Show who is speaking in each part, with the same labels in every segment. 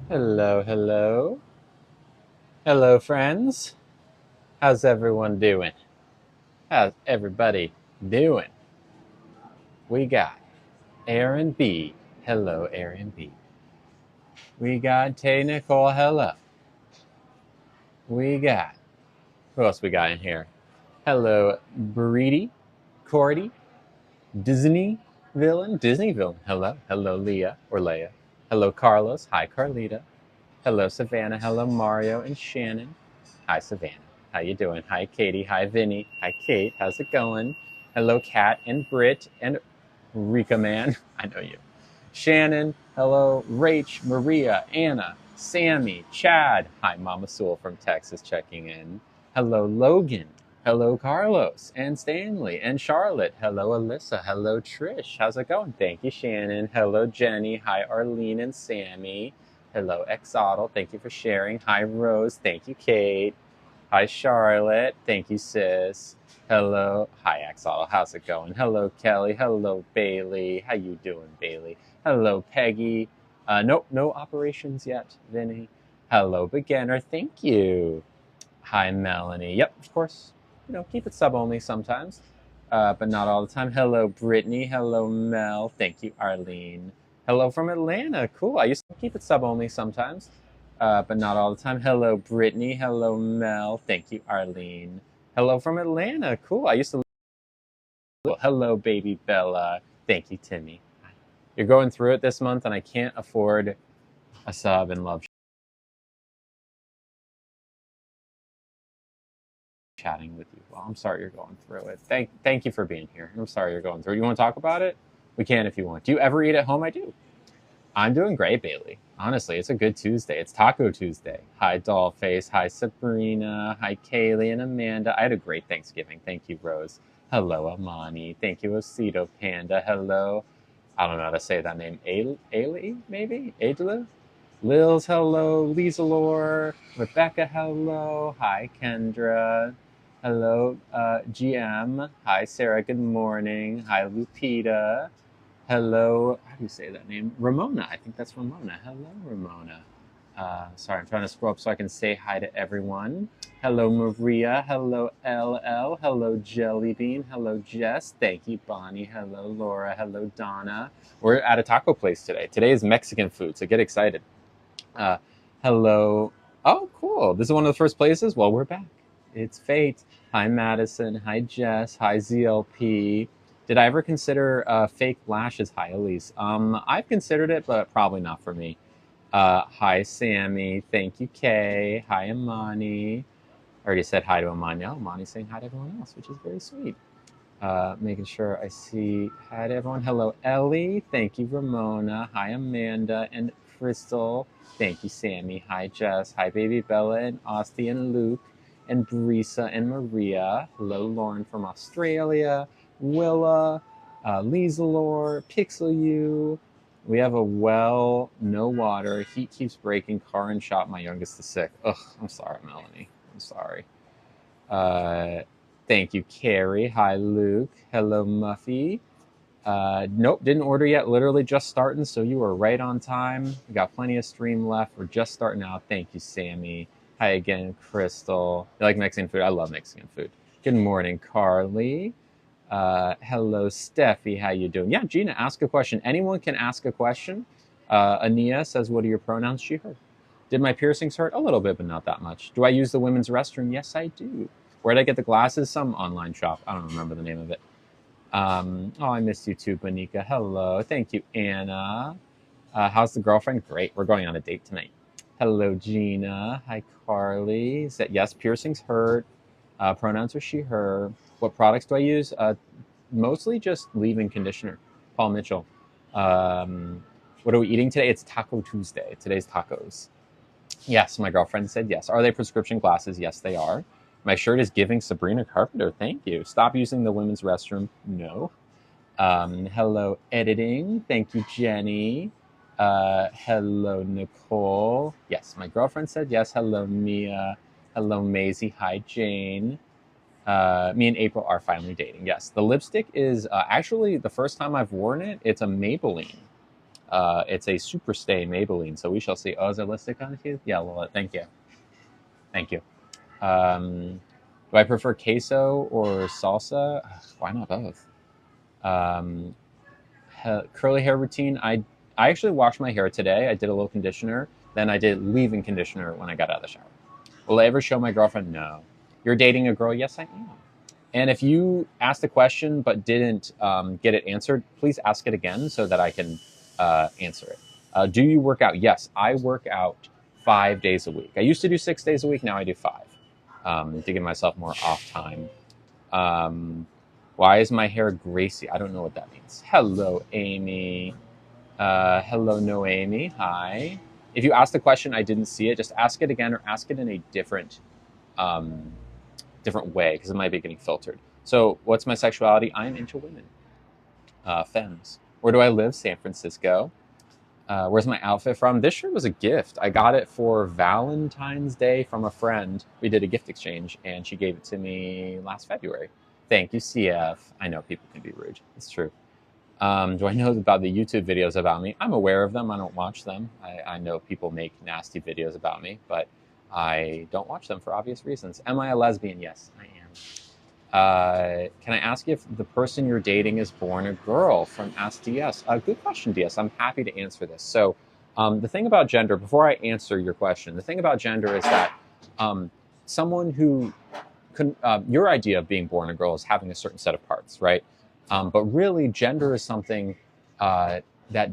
Speaker 1: Hello, hello. Hello, friends. How's everyone doing? How's everybody doing? We got Aaron B. Hello, Aaron B. We got Tay Nicole. Hello. We got, who else we got in here? Hello, Breedy, Cordy, Disney Villain. Disney Villain. Hello. Hello, Leah or Leia. Hello, Carlos. Hi, Carlita. Hello, Savannah. Hello, Mario and Shannon. Hi, Savannah. How you doing? Hi, Katie. Hi, Vinny. Hi, Kate. How's it going? Hello, Kat and Britt and Rika Man. I know you. Shannon. Hello, Rach, Maria, Anna, Sammy, Chad. Hi, Mama Sewell from Texas checking in. Hello, Logan. Hello, Carlos and Stanley and Charlotte. Hello, Alyssa. Hello, Trish. How's it going? Thank you, Shannon. Hello, Jenny. Hi, Arlene and Sammy. Hello, Exotl. Thank you for sharing. Hi, Rose. Thank you, Kate. Hi, Charlotte. Thank you, sis. Hello. Hi, Axel. How's it going? Hello, Kelly. Hello, Bailey. How you doing, Bailey? Hello, Peggy. Nope, no operations yet, Vinny. Hello, beginner. Thank you. Hi, Melanie. Yep, of course. Keep it sub only sometimes, but not all the time. Hello, Brittany. Hello, Mel. Thank you, Arlene. Hello from Atlanta. Cool. I used to keep it sub only sometimes, but not all the time. Hello, Brittany. Hello, Mel. Thank you, Arlene. Hello from Atlanta. Cool. I used to. Hello, baby Bella. Thank you, Timmy. You're going through it this month, and I can't afford a sub and love chatting with you. Well, I'm sorry you're going through it. Thank you for being here. I'm sorry you're going through it. You want to talk about it? We can if you want. Do you ever eat at home? I do. I'm doing great, Bailey. Honestly, it's a good Tuesday. It's Taco Tuesday. Hi, Dollface. Hi, Sabrina. Hi, Kaylee and Amanda. I had a great Thanksgiving. Thank you, Rose. Hello, Amani. Thank you, Osito Panda. Hello. I don't know how to say that name. Ailey, maybe? Adla? Lils, hello. Lieselore. Rebecca, hello. Hi, Kendra. Hello, GM. Hi, Sarah. Good morning. Hi, Lupita. Hello, how do you say that name? Ramona. I think that's Ramona. Hello, Ramona. Sorry, I'm trying to scroll up so I can say hi to everyone. Hello, Maria. Hello, LL. Hello, Jellybean. Hello, Jess. Thank you, Bonnie. Hello, Laura. Hello, Donna. We're at a taco place today. Today is Mexican food, so get excited. Uh, hello. Oh, cool. This is one of the first places? Well, we're back. It's fate. Hi, Madison. Hi, Jess. Hi, ZLP. Did I ever consider fake lashes? Hi, Elise. I've considered it, but probably not for me. Hi, Sammy. Thank you, Kay. Hi, Amani. I already said hi to Amani. Oh, Amani's saying hi to everyone else, which is very sweet. Making sure I see hi to everyone. Hello, Ellie. Thank you, Ramona. Hi, Amanda and Crystal. Thank you, Sammy. Hi, Jess. Hi, baby Bella and Ostie and Luke and Brisa and Maria. Hello, Lauren from Australia. Willa, Lieselore, Pixel U. We have a well, no water. Heat keeps breaking. Car and shop. My youngest is sick. Ugh, I'm sorry, Melanie. I'm sorry. Uh, Thank you, Carrie. Hi, Luke. Hello, Muffy. Nope, didn't order yet. Literally just starting, so you are right on time. We got plenty of stream left. We're just starting out. Thank you, Sammy. Hi again, Crystal. You like Mexican food? I love Mexican food. Good morning, Carly. Hello, Steffi. How you doing? Yeah, Gina, ask a question. Anyone can ask a question. Ania says, "What are your pronouns?" She, her. Did my piercings hurt? A little bit, but not that much. Do I use the women's restroom? Yes, I do. Where did I get the glasses? Some online shop. I don't remember the name of it. Oh, I missed you too, Bonika. Hello. Thank you, Anna. How's the girlfriend? Great. We're going on a date tonight. Hello, Gina. Hi, Carly. Said yes, piercings hurt. Pronouns are she, her. What products do I use? Mostly just leave-in conditioner. Paul Mitchell. What are we eating today? It's Taco Tuesday. Today's tacos. Yes, my girlfriend said yes. Are they prescription glasses? Yes, they are. My shirt is giving Sabrina Carpenter. Thank you. Stop using the women's restroom. No. Hello, editing. Thank you, Jenny. Hello, Nicole. Yes, my girlfriend said yes. Hello, Mia. Hello, Maisie. Hi, Jane. Me and April are finally dating. Yes, the lipstick is actually the first time I've worn it. It's a Maybelline. It's a Super Stay Maybelline, so we shall see. Oh, is it lipstick on it? Yeah, Lola, thank you. Thank you. Do I prefer queso or salsa? Ugh, why not both? Um, Curly hair routine. I actually washed my hair today. I did a little conditioner. Then I did leave-in conditioner when I got out of the shower. Will I ever show my girlfriend? No. You're dating a girl? Yes, I am. And if you asked a question but didn't get it answered, please ask it again so that I can answer it. Do you work out? Yes, I work out 5 days a week. I used to do 6 days a week. Now I do five to give myself more off time. Um, why is my hair Gracie? I don't know what that means. Hello, Amy. Hello, Noemi. Hi. If you asked the question, I didn't see it. Just ask it again or ask it in a um, different way because it might be getting filtered. So, what's my sexuality? I'm into women, femmes. Where do I live? San Francisco. Where's my outfit from? This shirt was a gift. I got it for Valentine's Day from a friend. We did a gift exchange, and she gave it to me last February. Thank you, CF. I know people can be rude. It's true. Do I know about the YouTube videos about me? I'm aware of them. I don't watch them. I know people make nasty videos about me, but I don't watch them for obvious reasons. Am I a lesbian? Yes, I am. Can I ask you if the person you're dating is born a girl from Ask DS? Good question, DS. I'm happy to answer this. So, the thing about gender, before I answer your question, the thing about gender is that someone who your idea of being born a girl is having a certain set of parts, right? But really, gender is something that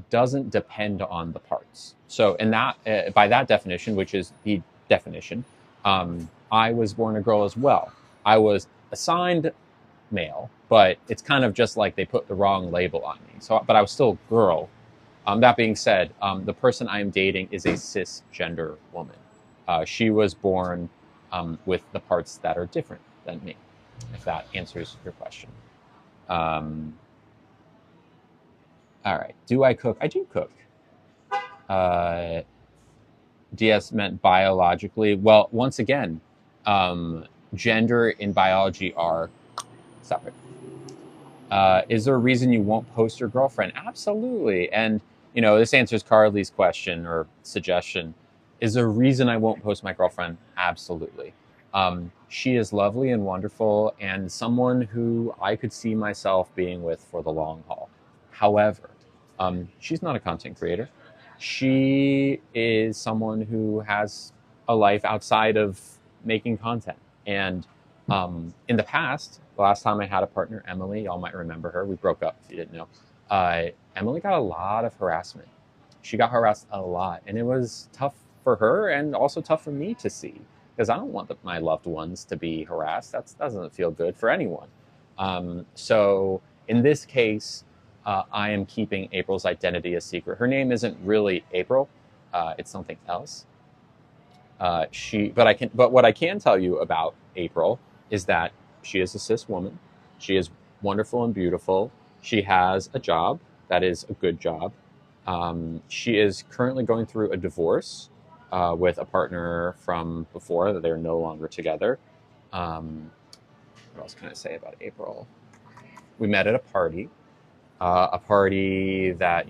Speaker 1: doesn't depend on the parts. So, in that, by that definition, which is the definition, I was born a girl as well. I was assigned male, but it's kind of just like they put the wrong label on me. So, but I was still a girl. That being said, the person I am dating is a cisgender woman. She was born with the parts that are different than me, if that answers your question. Um, all right. Do I cook? I do cook. Uh, DS meant biologically. Well, once again, gender and biology are separate. Is there a reason you won't post your girlfriend? Absolutely. And, this answers Carly's question or suggestion. Is there a reason I won't post my girlfriend? Absolutely. She is lovely and wonderful and someone who I could see myself being with for the long haul. However, she's not a content creator. She is someone who has a life outside of making content. And in the past, the last time I had a partner, Emily, y'all might remember her. We broke up if you didn't know. Emily got a lot of harassment. She got harassed a lot. And it was tough for her and also tough for me to see because I don't want my loved ones to be harassed. That doesn't feel good for anyone. So in this case, I am keeping April's identity a secret. Her name isn't really April. It's something else. But what I can tell you about April is that she is a cis woman. She is wonderful and beautiful. She has a job that is a good job. She is currently going through a divorce with a partner from before that they're no longer together. What else can I say about April? We met at a party that,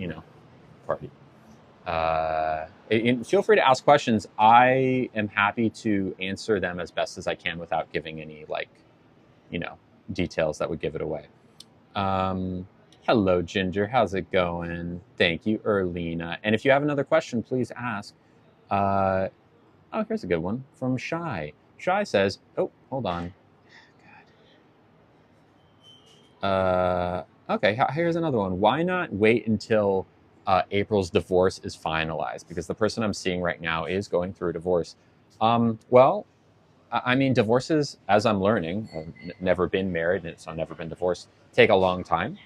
Speaker 1: party. Feel free to ask questions. I am happy to answer them as best as I can without giving any details that would give it away. Hello, Ginger. How's it going? Thank you, Erlina. And if you have another question, please ask. Oh, here's a good one from Shy. Shy says, oh, hold on. Okay, here's another one. Why not wait until April's divorce is finalized? Because the person I'm seeing right now is going through a divorce. Well, I mean, divorces, as I'm learning, I've never been married and so I've never been divorced, take a long time.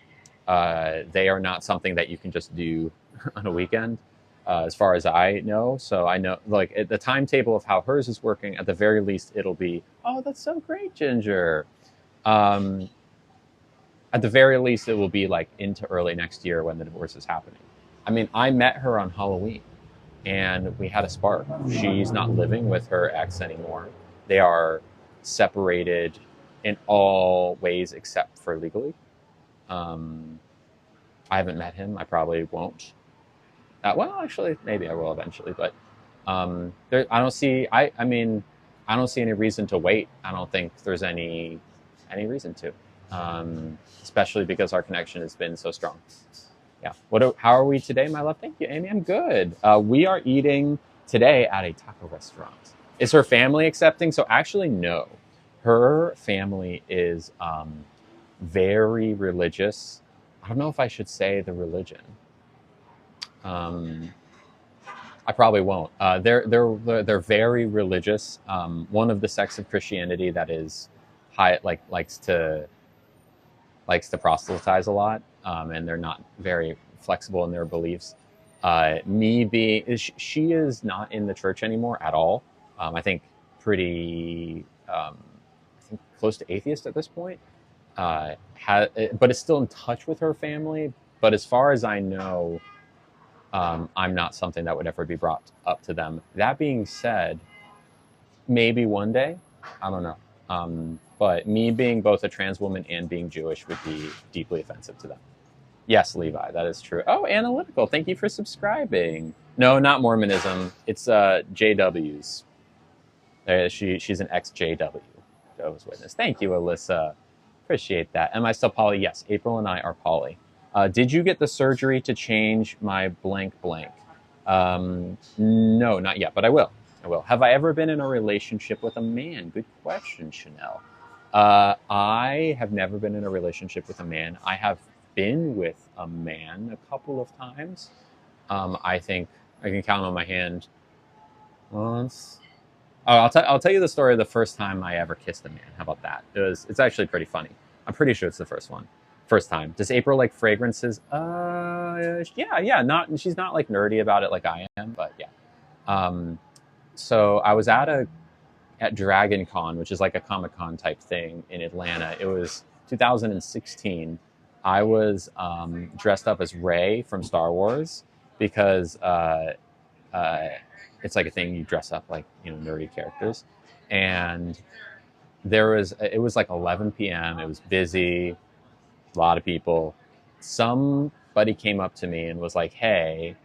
Speaker 1: They are not something that you can just do on a weekend, as far as I know. So I know, like, the timetable of how hers is working, at the very least, it'll be, oh, that's so great, Ginger. At the very least, it will be like into early next year when the divorce is happening. I mean, I met her on Halloween and we had a spark. She's not living with her ex anymore. They are separated in all ways except for legally. I haven't met him. I probably won't. Well, actually, maybe I will eventually, but I don't see. I mean, I don't see any reason to wait. I don't think there's any reason to, especially because our connection has been so strong. Yeah. How are we today, my love? Thank you, Amy. I'm good. We are eating today at a taco restaurant. Is her family accepting? So actually, no. Her family is very religious. I don't know if I should say the religion. Um, I probably won't. They're very religious. One of the sects of Christianity that is high, like likes to proselytize a lot, and they're not very flexible in their beliefs. Me being, she is not in the church anymore at all. I think pretty, I think close to atheist at this point. But is still in touch with her family. But as far as I know, I'm not something that would ever be brought up to them. That being said, maybe one day, I don't know. But me being both a trans woman and being Jewish would be deeply offensive to them. Yes, Levi, that is true. Oh, analytical. Thank you for subscribing. No, not Mormonism. It's JWs. She's an ex-JW. Jehovah's Witness. Thank you, Alyssa. Appreciate that. Am I still poly? Yes, April and I are poly. Did you get the surgery to change my blank blank? No, not yet, but I will. I will. Have I ever been in a relationship with a man? Good question, Chanel. I have never been in a relationship with a man. I have been with a man a couple of times. I think I can count on my hand once. Oh, I'll tell you the story of the first time I ever kissed a man. How about that? It's actually pretty funny. I'm pretty sure it's the first one. First time. Does April like fragrances? Yeah. Not she's not like nerdy about it like I am, but yeah. So I was at Dragon Con, which is like a Comic Con type thing in Atlanta. It was 2016. I was dressed up as Rey from Star Wars because it's like a thing you dress up like nerdy characters, and it was like 11 p.m. It was busy, a lot of people. Somebody came up to me and was like, "Hey,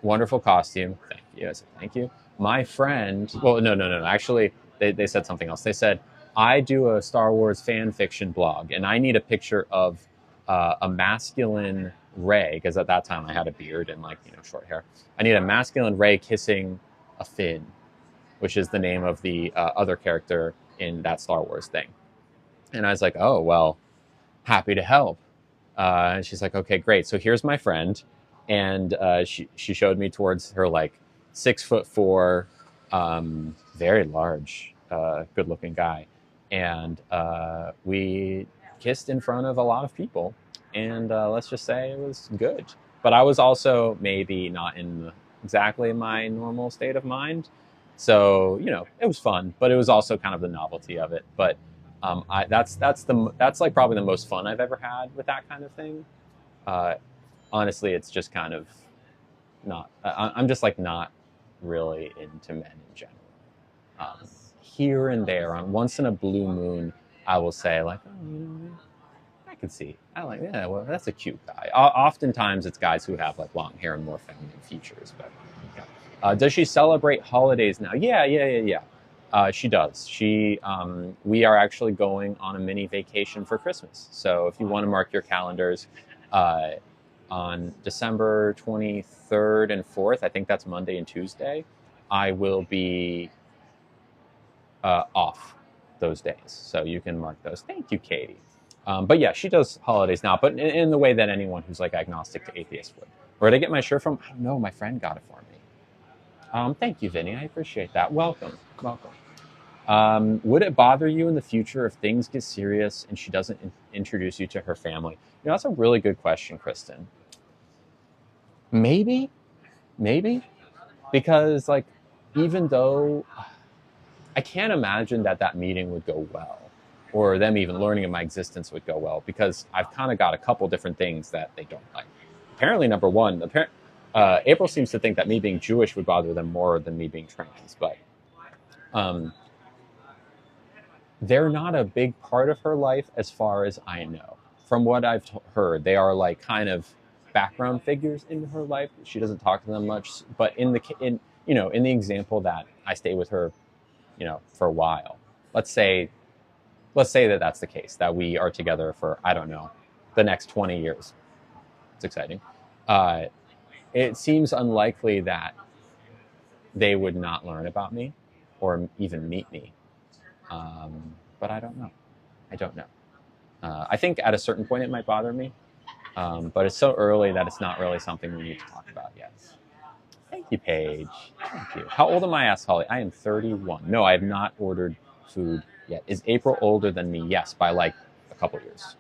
Speaker 1: wonderful costume." Thank you. I said, "Thank you." My friend, well, no. Actually, they said something else. They said, "I do a Star Wars fan fiction blog, and I need a picture of a masculine Rey," because at that time I had a beard and short hair. I need a masculine Rey kissing a Finn, which is the name of the other character in that Star Wars thing. And I was like, "Oh, well, happy to help." And she's like, "Okay, great. So here's my friend." And she showed me towards her 6'4", very large, good looking guy. And we kissed in front of a lot of people. And let's just say it was good. But I was also maybe not in exactly my normal state of mind. So, it was fun, but it was also kind of the novelty of it. But that's like probably the most fun I've ever had with that kind of thing. Honestly, it's just kind of not. I'm just not really into men in general. Here and there, on once in a blue moon, I will say I can see. Yeah, well, that's a cute guy. Oftentimes, it's guys who have long hair and more feminine features. But yeah. Does she celebrate holidays now? Yeah. She does. We are actually going on a mini vacation for Christmas. So if you want to mark your calendars, on December 23rd and 4th, I think that's Monday and Tuesday, I will be off those days. So you can mark those. Thank you, Katie. But yeah, she does holidays now, but in the way that anyone who's agnostic to atheist would. Where did I get my shirt from? I don't know. My friend got it for me. Thank you, Vinny. I appreciate that. Welcome. Would it bother you in the future if things get serious and she doesn't introduce you to her family? That's a really good question, Kristen. Maybe, because even though I can't imagine that meeting would go well, or them even learning of my existence would go well, because I've kind of got a couple different things that they don't like. Apparently, number one, April seems to think that me being Jewish would bother them more than me being trans, but they're not a big part of her life as far as I know. From what I've heard, they are kind of background figures in her life. She doesn't talk to them much, but in the example that I stay with her, for a while. Let's say that that's the case, that we are together for, I don't know, the next 20 years. It's exciting. It seems unlikely that they would not learn about me or even meet me. But I don't know. I don't know. I think at a certain point it might bother me, but it's so early that it's not really something we need to talk about yet. Thank you, Paige. Thank you. How old am I? Asked Holly. I am 31. No, I have not ordered food yet. Is April older than me? Yes, by like a couple years.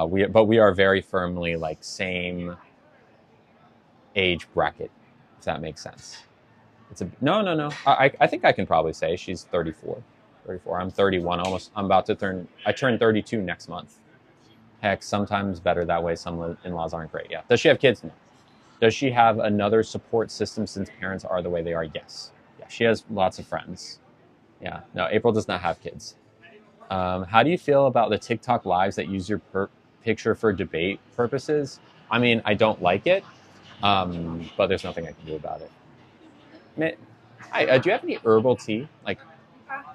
Speaker 1: We are very firmly like same age bracket, if that makes sense. No. I think I can probably say she's 34. 34. I'm 31. Almost. I turn 32 next month. Heck, sometimes better that way. Some in-laws aren't great. Yeah. Does she have kids? No. Does she have another support system since parents are the way they are? Yes. Yeah. She has lots of friends. Yeah. No, April does not have kids. How do you feel about the TikTok lives that use your picture for debate purposes? I mean, I don't like it, but there's nothing I can do about it. Mint. Hi, do you have any herbal tea? Like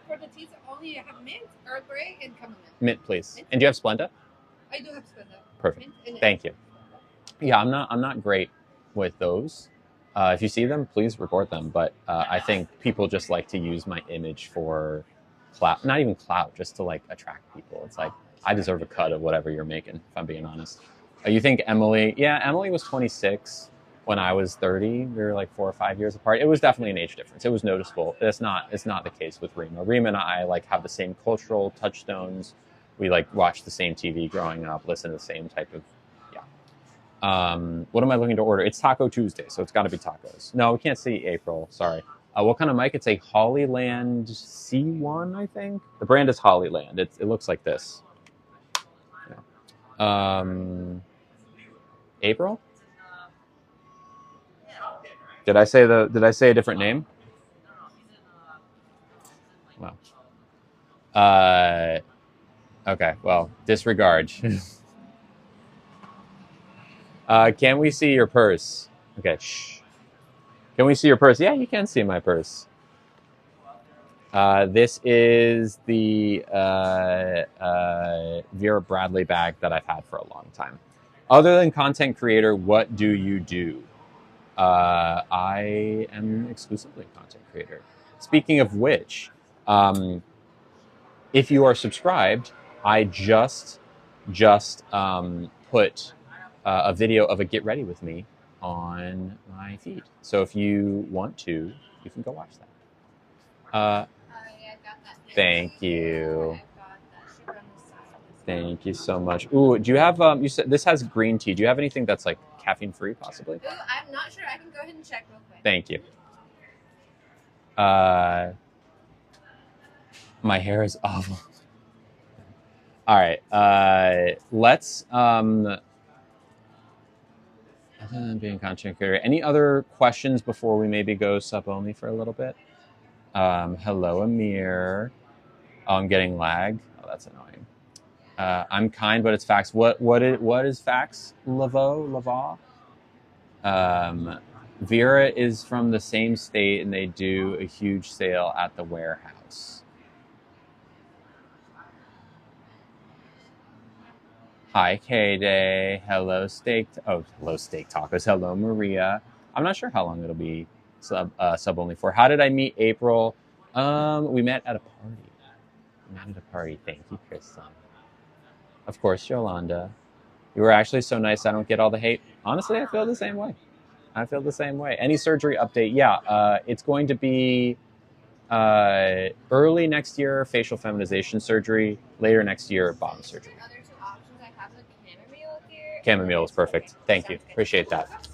Speaker 2: for the teas, only have mint, Earl Grey, and chamomile.
Speaker 1: Mint, please. Mint? And do you have Splenda?
Speaker 2: I do have Splenda.
Speaker 1: Perfect. Thank you. Yeah, I'm not great with those. If you see them, please report them. But I think people just like to use my image for clout, not even clout, just to like attract people. It's like I deserve a cut of whatever you're making, if I'm being honest. You think Emily? Yeah, Emily was 26 when I was 30. We were like 4 or 5 years apart. It was definitely an age difference. It was noticeable. It's not the case with Rima. Rima and I like have the same cultural touchstones. We like watch the same TV growing up, listen to the same type of, what am I looking to order? It's Taco Tuesday, so it's got to be tacos. No, we can't see April. Sorry. What kind of mic? It's a Hollyland C1, I think. The brand is Hollyland. It looks like this. Yeah. April? Did I say a different name? Well. Okay, well, disregard. Can we see your purse? Okay, shh. Can we see your purse? Yeah, you can see my purse. This is the Vera Bradley bag that I've had for a long time. Other than content creator, what do you do? I am exclusively a content creator. Speaking of which, if you are subscribed, I just put a video of a get ready with me on my feed. So if you want to, you can go watch that.
Speaker 2: I got that.
Speaker 1: Thank you. Thank you so much. Ooh, do you have, you said this has green tea. Do you have anything that's like caffeine free possibly?
Speaker 2: Ooh, I'm not sure. I can go ahead and check real quick.
Speaker 1: Thank you. My hair is awful. All right. Let's, other than being content creator, any other questions before we maybe go sub only for a little bit? Hello, Amir. Oh, I'm getting lag. Oh, that's annoying. I'm kind, but it's facts. What is facts? Lava? Vera is from the same state, and they do a huge sale at the warehouse. Hi, K-Day. Hello, hello, Steak Tacos. Hello, Maria. I'm not sure how long it'll be sub only for. How did I meet April? We met at a party. Thank you, Kristen. Of course, Yolanda. You were actually so nice. I don't get all the hate. Honestly, I feel the same way. Any surgery update? Yeah, it's going to be early next year, facial feminization surgery. Later next year, bottom surgery.
Speaker 2: Other two options, I have the chamomile here.
Speaker 1: Chamomile is perfect. Thank you. Appreciate that.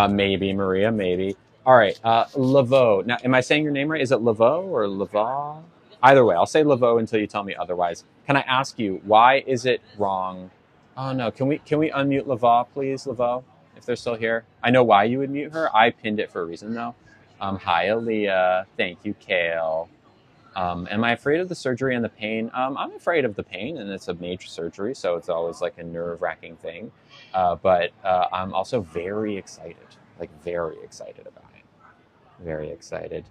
Speaker 1: Maybe, Maria, maybe. All right, Laveau. Now, am I saying your name right? Is it Laveau or Lava? Either way, I'll say Laveau until you tell me otherwise. Can I ask you, why is it wrong? Oh, no. Can we unmute Laveau, please, Laveau, if they're still here? I know why you would mute her. I pinned it for a reason, though. Hi, Aaliyah. Thank you, Kale. Am I afraid of the surgery and the pain? I'm afraid of the pain, and it's a major surgery, so it's always like a nerve-wracking thing. But I'm also very excited, like very excited about it. Very excited.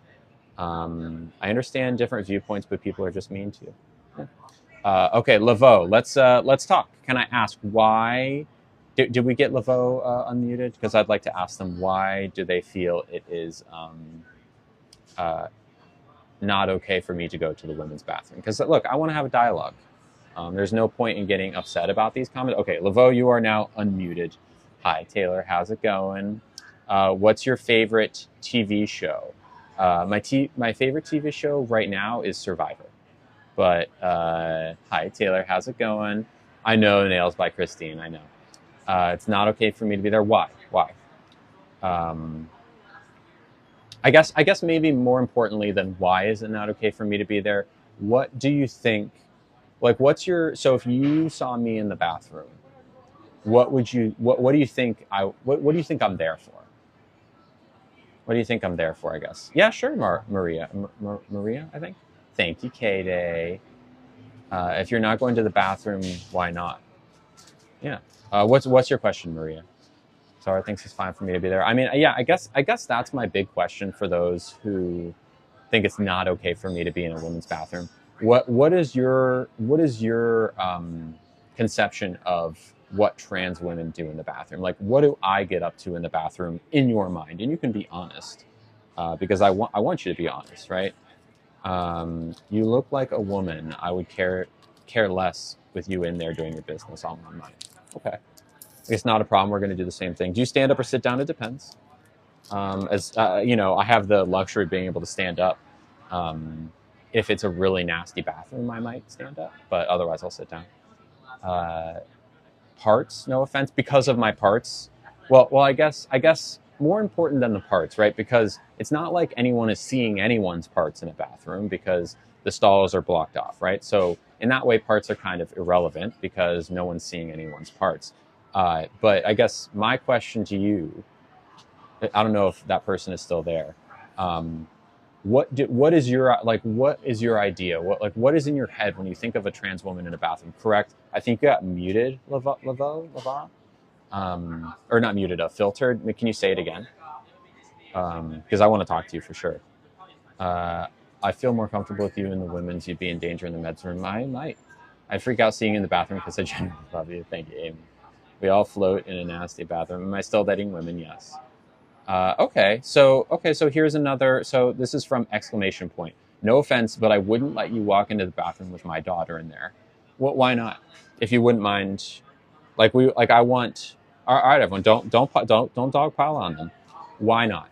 Speaker 1: I understand different viewpoints, but people are just mean to you. Yeah. Okay, Laveau, let's talk. Can I ask why? Did we get Laveau unmuted? Because I'd like to ask them why do they feel it is uh, not okay for me to go to the women's bathroom? Because look, I want to have a dialogue. There's no point in getting upset about these comments. Okay, Laveau, you are now unmuted. Hi, Taylor. How's it going? What's your favorite TV show? My favorite TV show right now is Survivor. But hi, Taylor. How's it going? I know Nails by Christine. I know. It's not okay for me to be there. Why? Why? Um, I guess maybe more importantly than why is it not okay for me to be there? What do you think? Like, what's your so if you saw me in the bathroom, what do you think what do you think I'm there for? What do you think I'm there for? I guess. Yeah, sure, Maria. Maria, I think. Thank you, K-Day. If you're not going to the bathroom, why not? Yeah. What's your question, Maria? Zara thinks it's fine for me to be there. I mean, yeah, I guess that's my big question for those who think it's not okay for me to be in a women's bathroom. What is your conception of what trans women do in the bathroom? Like, what do I get up to in the bathroom in your mind? And you can be honest, because I want you to be honest, right? You look like a woman. I would care less with you in there doing your business on my mind. Okay. It's not a problem. We're going to do the same thing. Do you stand up or sit down? It depends. As you know, I have the luxury of being able to stand up. If it's a really nasty bathroom, I might stand up, but otherwise I'll sit down. Uh, Parts, no offense, because of my parts. Well, I guess more important than the parts, right? Because it's not like anyone is seeing anyone's parts in a bathroom because the stalls are blocked off, right? So in that way, parts are kind of irrelevant because no one's seeing anyone's parts. But I guess my question to you, I don't know if that person is still there. Um, what is your idea? What is in your head when you think of a trans woman in a bathroom? Correct. I think you got muted, Lava, or not muted, filtered. Can you say it again? Because I want to talk to you for sure. Uh, I feel more comfortable with you in the women's. You'd be in danger in the men's room. I might. I freak out seeing you in the bathroom because I genuinely love you. Thank you, Amy. We all float in a nasty bathroom. Am I still dating women? Yes. Okay, so here's another. So this is from exclamation point. No offense, but I wouldn't let you walk into the bathroom with my daughter in there. What? Why not? If you wouldn't mind, I want. All right, everyone, don't dogpile on them. Why not?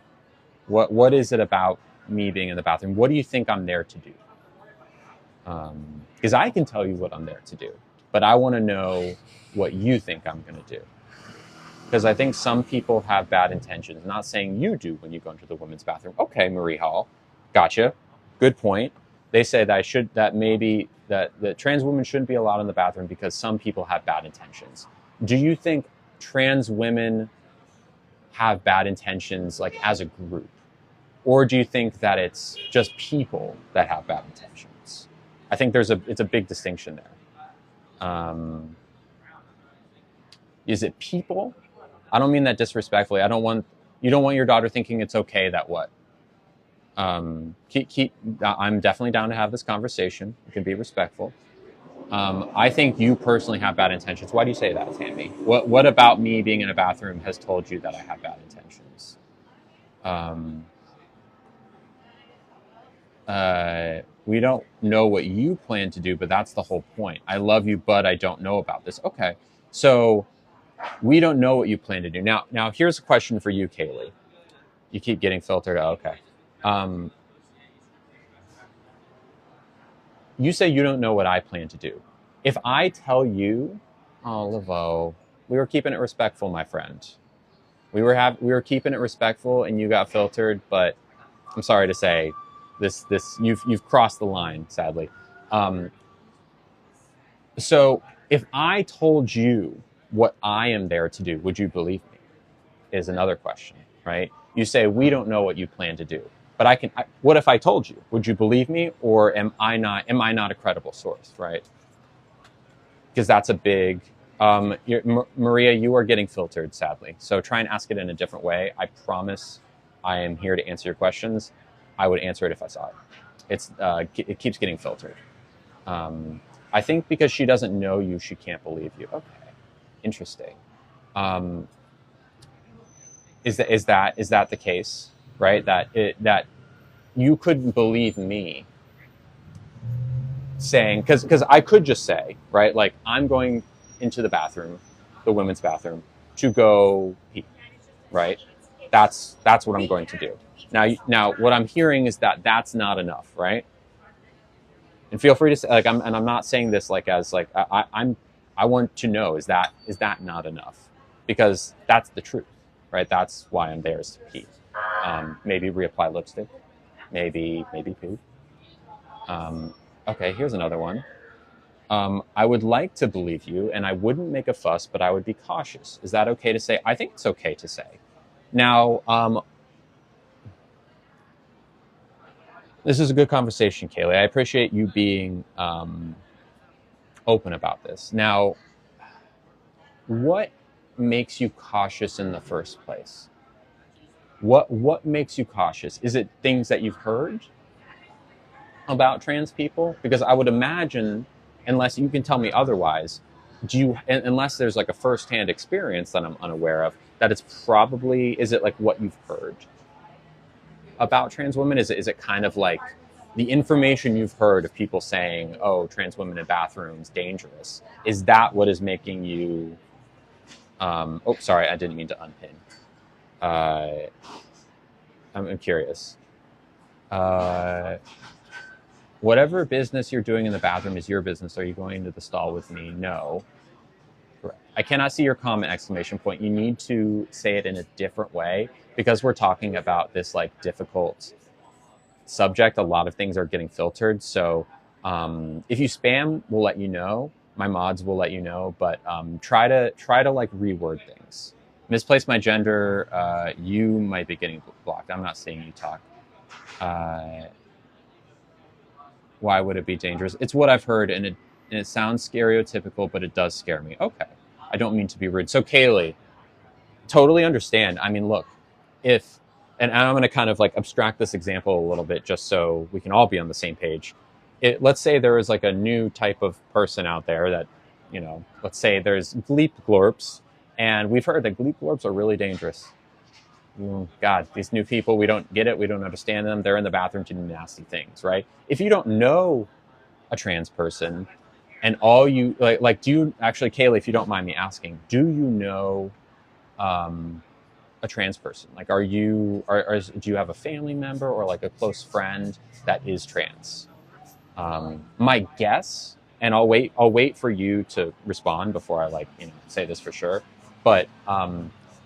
Speaker 1: What is it about me being in the bathroom? What do you think I'm there to do? Because I can tell you what I'm there to do, but I want to know what you think I'm going to do. Because I think some people have bad intentions. Not saying you do when you go into the women's bathroom. Okay, Marie Hall, gotcha. Good point. They say that trans women shouldn't be allowed in the bathroom because some people have bad intentions. Do you think trans women have bad intentions, like as a group, or do you think that it's just people that have bad intentions? I think it's a big distinction there. Is it people? I don't mean that disrespectfully. You don't want your daughter thinking it's okay that what? I'm definitely down to have this conversation. You can be respectful. I think you personally have bad intentions. Why do you say that, Tammy? What about me being in a bathroom has told you that I have bad intentions? Um, we don't know what you plan to do, but that's the whole point. I love you, but I don't know about this. Okay, so we don't know what you plan to do. Now here's a question for you, Kaylee. You keep getting filtered. Oh, okay. Um, you say you don't know what I plan to do. If I tell you, oh, Laveau, we were keeping it respectful, my friend. We were keeping it respectful, and you got filtered. But I'm sorry to say, you've crossed the line, sadly. Um, so if I told you what I am there to do, would you believe me? Is another question, right? You say we don't know what you plan to do. but what if I told you? Would you believe me, or am I not a credible source, right? Because that's a big, Maria, you are getting filtered, sadly. So try and ask it in a different way. I promise I am here to answer your questions. I would answer it if I saw it. It keeps getting filtered. I think because she doesn't know you, she can't believe you. Okay, interesting. Is that the case, right? That you couldn't believe me saying, because I could just say, right, like, I'm going into the bathroom, the women's bathroom, to go pee, right? That's what I'm going to do. Now, what I'm hearing is that that's not enough, right? And feel free to say, like, I'm not saying this like as like I want to know, is that not enough? Because that's the truth, right? That's why I'm there, is to pee. Maybe reapply lipstick, maybe poo. Okay, here's another one. I would like to believe you, and I wouldn't make a fuss, but I would be cautious. Is that okay to say? I think it's okay to say. Now, this is a good conversation, Kaylee. I appreciate you being open about this. Now, what makes you cautious in the first place? What makes you cautious? Is it things that you've heard about trans people? Because I would imagine, unless you can tell me otherwise, unless there's like a firsthand experience that I'm unaware of, that it's probably, is it like what you've heard about trans women? Is it kind of like the information you've heard of people saying, oh, trans women in bathrooms, dangerous? Is that what is making you, oh, sorry, I didn't mean to unpin. I'm curious. Whatever business you're doing in the bathroom is your business. Are you going to the stall with me? No. Correct. I cannot see your comment, exclamation point. You need to say it in a different way, because we're talking about this like difficult subject. A lot of things are getting filtered. So if you spam, we'll let you know. My mods will let you know, but try to like reword things. Misplace my gender. You might be getting blocked. I'm not seeing you talk. Why would it be dangerous? It's what I've heard, and it sounds stereotypical, but it does scare me. Okay. I don't mean to be rude. So Kaylee, totally understand. I mean, look, and I'm going to kind of like abstract this example a little bit just so we can all be on the same page. Let's say there is like a new type of person out there that, let's say there's gleep glorps, and we've heard that gleep glorps are really dangerous. God, these new people, we don't get it. We don't understand them. They're in the bathroom to do nasty things, right? If you don't know a trans person, and all you like, do you actually, Kaylee, if you don't mind me asking, do you know a trans person? Like, do you have a family member or like a close friend that is trans? My guess, and I'll wait for you to respond before I say this for sure, but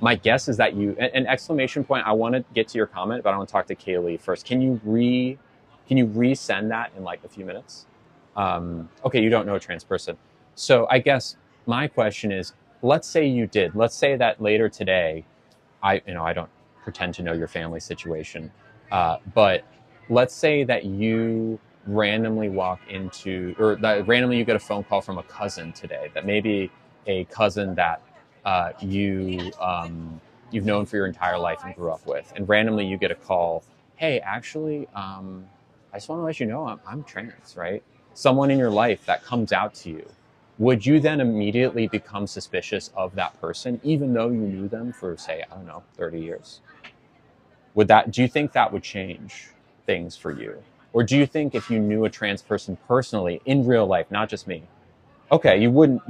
Speaker 1: my guess is that an exclamation point. I want to get to your comment, but I want to talk to Kaylee first. Can you resend that in like a few minutes? Okay, you don't know a trans person. So I guess my question is, let's say you did. Let's say that later today, I don't pretend to know your family situation, but let's say that you randomly walk into, or that randomly you get a phone call from a cousin today, that maybe a cousin that you've known for your entire life and grew up with, and randomly you get a call. Hey, actually, I just want to let you know I'm trans, right? Someone in your life that comes out to you. Would you then immediately become suspicious of that person, even though you knew them for, say, I don't know, 30 years? Do you think that would change things for you? Or do you think if you knew a trans person personally in real life, not just me, okay, you wouldn't,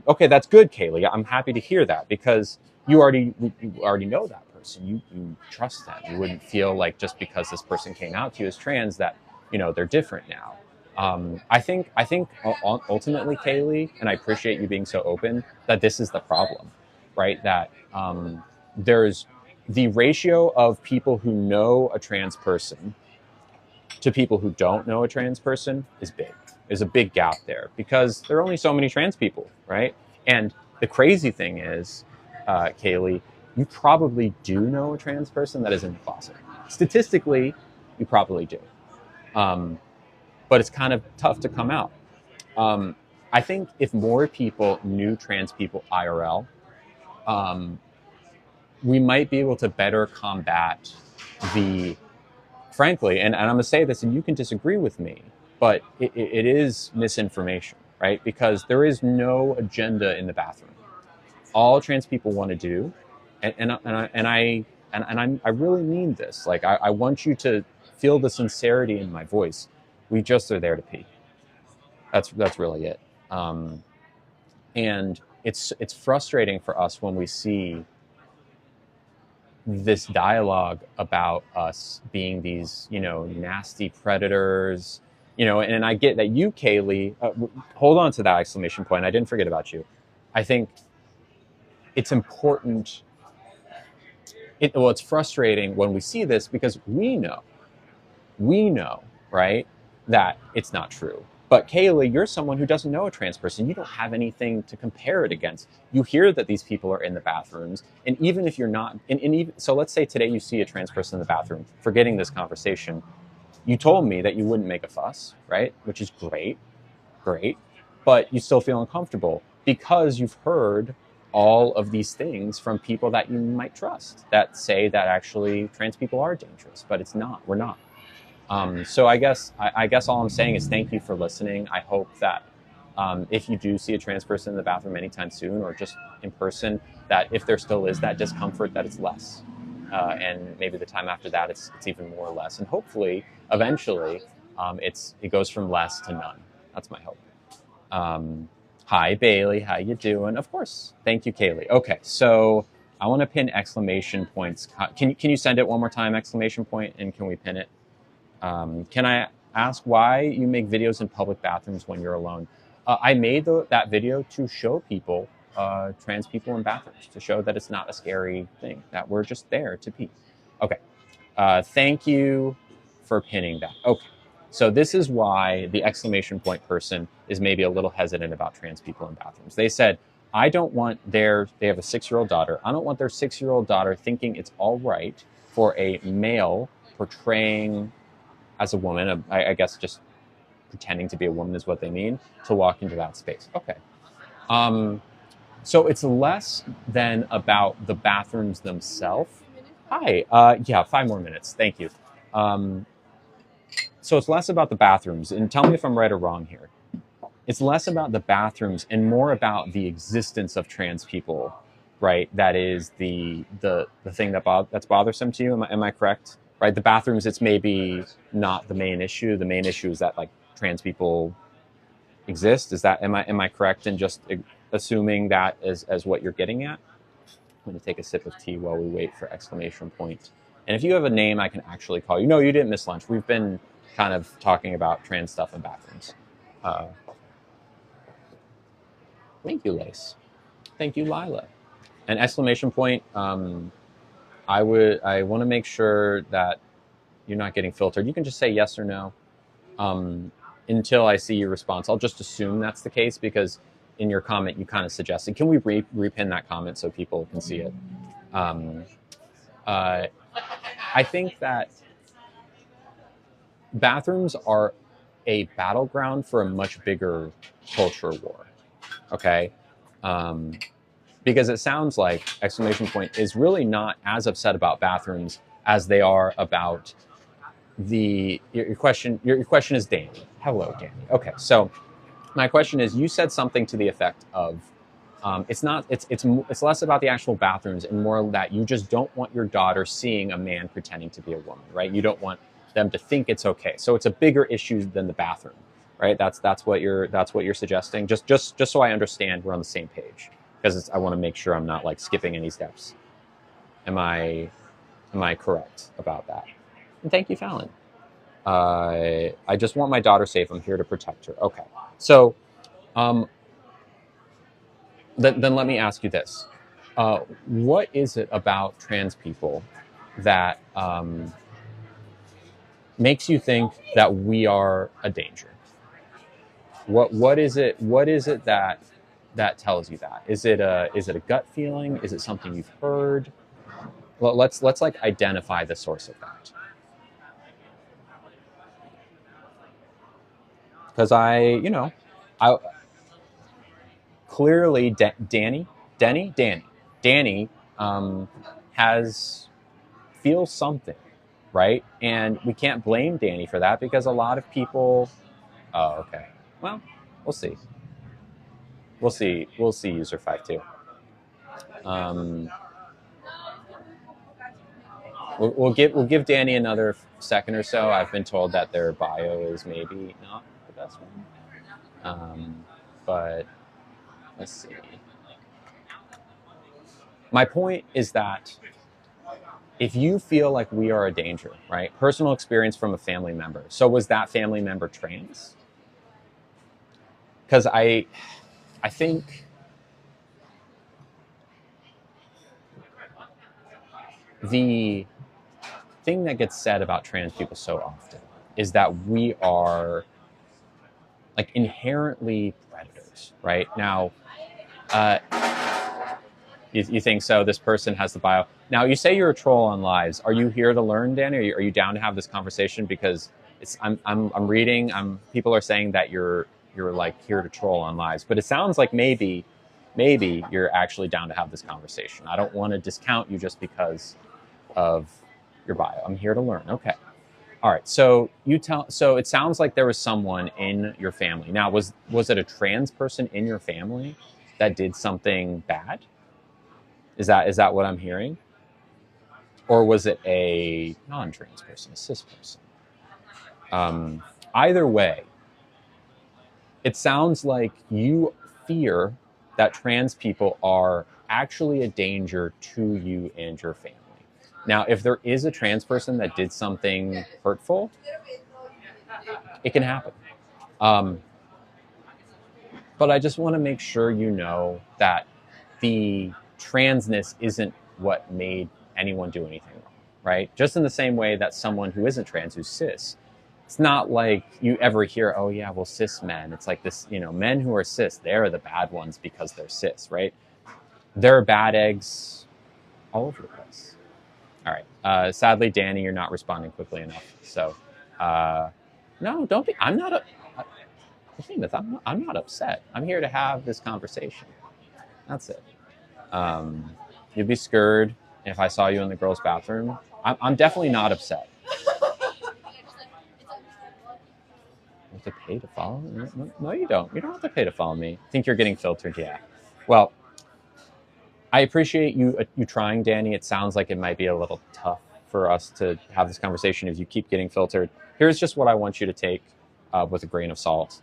Speaker 1: okay, that's good, Kaylee. I'm happy to hear that, because you already know that person. You trust them. You wouldn't feel like just because this person came out to you as trans that, they're different now. I think ultimately, Kaylee, and I appreciate you being so open, that this is the problem, right? That there's the ratio of people who know a trans person to people who don't know a trans person is big. There's a big gap there, because there are only so many trans people, right? And the crazy thing is, Kaylee, you probably do know a trans person that is in the closet. Statistically, You probably do. But it's kind of tough to come out. Um, I think if more people knew trans people IRL, um, we might be able to better combat the, frankly, and I'm going to say this, and you can disagree with me, but it is misinformation, right? Because there is no agenda in the bathroom. All trans people want to do, I really mean this. Like, I want you to feel the sincerity in my voice. We just are there to pee. That's really it. Um, and it's frustrating for us when we see this dialogue about us being these, nasty predators, and I get that you, Kaylee, hold on to that exclamation point. I didn't forget about you. I think it's important. It's frustrating when we see this because we know, right, that it's not true. But Kaylee, you're someone who doesn't know a trans person. You don't have anything to compare it against. You hear that these people are in the bathrooms, and even if you're not, and even so, let's say today you see a trans person in the bathroom. Forgetting this conversation, you told me that you wouldn't make a fuss, right? Which is great, but you still feel uncomfortable because you've heard all of these things from people that you might trust that say that actually trans people are dangerous, but it's not. We're not. So I guess all I'm saying is thank you for listening. I hope that if you do see a trans person in the bathroom anytime soon or just in person, that if there still is that discomfort, that it's less. And maybe the time after that, it's even more or less. And hopefully, eventually, it goes from less to none. That's my hope. Hi, Bailey. How you doing? Of course. Thank you, Kaylee. Okay, so I want to pin exclamation points. Can you send it one more time, exclamation point, and can we pin it? Can I ask why you make videos in public bathrooms when you're alone? I made that video to show people, trans people in bathrooms, to show that it's not a scary thing, that we're just there to pee. Okay. Thank you for pinning that. Okay. So this is why the exclamation point person is maybe a little hesitant about trans people in bathrooms. They said, they have a 6-year-old daughter. I don't want their 6-year-old daughter thinking it's all right for a male portraying as a woman, I guess just pretending to be a woman is what they mean, to walk into that space. Okay. So it's less than about the bathrooms themselves. Hi. Yeah, 5 more minutes. Thank you. So it's less about the bathrooms, and tell me if I'm right or wrong here. It's less about the bathrooms and more about the existence of trans people, right? That is the thing that's bothersome to you. Am I correct? Right, the bathrooms, it's maybe not the main issue. The main issue is that like trans people exist. Am I correct in just assuming that as what you're getting at? I'm going to take a sip of tea while we wait for exclamation point. And if you have a name, I can actually call you. No, you didn't miss lunch. We've been kind of talking about trans stuff in bathrooms. Thank you, Lace. Thank you, Lila. And exclamation point. I want to make sure that you're not getting filtered. You can just say yes or no until I see your response. I'll just assume that's the case because in your comment you kind of suggested. Can we repin that comment so people can see it? I think that bathrooms are a battleground for a much bigger culture war. Okay. Because it sounds like exclamation point is really not as upset about bathrooms as they are about your question. Your question is Danny. Hello, Danny. Okay, so my question is, you said something to the effect of, it's less about the actual bathrooms and more that you just don't want your daughter seeing a man pretending to be a woman, right? You don't want them to think it's okay. So it's a bigger issue than the bathroom, right? That's what you're suggesting. Just so I understand, we're on the same page. Because I want to make sure I'm not like skipping any steps. Am I correct about that? And thank you, Fallon. I just want my daughter safe. I'm here to protect her. Okay. So, then let me ask you this: what is it about trans people that makes you think that we are a danger? What is it? What is it that tells you that? Is it a gut feeling? Is it something you've heard? Well, let's like identify the source of that. because I clearly Danny has feels something, right? And we can't blame Danny for that because a lot of people. Oh, okay. Well, we'll see. We'll see. We'll see. User 5 too. Um, we'll give Danny another second or so. I've been told that their bio is maybe not the best one. But let's see. My point is that if you feel like we are a danger, right? Personal experience from a family member. So was that family member trans? Because I think the thing that gets said about trans people so often is that we are like inherently predators, right? Now, uh, you think so? This person has the bio. Now, you say you're a troll on lives. Are you here to learn, Danny? Are you down to have this conversation? Because I'm reading. People are saying that you're like here to troll on lives, but it sounds like maybe you're actually down to have this conversation. I don't want to discount you just because of your bio. I'm here to learn. Okay. All right. So So it sounds like there was someone in your family. Now, was it a trans person in your family that did something bad? Is that what I'm hearing? Or was it a non-trans person, a cis person? Either way, it sounds like you fear that trans people are actually a danger to you and your family. Now, if there is a trans person that did something hurtful, it can happen. But I just want to make sure you know that the transness isn't what made anyone do anything wrong, right? Just in the same way that someone who isn't trans, who's cis, it's not like you ever hear, oh yeah, well, cis men. It's like this, men who are cis, they're the bad ones because they're cis, right? There are bad eggs all over the place. All right. Sadly, Danny, you're not responding quickly enough. So, no, don't be. I'm not. I'm not upset. I'm here to have this conversation. That's it. You'd be scared if I saw you in the girls' bathroom. I'm definitely not upset. You have to pay to follow? No, you don't. You don't have to pay to follow me. Think you're getting filtered? Yeah. Well, I appreciate you trying, Danny. It sounds like it might be a little tough for us to have this conversation if you keep getting filtered. Here's just what I want you to take with a grain of salt.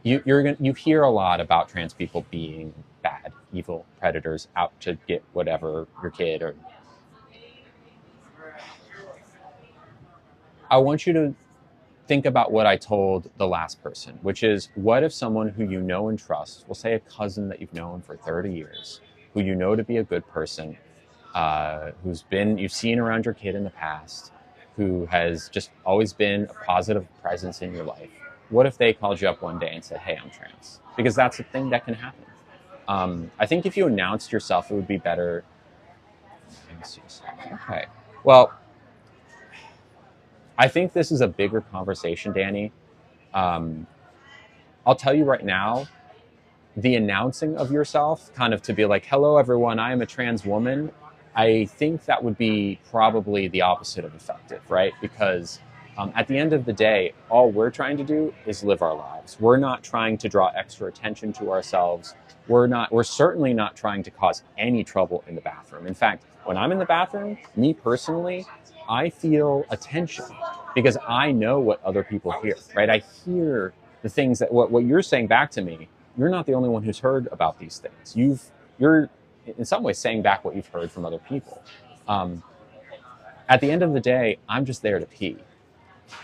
Speaker 1: You hear a lot about trans people being bad, evil predators out to get whatever your kid or. I want you to think about what I told the last person, which is what if someone who you know and trust, we'll say a cousin that you've known for 30 years, who you know to be a good person, you've seen around your kid in the past, who has just always been a positive presence in your life. What if they called you up one day and said, hey, I'm trans? Because that's a thing that can happen. I think if you announced yourself, it would be better. Okay. Well, I think this is a bigger conversation, Danny. I'll tell you right now, the announcing of yourself, kind of to be like, hello, everyone, I am a trans woman, I think that would be probably the opposite of effective, right? Because at the end of the day, all we're trying to do is live our lives. We're not trying to draw extra attention to ourselves. We're certainly not trying to cause any trouble in the bathroom. In fact, when I'm in the bathroom, me personally, I feel attention because I know what other people hear, right? I hear the things that what you're saying back to me. You're not the only one who's heard about these things. You're in some ways saying back what you've heard from other people. At the end of the day, I'm just there to pee.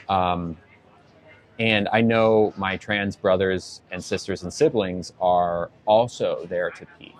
Speaker 1: And I know my trans brothers and sisters and siblings are also there to pee.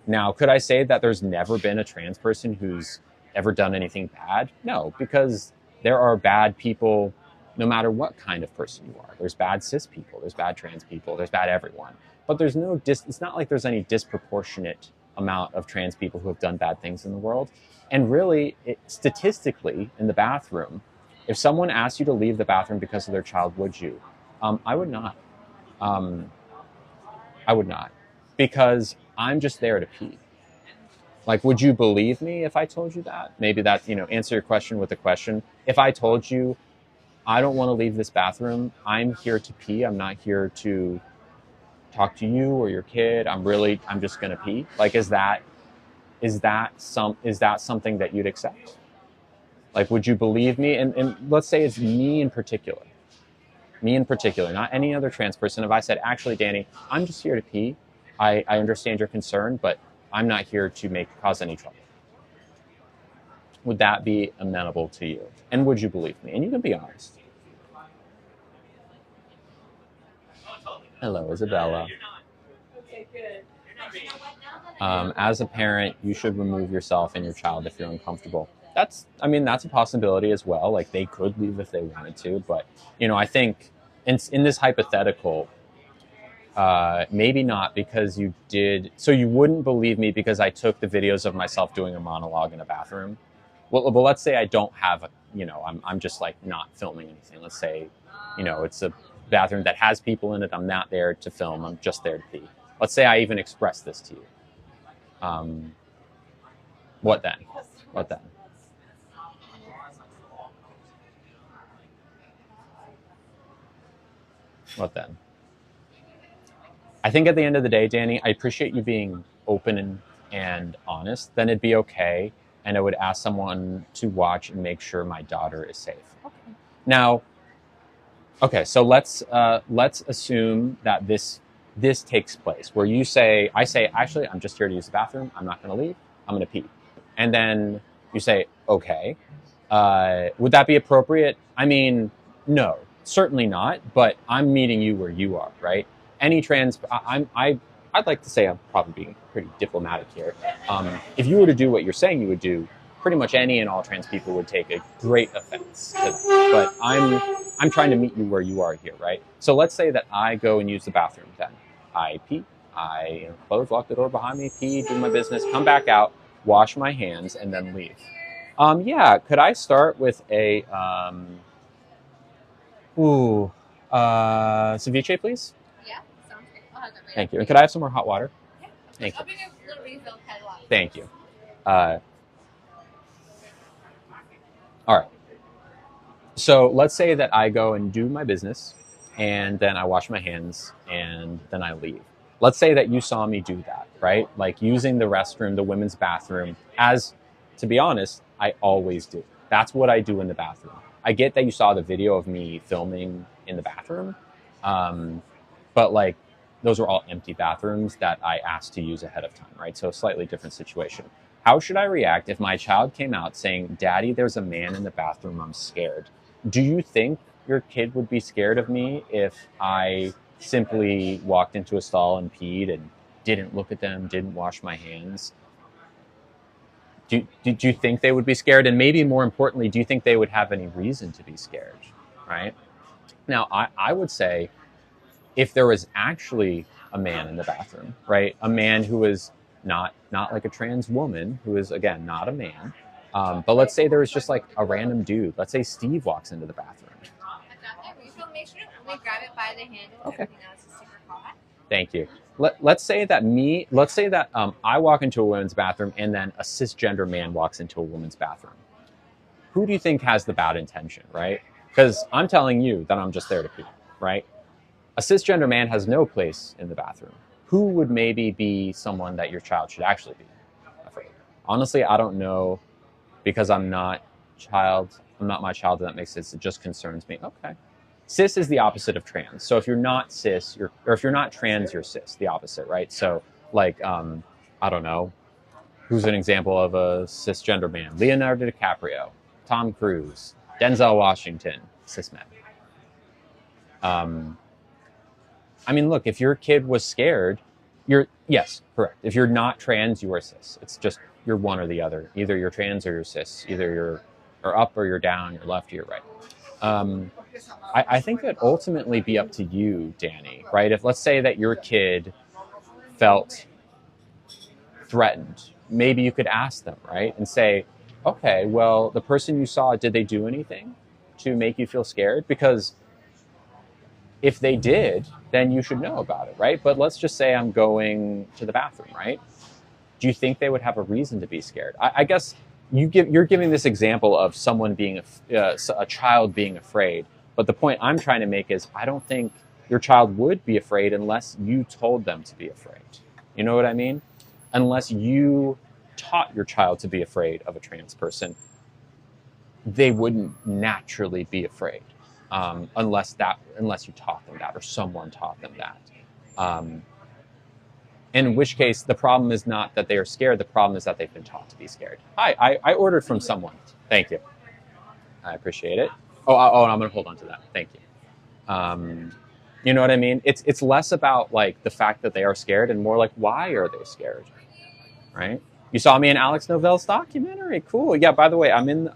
Speaker 1: Now, could I say that there's never been a trans person who's ever done anything bad? No, because there are bad people no matter what kind of person you are. There's bad cis people, there's bad trans people, there's bad everyone. But it's not like there's any disproportionate amount of trans people who have done bad things in the world. And really, statistically, in the bathroom, If someone asked you to leave the bathroom because of their child, would you? I would not. Um, I would not, because I'm just there to pee. Like, would you believe me if I told you that? Maybe that, answer your question with a question. If I told you, I don't want to leave this bathroom, I'm here to pee, I'm not here to talk to you or your kid, I'm just going to pee. Like, is that something that you'd accept? Like, would you believe me? And let's say it's me in particular, not any other trans person. If I said, actually, Danny, I'm just here to pee, I understand your concern, but I'm not here to cause any trouble. Would that be amenable to you? And would you believe me? And you can be honest. Hello, Isabella. As a parent, you should remove yourself and your child if you're uncomfortable. That's a possibility as well. Like, they could leave if they wanted to, but I think in this hypothetical, maybe not, because you did. So you wouldn't believe me because I took the videos of myself doing a monologue in a bathroom. Well, but let's say I don't have I'm just like not filming anything. Let's say, it's a bathroom that has people in it. I'm not there to film. I'm just there to pee. Let's say I even express this to you. What then? What then? What then? I think at the end of the day, Danny, I appreciate you being open and honest. Then it'd be okay, and I would ask someone to watch and make sure my daughter is safe. Okay. Now, okay, so let's assume that this takes place where I say, actually, I'm just here to use the bathroom. I'm not going to leave. I'm going to pee, and then you say, okay. Would that be appropriate? I mean, no, certainly not. But I'm meeting you where you are, right? Any trans, I'd like to say I'm probably being pretty diplomatic here. If you were to do what you're saying you would do, pretty much any and all trans people would take a great offense to that. But I'm trying to meet you where you are here, right? So let's say that I go and use the bathroom. Then I pee, I close, lock the door behind me, pee, do my business, come back out, wash my hands, and then leave. Yeah, could I start with a ceviche, please?
Speaker 2: Yeah, sounds good. I'll have that right.
Speaker 1: Thank you. And could I have some more hot water?
Speaker 2: Yeah.
Speaker 1: Thank you.
Speaker 2: I'll bring a little refill head water.
Speaker 1: Thank you. All right. So let's say that I go and do my business, and then I wash my hands, and then I leave. Let's say that you saw me do that, right? Like using the restroom, the women's bathroom, as, to be honest, I always do. That's what I do in the bathroom. I get that you saw the video of me filming in the bathroom, but like those were all empty bathrooms that I asked to use ahead of time, right? So a slightly different situation. How should I react if my child came out saying, Daddy, there's a man in the bathroom, I'm scared? Do you think your kid would be scared of me if I simply walked into a stall and peed and didn't look at them, didn't wash my hands? Do you think they would be scared? And maybe more importantly, do you think they would have any reason to be scared, right? Now, I would say if there was actually a man in the bathroom, right? A man who is not like a trans woman, who is, again, not a man. But let's say there was just like a random dude. Let's say Steve walks into the bathroom.
Speaker 2: I got that refill. Make sure to only grab it by the handle.
Speaker 1: Okay.
Speaker 2: Everything else is super hot.
Speaker 1: Thank you. Let's say that I walk into a women's bathroom and then a cisgender man walks into a woman's bathroom. Who do you think has the bad intention, right? Because I'm telling you that I'm just there to pee, right? A cisgender man has no place in the bathroom. Who would maybe be someone that your child should actually be afraid? Honestly, I don't know, because I'm not my child, and that makes sense. It just concerns me. Okay. Cis is the opposite of trans. So if you're not cis, or if you're not trans, you're cis, the opposite, right? So like, I don't know, who's an example of a cisgender man? Leonardo DiCaprio, Tom Cruise, Denzel Washington, cis men. I mean, look, if your kid was scared, yes, correct. If you're not trans, you are cis. It's just, you're one or the other. Either you're trans or you're cis. Either you're up or you're down, you're left or you're right. I think it'd ultimately be up to you, Danny, right? If, let's say that your kid felt threatened, maybe you could ask them, right? And say, okay, well, the person you saw, did they do anything? to make you feel scared? Because if they did, then you should know about it, right? But let's just say I'm going to the bathroom, right? Do you think they would have a reason to be scared? I guess you're giving this example of someone being a child being afraid, but the point I'm trying to make is I don't think your child would be afraid unless you told them to be afraid. You know what I mean? Unless you taught your child to be afraid of a trans person, they wouldn't naturally be afraid, unless you taught them that or someone taught them that. In which case, the problem is not that they are scared. The problem is that they've been taught to be scared. Hi, I ordered from someone. Thank you. I appreciate it. Oh, and I'm going to hold on to that. Thank you. You know what I mean? It's less about like the fact that they are scared and more like why are they scared, right? You saw me in Alex Novell's documentary. Cool. Yeah. By the way, I'm in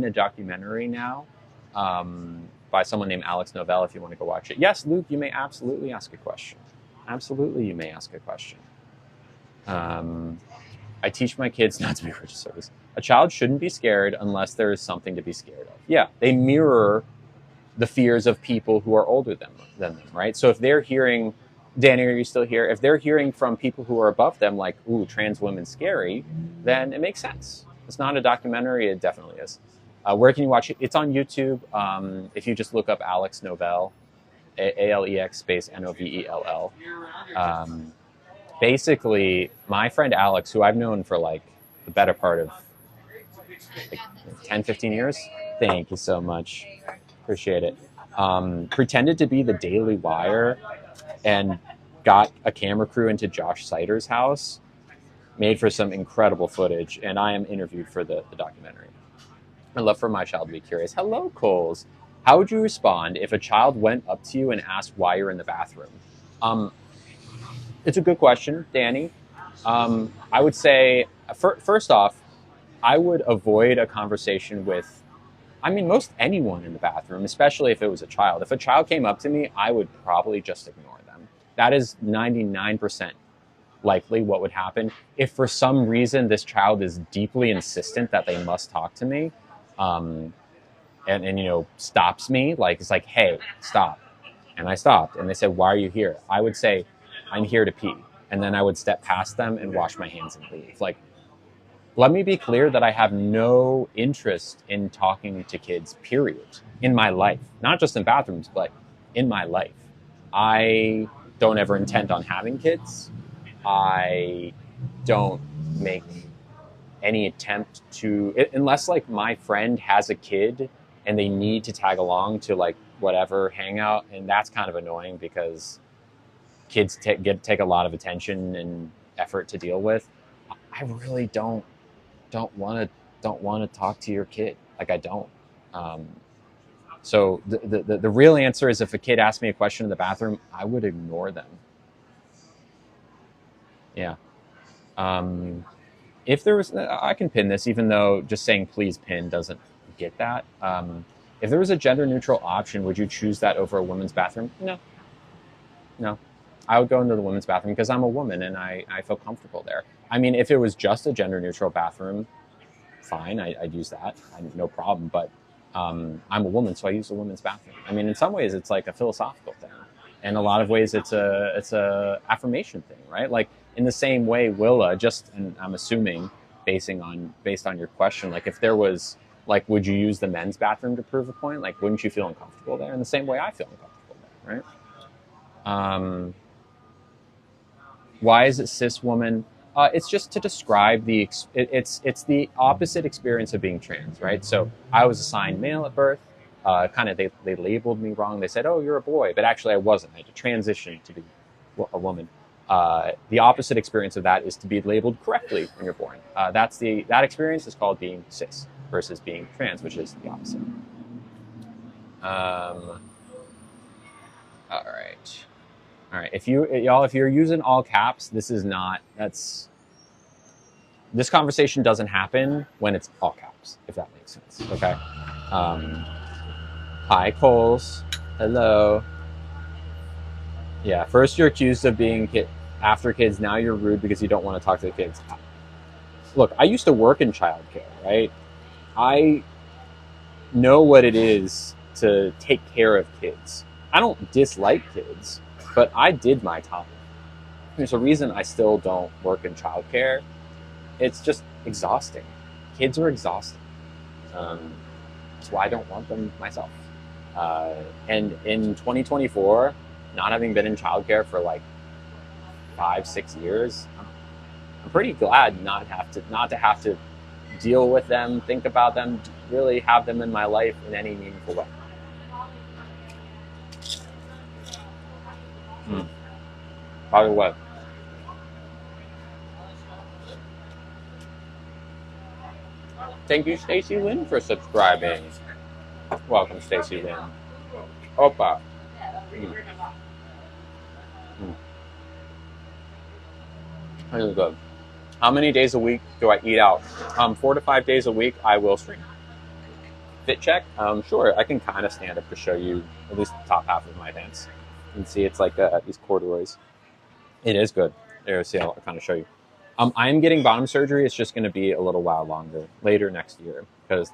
Speaker 1: a documentary now, by someone named Alex Novell. If you want to go watch it. Yes, Luke, you may absolutely ask a question. Absolutely, you may ask a question. I teach my kids not to be religious service. A child shouldn't be scared unless there is something to be scared of. Yeah, they mirror the fears of people who are older than them, right? So if they're hearing, Danny, are you still here? If they're hearing from people who are above them, like, ooh, trans women scary, then it makes sense. It's not a documentary, it definitely is. Where can you watch it? It's on YouTube. If you just look up Alex Novell, ALEX space NOVELL. Basically, my friend Alex, who I've known for like the better part of like 10, 15 years. Thank you so much. Appreciate it. Pretended to be the Daily Wire and got a camera crew into Josh Sider's house, made for some incredible footage, and I am interviewed for the documentary. I'd love for my child to be curious. Hello, Coles. How would you respond if a child went up to you and asked why you're in the bathroom? It's a good question, Danny. I would say, first off, I would avoid a conversation with, most anyone in the bathroom, especially if it was a child. If a child came up to me, I would probably just ignore them. That is 99% likely what would happen. If for some reason this child is deeply insistent that they must talk to me, and stops me, like it's like, hey, stop. And I stopped and they said, why are you here? I would say, I'm here to pee. And then I would step past them and wash my hands and leave. Like, let me be clear that I have no interest in talking to kids, period, in my life. Not just in bathrooms, but in my life. I don't ever intend on having kids. I don't make any attempt to, unless like my friend has a kid and they need to tag along to like whatever hangout, and that's kind of annoying because kids take a lot of attention and effort to deal with. I really don't want to talk to your kid. Like I don't. So the real answer is if a kid asks me a question in the bathroom, I would ignore them. Yeah. If there was, I can pin this, even though just saying please pin doesn't get that. If there was a gender neutral option, would you choose that over a women's bathroom? No. I would go into the women's bathroom because I'm a woman and I feel comfortable there. If it was just a gender neutral bathroom, fine, I'd use that. No problem. But I'm a woman, so I use the women's bathroom. In some ways, it's like a philosophical thing. In a lot of ways, it's a affirmation thing, right? Like in the same way, Willa, and I'm assuming based on your question, like if there was, like, would you use the men's bathroom to prove a point? Like, wouldn't you feel uncomfortable there? In the same way I feel uncomfortable there, right? Why is it cis woman? It's just to describe it's the opposite experience of being trans, right? So I was assigned male at birth. They labeled me wrong. They said, oh, you're a boy, but actually I wasn't. I had to transition to be a woman. The opposite experience of that is to be labeled correctly when you're born. That experience is called being cis versus being trans, which is the opposite. All right. If you're using all caps, this conversation doesn't happen when it's all caps, if that makes sense. Okay. Hi, Coles. Hello. Yeah. First, you're accused of being after kids. Now you're rude because you don't want to talk to the kids. Look, I used to work in childcare, right? know what it is to take care of kids. I don't dislike kids, but I did my time. There's a reason I still don't work in childcare. It's just exhausting. Kids are exhausting. Um, that's why I don't want them myself. Uh, and in 2024, not having been in childcare for like 5, 6 years, I'm pretty glad not to have to deal with them, think about them, really have them in my life in any meaningful way. Mm. By the way, thank you, Stacy Lynn, for subscribing. Welcome, Stacy Lynn. Opa. Mm. Mm. Really good. How many days a week do I eat out? 4 to 5 days a week, I will stream. Fit check? Sure, I can kind of stand up to show you at least the top half of my pants. You can see it's like these corduroys. It is good. There, see, I'll kind of show you. I'm getting bottom surgery. It's just going to be a little while longer, later next year, because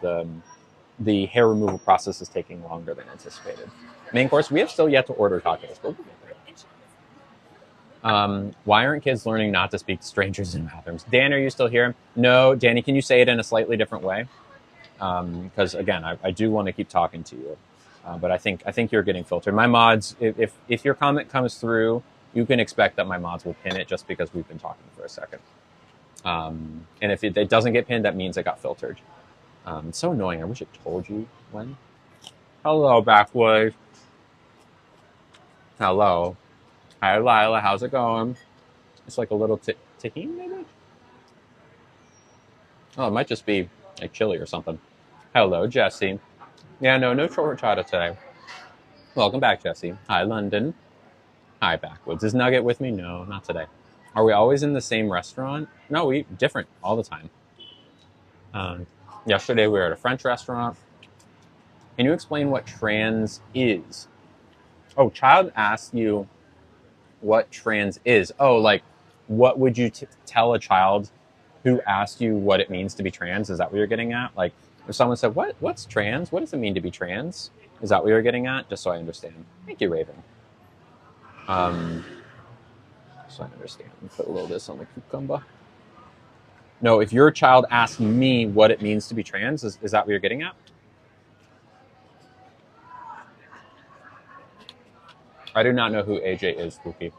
Speaker 1: the hair removal process is taking longer than anticipated. Main course, we have still yet to order tacos, but we'll get there. Why aren't kids learning not to speak to strangers in bathrooms? Dan, are you still here? No, Danny, can you say it in a slightly different way? Because again, I do want to keep talking to you, but I think you're getting filtered. My mods, if your comment comes through, you can expect that my mods will pin it just because we've been talking for a second. And if it doesn't get pinned, that means it got filtered. It's so annoying. I wish it told you when. Hello, Backwoods. Hello. Hi, Lila. How's it going? It's like a little ticking, maybe? Oh, it might just be like chili or something. Hello, Jesse. Yeah, no short horchata today. Welcome back, Jesse. Hi, London. Hi, Backwoods. Is Nugget with me? No, not today. Are we always in the same restaurant? No, we different all the time. Yesterday we were at a French restaurant. Can you explain what trans is? Oh, child asked you what trans is. Oh, like what would you tell a child who asked you what it means to be trans? Is that what you're getting at? Like if someone said, what's trans? What does it mean to be trans? Is that what you're getting at? Just so I understand. Thank you, Raven. So I understand. Put a little of this on the cucumber. No, if your child asks me what it means to be trans, is that what you're getting at? I do not know who AJ is, Spooky.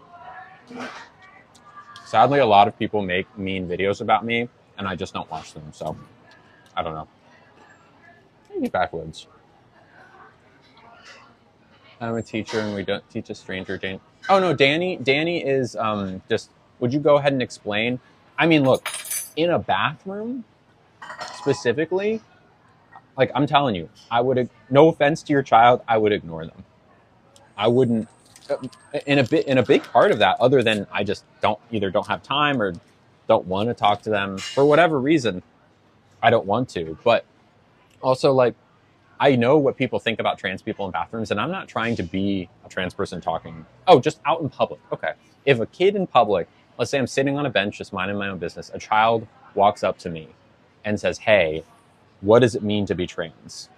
Speaker 1: Sadly, a lot of people make mean videos about me, and I just don't watch them, so I don't know. Maybe backwards. I'm a teacher, and we don't teach a stranger. Oh, no, Danny is just, would you go ahead and explain? I mean, look, in a bathroom, specifically, like I'm telling you, I would, no offense to your child, I would ignore them. I wouldn't, in a big part of that, other than I just don't have time or don't want to talk to them for whatever reason. I don't want to, but also like I know what people think about trans people in bathrooms, and I'm not trying to be a trans person talking. Oh, just out in public. Okay, if a kid in public, let's say I'm sitting on a bench just minding my own business, a child walks up to me and says, "Hey, what does it mean to be trans?"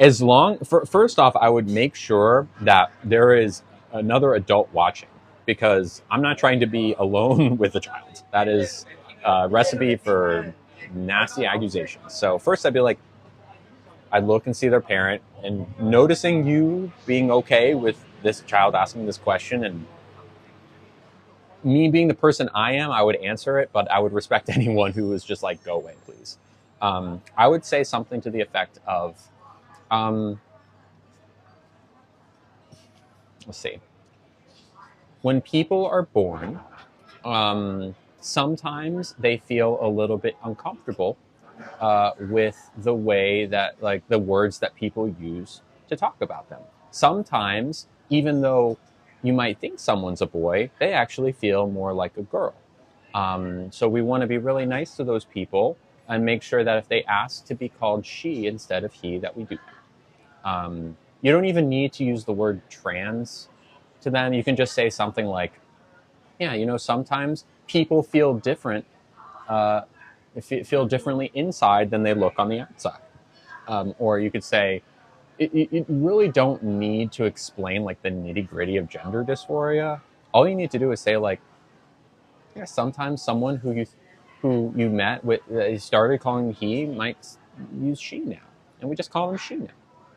Speaker 1: As long, first off, I would make sure that there is another adult watching, because I'm not trying to be alone with a child. That is a recipe for nasty accusations. So first I'd be like, I'd look and see their parent, and noticing you being okay with this child asking this question, and me being the person I am, I would answer it, but I would respect anyone who was just like, go away, please. I would say something to the effect of, let's see. When people are born, sometimes they feel a little bit uncomfortable with the way that, like, the words that people use to talk about them. Sometimes, even though you might think someone's a boy, they actually feel more like a girl. So we want to be really nice to those people and make sure that if they ask to be called she instead of he, that we do. You don't even need to use the word trans to them. You can just say something like, yeah, sometimes people feel different feel differently inside than they look on the outside. Or you could say, you really don't need to explain like the nitty gritty of gender dysphoria. All you need to do is say like, yeah, sometimes someone who you met with started calling he might use she now, and we just call them she now,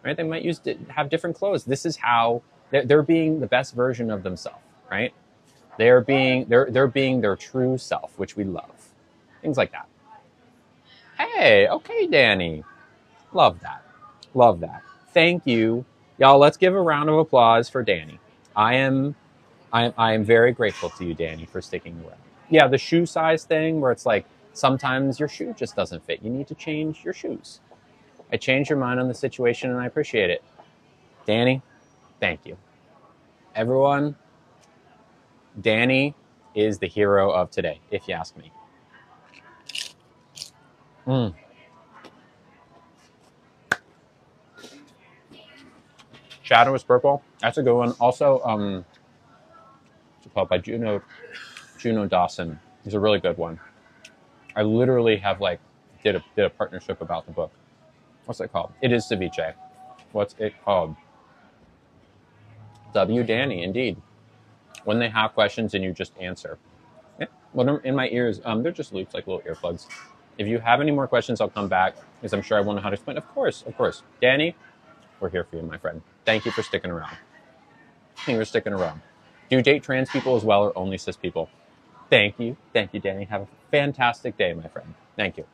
Speaker 1: right? They might have different clothes. This is how they're being the best version of themselves, right? They're being their true self, which we love. Things like that. Hey, okay, Danny. Love that. Love that. Thank you. Y'all, let's give a round of applause for Danny. I am very grateful to you, Danny, for sticking around. Yeah, the shoe size thing where it's like sometimes your shoe just doesn't fit. You need to change your shoes. I changed your mind on the situation and I appreciate it. Danny, thank you. Everyone, Danny is the hero of today, if you ask me. Shadow is Purple. That's a good one. Also, it's called by Juno Dawson. It's a really good one. I literally have like did a partnership about the book. What's it called? It is Ceviche. What's it called? W. Danny, indeed. When they have questions and you just answer. Yeah. Well, in my ears, they're just loops like little earplugs. If you have any more questions, I'll come back because I'm sure I won't know how to explain. Of course. Danny, we're here for you, my friend. Thank you for sticking around. Thank you for sticking around. Do you date trans people as well or only cis people? Thank you, Danny. Have a fantastic day, my friend. Thank you.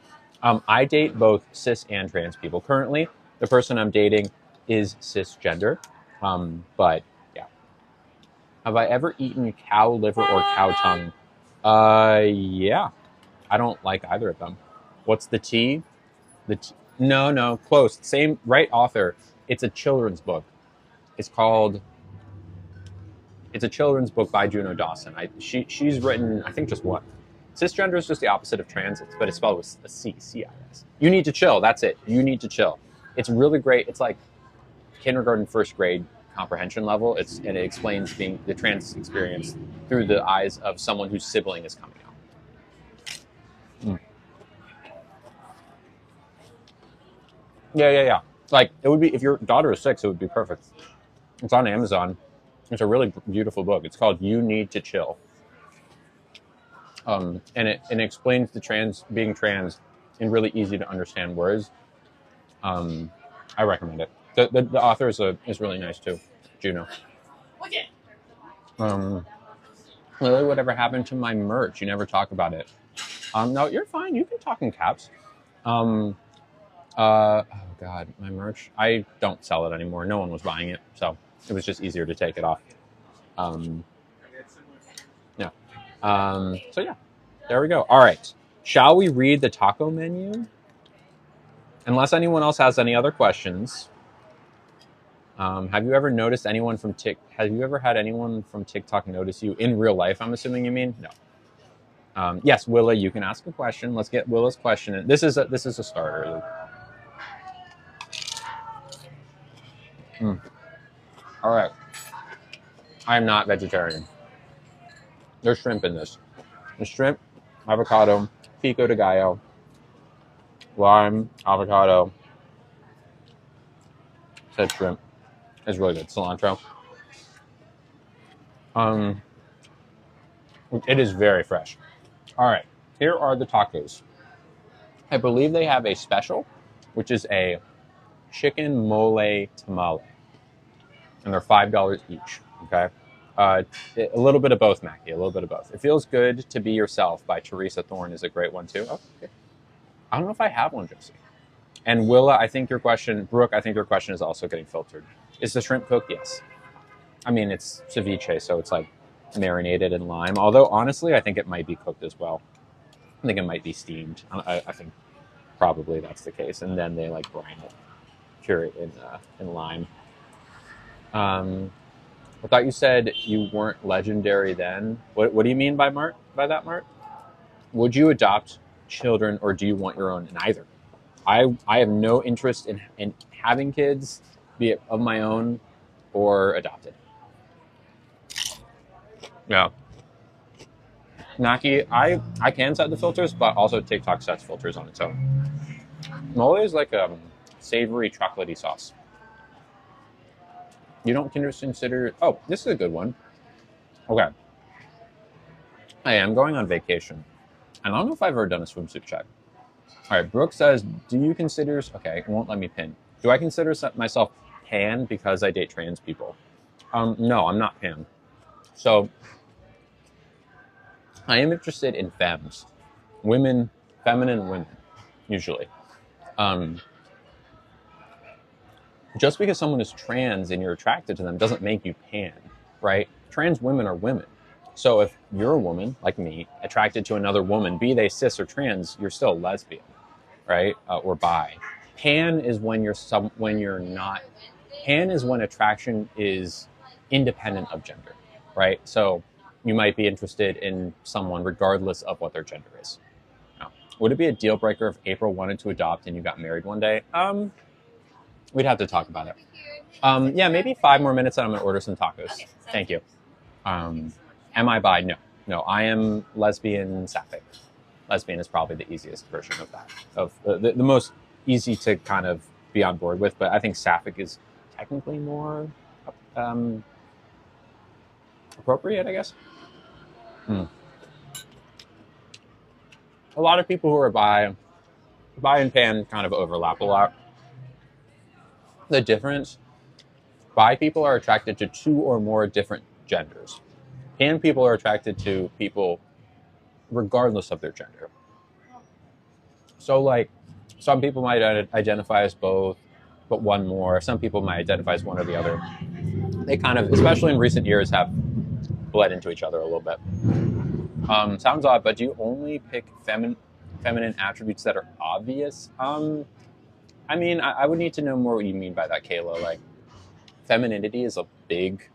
Speaker 1: I date both cis and trans people. Currently, the person I'm dating is cisgender, but yeah. Have I ever eaten cow liver or cow tongue? Yeah. I don't like either of them. What's the T? No, close. Same, right author. It's a children's book. It's a children's book by Juno Dawson. She's written, I think, just one. Cisgender is just the opposite of trans, but it's spelled with a C, C-I-S. You need to chill. That's it. You need to chill. It's really great. It's like kindergarten, first grade comprehension level. And it explains being the trans experience through the eyes of someone whose sibling is coming out. Yeah. Like, it would be, if your daughter is 6, it would be perfect. It's on Amazon. It's a really beautiful book. It's called You Need to Chill. And it explains being trans in really easy to understand words. I recommend it. The author is really nice too, Juno. Lily, whatever happened to my merch? You never talk about it. No, you're fine. You can talk in caps. Oh God, my merch. I don't sell it anymore. No one was buying it, so it was just easier to take it off. Yeah. So yeah, there we go. All right. Shall we read the taco menu? Unless anyone else has any other questions. Have you ever noticed anyone from Have you ever had anyone from TikTok notice you in real life? I'm assuming you mean no. Yes, Willa, you can ask a question. Let's get Willa's question in. This is a starter, Luke. All right. I'm not vegetarian. There's shrimp in this. There's shrimp, avocado, pico de gallo, lime, avocado. Said shrimp. It's really good. Cilantro. It is very fresh. All right. Here are the tacos. I believe they have a special, which is a chicken mole tamale. And they're $5 each. Okay. A little bit of both, Mackie. A little bit of both. It Feels Good to Be Yourself by Teresa Thorne is a great one too. Oh, okay. I don't know if I have one, Josie. And Willa, Brooke, I think your question is also getting filtered. Is the shrimp cooked? Yes. I mean, it's ceviche, so it's like marinated in lime. Although, honestly, I think it might be cooked as well. I think it might be steamed. I think probably that's the case. And then they like brine it, cure it in lime. I thought you said you weren't legendary then. What do you mean by that, Mart? Would you adopt children or do you want your own? Neither. I have no interest in having kids, be it of my own or adopted. Yeah. Naki, I can set the filters, but also TikTok sets filters on its own. Mole is like a savory chocolatey sauce. You don't consider. Oh, this is a good one. Okay, I am going on vacation. I don't know if I've ever done a swimsuit check. All right, Brooke says, "Do you consider?" Okay, it won't let me pin. Do I consider myself pan because I date trans people? No, I'm not pan. So I am interested in femmes, women, feminine women, usually. Um, just because someone is trans and you're attracted to them doesn't make you pan, right? Trans women are women. So if you're a woman like me, attracted to another woman, be they cis or trans, you're still a lesbian, right? Or bi. Pan is when you're not. Pan is when attraction is independent of gender, right? So you might be interested in someone regardless of what their gender is. Now, would it be a deal breaker if April wanted to adopt and you got married one day? We'd have to talk about it. Yeah, maybe 5 more minutes and I'm gonna order some tacos. Thank you. Am I bi? No. No, I am lesbian sapphic. Lesbian is probably the easiest version of that. Of the most easy to kind of be on board with, but I think sapphic is technically more appropriate, I guess. A lot of people who are bi and pan kind of overlap a lot. The difference, bi people are attracted to 2 or more different genders. Pan people are attracted to people regardless of their gender. So, like, some people might identify as both, but one more. Some people might identify as one or the other. They kind of, especially in recent years, have bled into each other a little bit. Sounds odd, but do you only pick feminine attributes that are obvious? I mean, I would need to know more what you mean by that, Kayla. Like, femininity is a big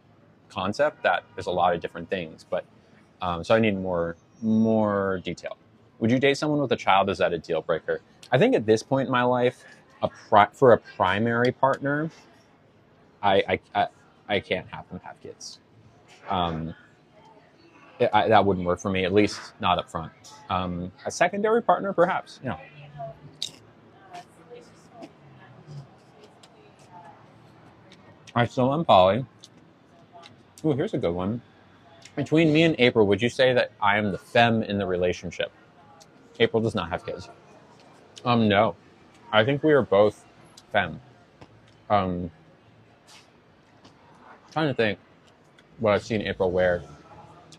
Speaker 1: concept that there's a lot of different things, but so I need more detail. Would you date someone with a child? Is that a deal breaker? I think at this point in my life, for a primary partner, I can't have them have kids. That wouldn't work for me, at least not up front. A secondary partner, perhaps. Yeah. I still am poly. Ooh, here's a good one. Between me and April, would you say that I am the femme in the relationship? April does not have kids. No. I think we are both femme. Trying to think what I've seen April wear.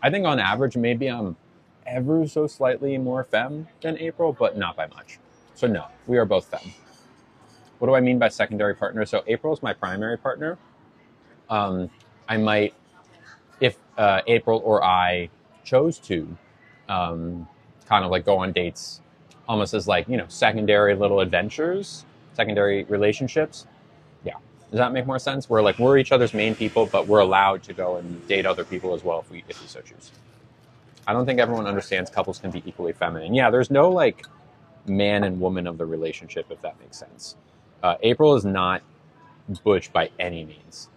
Speaker 1: I think on average, maybe I'm ever so slightly more femme than April, but not by much. So no, we are both femme. What do I mean by secondary partner? So April is my primary partner. I might, if April or I chose to, kind of like go on dates almost as like, secondary little adventures, secondary relationships. Yeah. Does that make more sense? We're each other's main people, but we're allowed to go and date other people as well if we so choose. I don't think everyone understands couples can be equally feminine. Yeah, there's no like man and woman of the relationship, if that makes sense. April is not butch by any means.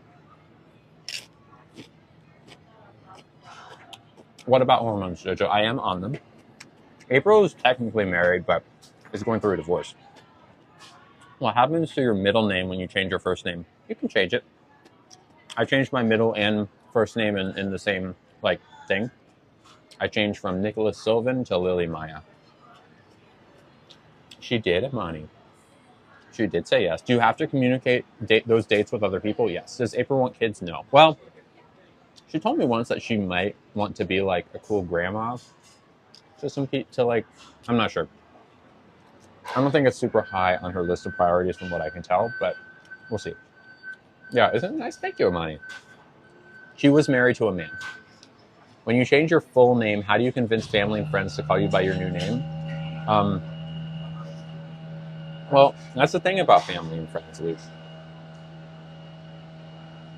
Speaker 1: What about hormones, Jojo? I am on them. April is technically married, but is going through a divorce. What happens to your middle name when you change your first name? You can change it. I changed my middle and first name in the same thing. I changed from Nicholas Sylvan to Lily Maya. She did, Imani. She did say yes. Do you have to communicate those dates with other people? Yes. Does April want kids? No. Well, she told me once that she might want to be like a cool grandma to some people. I'm not sure. I don't think it's super high on her list of priorities from what I can tell, but we'll see. Yeah, isn't it nice? Thank you, Imani. She was married to a man. When you change your full name, how do you convince family and friends to call you by your new name? Well, that's the thing about family and friends, Luke.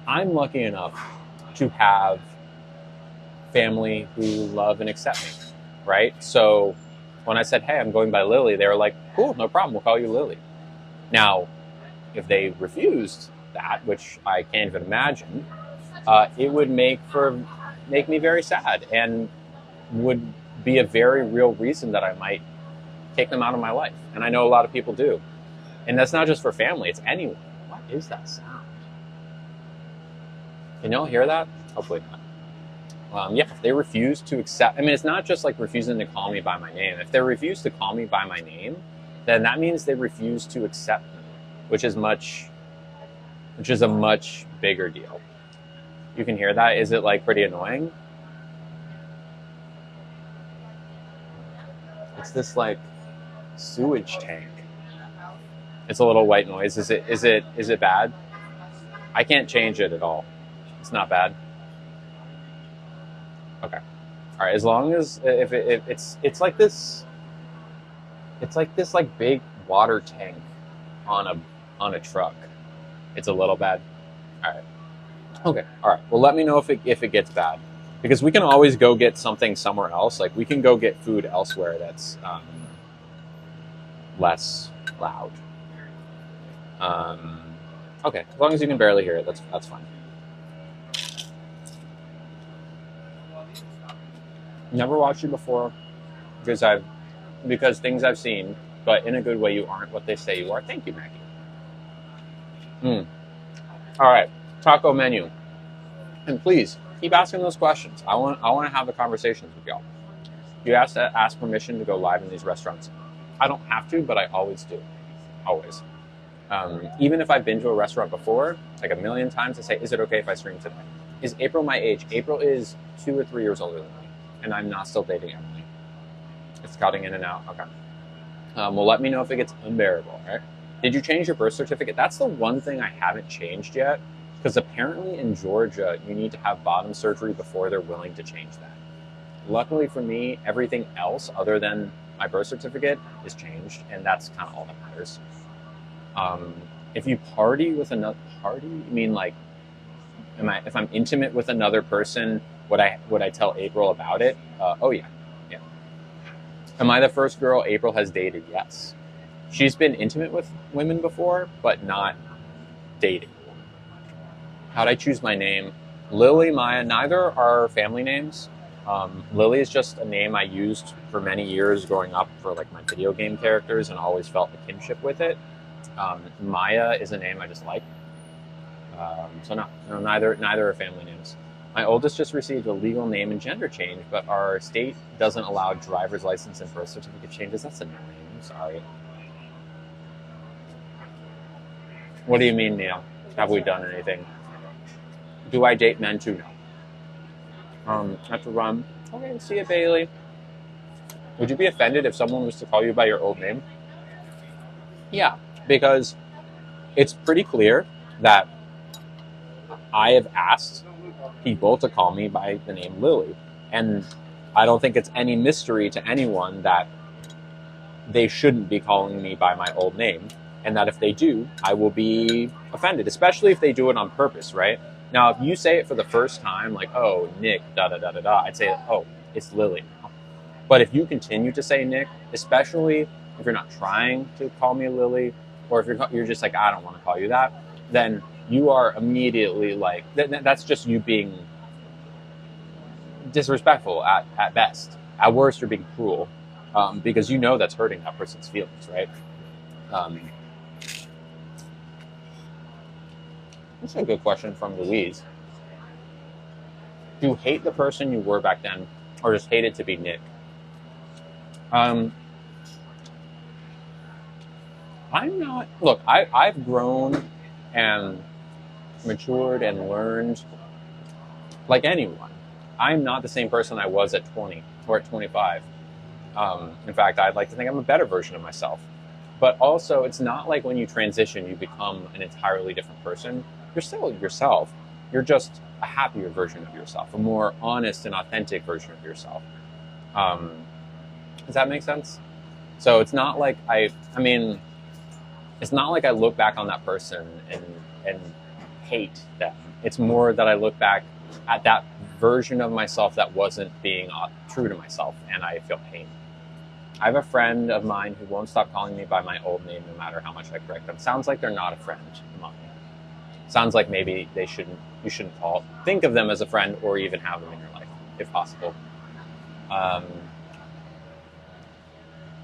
Speaker 1: I'm lucky enough to have family who love and accept me, right? So when I said, hey, I'm going by Lily, they were like, cool, no problem, we'll call you Lily. Now, if they refused that, which I can't even imagine, it would make me very sad and would be a very real reason that I might take them out of my life. And I know a lot of people do. And that's not just for family, it's anyone. What is that sound? Can y'all hear that? Hopefully not. Yeah, if they refuse to accept, I mean, it's not just like refusing to call me by my name. If they refuse to call me by my name, then that means they refuse to accept me, which is a much bigger deal. You can hear that? Is it like pretty annoying? It's this like sewage tank. It's a little white noise. Is it bad? I can't change it at all. It's not bad. Okay. All right. As long as if it's like this, it's like this like big water tank on a truck. It's a little bad. All right. Okay. All right. Well, let me know if it gets bad, because we can always go get something somewhere else. Like we can go get food elsewhere that's less loud. Okay. As long as you can barely hear it, that's fine. Never watched you before because things I've seen, but in a good way, you aren't what they say you are. Thank you, Maggie. All right, taco menu, and please keep asking those questions. I want to have the conversations with y'all. You have to ask permission to go live in these restaurants. I don't have to, but I always do, always. Even if I've been to a restaurant before, like a million times, I say, "Is it okay if I stream today?" Is April my age? April is 2 or 3 years older than me. And I'm not still dating Emily. It's cutting in and out. Okay. Well, let me know if it gets unbearable, right? Did you change your birth certificate? That's the one thing I haven't changed yet, because apparently in Georgia, you need to have bottom surgery before they're willing to change that. Luckily for me, everything else other than my birth certificate is changed, and that's kind of all that matters. If you party with another party, you mean like, if I'm intimate with another person, would I tell April about it? Oh yeah. Am I the first girl April has dated? Yes. She's been intimate with women before, but not dating. How'd I choose my name? Lily, Maya, neither are family names. Lily is just a name I used for many years growing up for like my video game characters, and always felt a kinship with it. Maya is a name I just like. So no, neither are family names. My oldest just received a legal name and gender change, but our state doesn't allow driver's license and birth certificate changes. That's annoying. I'm sorry. What do you mean, Neil? Have we done anything? Do I date men too? No. I have to run. Okay, see you, Bailey. Would you be offended if someone was to call you by your old name? Yeah, because it's pretty clear that I have asked people to call me by the name Lily. And I don't think it's any mystery to anyone that they shouldn't be calling me by my old name. And that if they do, I will be offended, especially if they do it on purpose, right? Now, if you say it for the first time, like, oh, Nick, da-da-da-da-da, I'd say, oh, it's Lily now. But if you continue to say Nick, especially if you're not trying to call me Lily, or if you're just like, I don't want to call you that, then you are immediately like, that's just you being disrespectful at best. At worst, you're being cruel, because you know that's hurting that person's feelings, right? That's a good question from Louise. Do you hate the person you were back then, or just hated to be Nick? I'm not. Look, I've grown and matured and learned like anyone. I'm not the same person I was at 20 or at 25. In fact, I'd like to think I'm a better version of myself. But also, it's not like when you transition, you become an entirely different person. You're still yourself. You're just a happier version of yourself, a more honest and authentic version of yourself. Does that make sense? So it's not like it's not like I look back on that person and hate them. It's more that I look back at that version of myself that wasn't being true to myself, and I feel pain. I have a friend of mine who won't stop calling me by my old name no matter how much I correct them. Sounds like they're not a friend of mine. Sounds like maybe you shouldn't think of them as a friend or even have them in your life, if possible.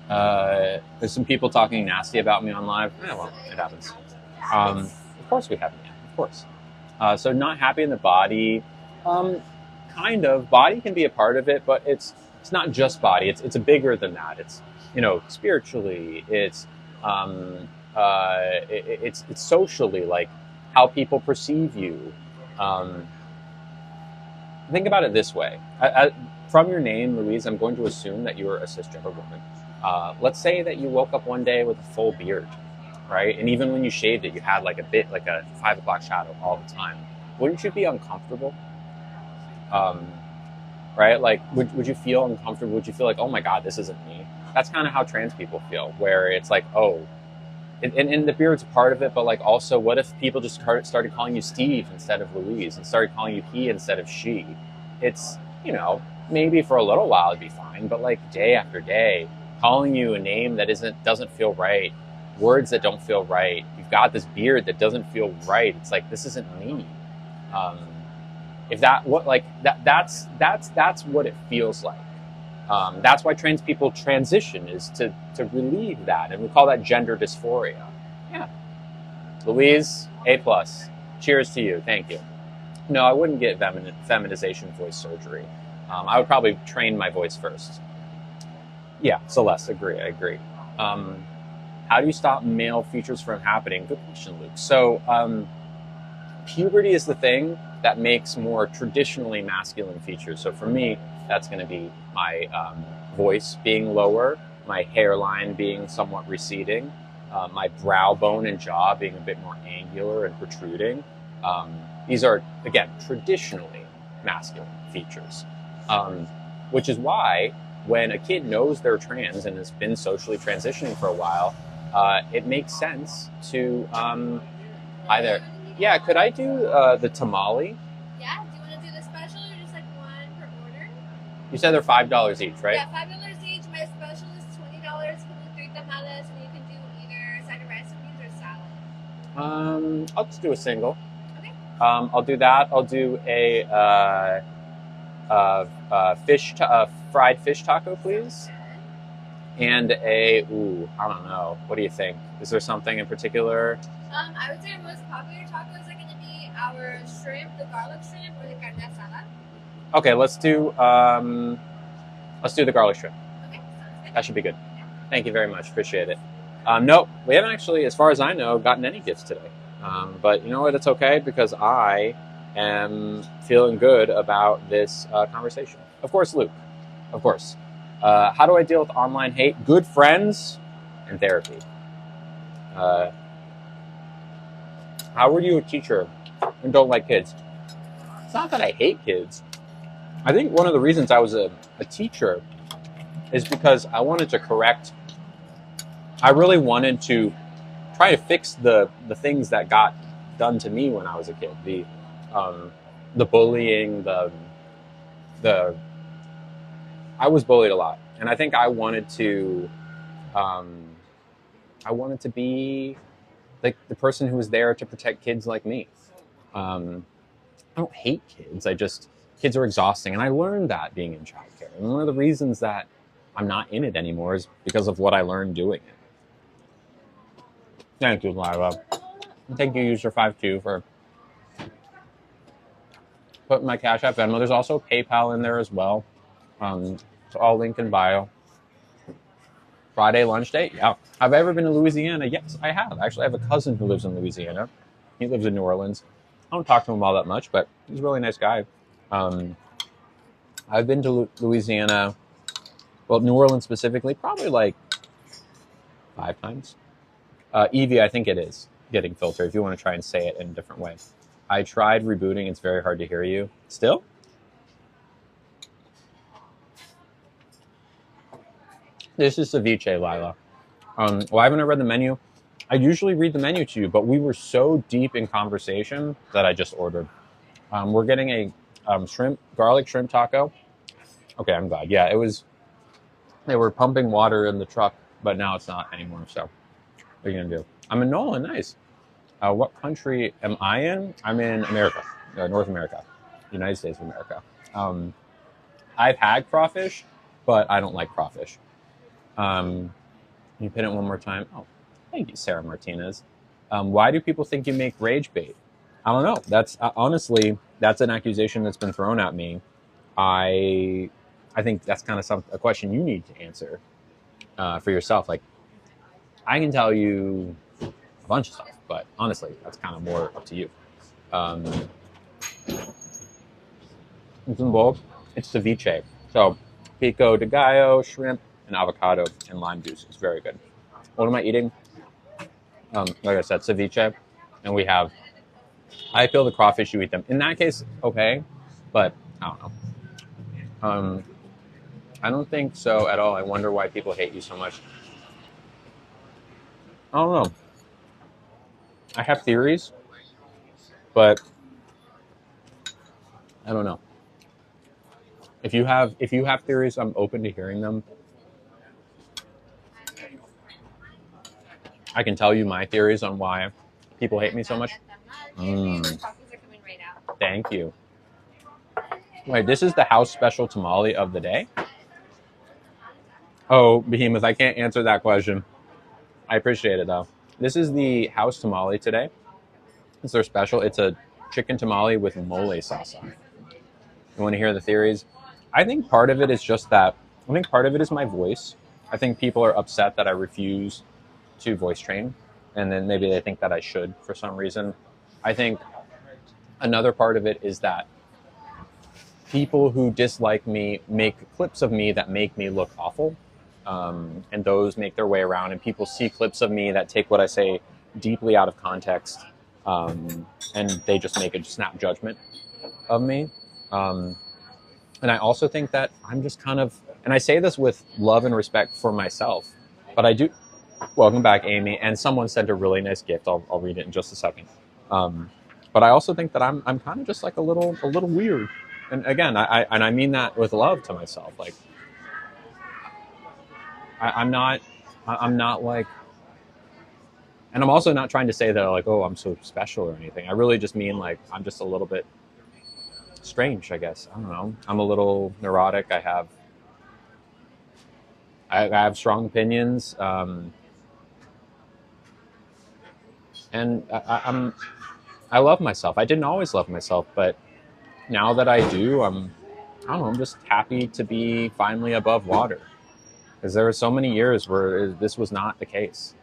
Speaker 1: There's some people talking nasty about me on live. Well, it happens. Of course we have, yeah, of course. So not happy in the body. Um, kind of. Body can be a part of it, but it's not just body. It's a bigger than that. It's, spiritually. It's socially, like how people perceive you. Um, think about it this way. From your name, Louise, I'm going to assume that you are a cisgender woman. Let's say that you woke up one day with a full beard, right? And even when you shaved it, you had like a 5 o'clock shadow all the time. Wouldn't you be uncomfortable? Um, right? Like, would you feel uncomfortable? Would you feel like, oh my God, this isn't me? That's kind of how trans people feel, where it's like, oh, and the beard's a part of it, but like also, what if people just started calling you Steve instead of Louise and started calling you he instead of she? It's, maybe for a little while it'd be fine, but like day after day, calling you a name that doesn't feel right, words that don't feel right. You've got this beard that doesn't feel right. It's like, this isn't me. Um, if that what like that that's what it feels like. That's why trans people transition, is to relieve that, and we call that gender dysphoria. Yeah, Louise, A+. Cheers to you. Thank you. No, I wouldn't get feminization voice surgery. I would probably train my voice first. Yeah, Celeste, agree. I agree. How do you stop male features from happening? Good question, Luke. So, puberty is the thing that makes more traditionally masculine features. So for me, that's going to be my voice being lower, my hairline being somewhat receding, my brow bone and jaw being a bit more angular and protruding. These are, again, traditionally masculine features, which is why when a kid knows they're trans and has been socially transitioning for a while, it makes sense to either... Yeah, could I do the tamale?
Speaker 2: Yeah, do you want to do the special or just like one per order?
Speaker 1: You said they're $5 each, right?
Speaker 2: Yeah, $5 each. My special is $20. You can do 3 tamales, and you can do either side of rice and beans or salad.
Speaker 1: I'll just do a single.
Speaker 2: Okay.
Speaker 1: I'll do that. I'll do a fried fish taco, please. And I don't know. What do you think? Is there something in particular?
Speaker 2: I would say our most popular tacos are going to be our shrimp, the garlic shrimp, or the carne asada.
Speaker 1: Okay, let's do the garlic shrimp.
Speaker 2: Okay, sounds good.
Speaker 1: That should be good. Thank you very much. Appreciate it. Nope, we haven't actually, as far as I know, gotten any gifts today. But you know what? It's okay, because I am feeling good about this conversation. Of course, Luke. Of course. How do I deal with online hate? Good friends and therapy. How were you a teacher and don't like kids? It's not that I hate kids. I think one of the reasons I was a teacher is because I wanted to correct. I really wanted to try to fix the things that got done to me when I was a kid. The bullying, I was bullied a lot, and I think I wanted to be like the person who was there to protect kids like me. I don't hate kids. Kids are exhausting, and I learned that being in childcare. And one of the reasons that I'm not in it anymore is because of what I learned doing it. Thank you, Lyra. Thank you, user52, for putting my Cash App Venmo. There's also PayPal in there as well. It's all link in bio. Friday lunch date? Yeah. Have I ever been to Louisiana? Yes, I have. Actually, I have a cousin who lives in Louisiana. He lives in New Orleans. I don't talk to him all that much, but he's a really nice guy. I've been to Louisiana, well, New Orleans specifically, probably like 5 times. Evie, I think it is getting filtered, if you want to try and say it in a different way. I tried rebooting. It's very hard to hear you. Still? This is ceviche, Lila. Why haven't I read the menu? I usually read the menu to you, but we were so deep in conversation that I just ordered. We're getting a garlic shrimp taco. Okay, I'm glad. Yeah, they were pumping water in the truck, but now it's not anymore, so what are you going to do? I'm in Nolan, nice. What country am I in? I'm in America, North America, United States of America. I've had crawfish, but I don't like crawfish. You pin it one more time. Oh, thank you, Sarah Martinez. Why do people think you make rage bait? I don't know. That's honestly, that's an accusation that's been thrown at me. I think that's kind of a question you need to answer for yourself. Like, I can tell you a bunch of stuff, but honestly, that's kind of more up to you. It's in bold. It's ceviche. So, pico de gallo, shrimp, and avocado and lime juice. It's very good. What am I eating? Like I said, ceviche, and we have. I feel the crawfish. You eat them. In that case, okay, but I don't know. I don't think so at all. I wonder why people hate you so much. I don't know. I have theories, but I don't know. If you have theories, I'm open to hearing them. I can tell you my theories on why people hate me so much. Thank you. Wait, this is the house special tamale of the day? Oh, Behemoth, I can't answer that question. I appreciate it, though. This is the house tamale today. It's their special. It's a chicken tamale with mole sauce on it. You want to hear the theories? I think part of it is just that. I think part of it is my voice. I think people are upset that I refuse to voice train, and then maybe they think that I should for some reason. I think another part of it is that people who dislike me make clips of me that make me look awful, and those make their way around, and people see clips of me that take what I say deeply out of context, and they just make a snap judgment of me. And I also think that I'm just kind of, and I say this with love and respect for myself, but I do. Welcome back, Amy. And someone sent a really nice gift. I'll read it in just a second. But I also think that I'm kind of just like a little weird. And again, I mean that with love to myself. Like, I'm not like, and I'm also not trying to say that like, oh, I'm so special or anything. I really just mean like I'm just a little bit strange, I guess. I don't know. I'm a little neurotic. I have strong opinions, and I love myself. I didn't always love myself, but now that I do, I don't know. I'm just happy to be finally above water, because there were so many years where this was not the case.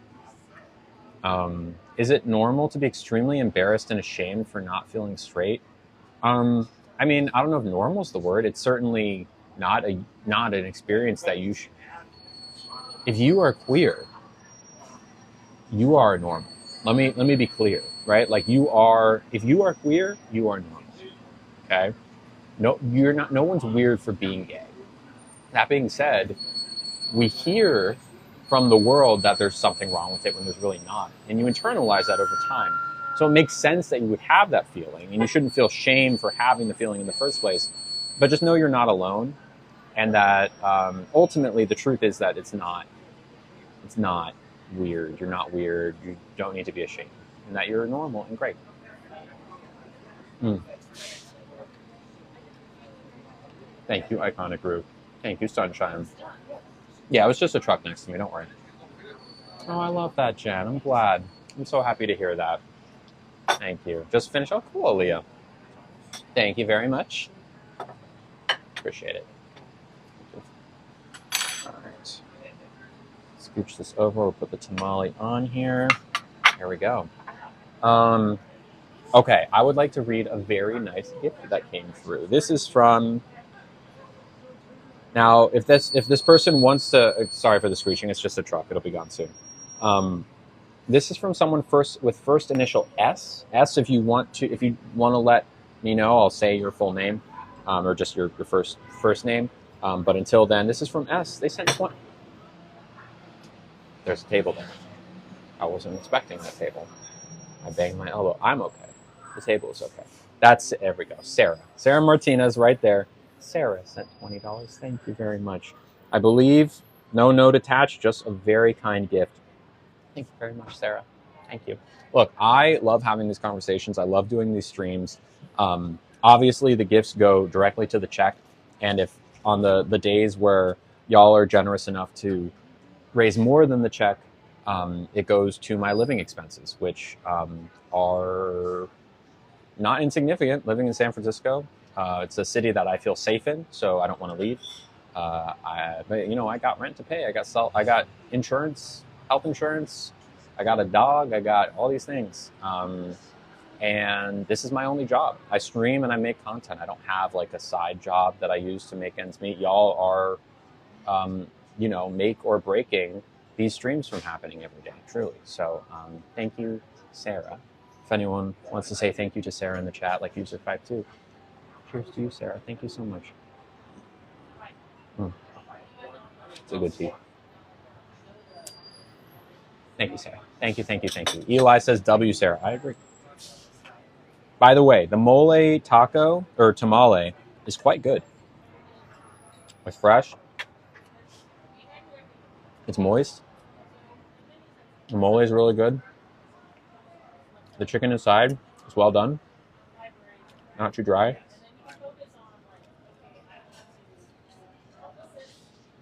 Speaker 1: Is it normal to be extremely embarrassed and ashamed for not feeling straight? I mean, I don't know if normal is the word. It's certainly not an experience that you should. If you are queer, you are normal. Let me be clear, right? Like if you are queer, you are normal. Okay? No, you're not. No one's weird for being gay. That being said, we hear from the world that there's something wrong with it when there's really not, and you internalize that over time. So it makes sense that you would have that feeling, and you shouldn't feel shame for having the feeling in the first place. But just know you're not alone, and that ultimately the truth is that it's not weird. You're not weird. You don't need to be ashamed, and that you're normal and great. Thank you, Iconic Group. Thank you, Sunshine. Yeah, it was just a truck next to me. Don't worry. Oh, I love that, Jen. I'm glad. I'm so happy to hear that. Thank you. Just finished. Oh, cool, Leah. Thank you very much. Appreciate it. All right. Scooch this over. We'll put the tamale on here. Here we go. Okay, I would like to read a very nice gift that came through. This is from. Now, if this person wants to, sorry for the screeching. It's just a truck. It'll be gone soon. This is from someone with first initial S. S, if you want to let me know, I'll say your full name, or just your first name. But until then, this is from S. They sent one. There's a table there. I wasn't expecting that table. I banged my elbow. I'm okay. The table is okay. There we go. Sarah Martinez, right there. Sarah sent $20. Thank you very much. I believe no note attached, just a very kind gift. Thank you very much, Sarah. Thank you. Look, I love having these conversations. I love doing these streams. Obviously, the gifts go directly to the check. And if on the days where y'all are generous enough to raise more than the check, it goes to my living expenses, which are not insignificant. Living in San Francisco, it's a city that I feel safe in, so I don't want to leave. But you know, I got rent to pay. I got insurance, health insurance. I got a dog. I got all these things. And this is my only job. I stream and I make content. I don't have like a side job that I use to make ends meet. Y'all are, you know, make or breaking these streams from happening every day, truly. So thank you, Sarah. If anyone wants to say thank you to Sarah in the chat, like user52, cheers to you, Sarah. Thank you so much. It's a good tea. Thank you, Sarah. Thank you, thank you, thank you. Eli says W, Sarah. I agree. By the way, the mole taco, or tamale, is quite good. It's fresh. It's moist. The mole is really good. The chicken inside is well done. Not too dry.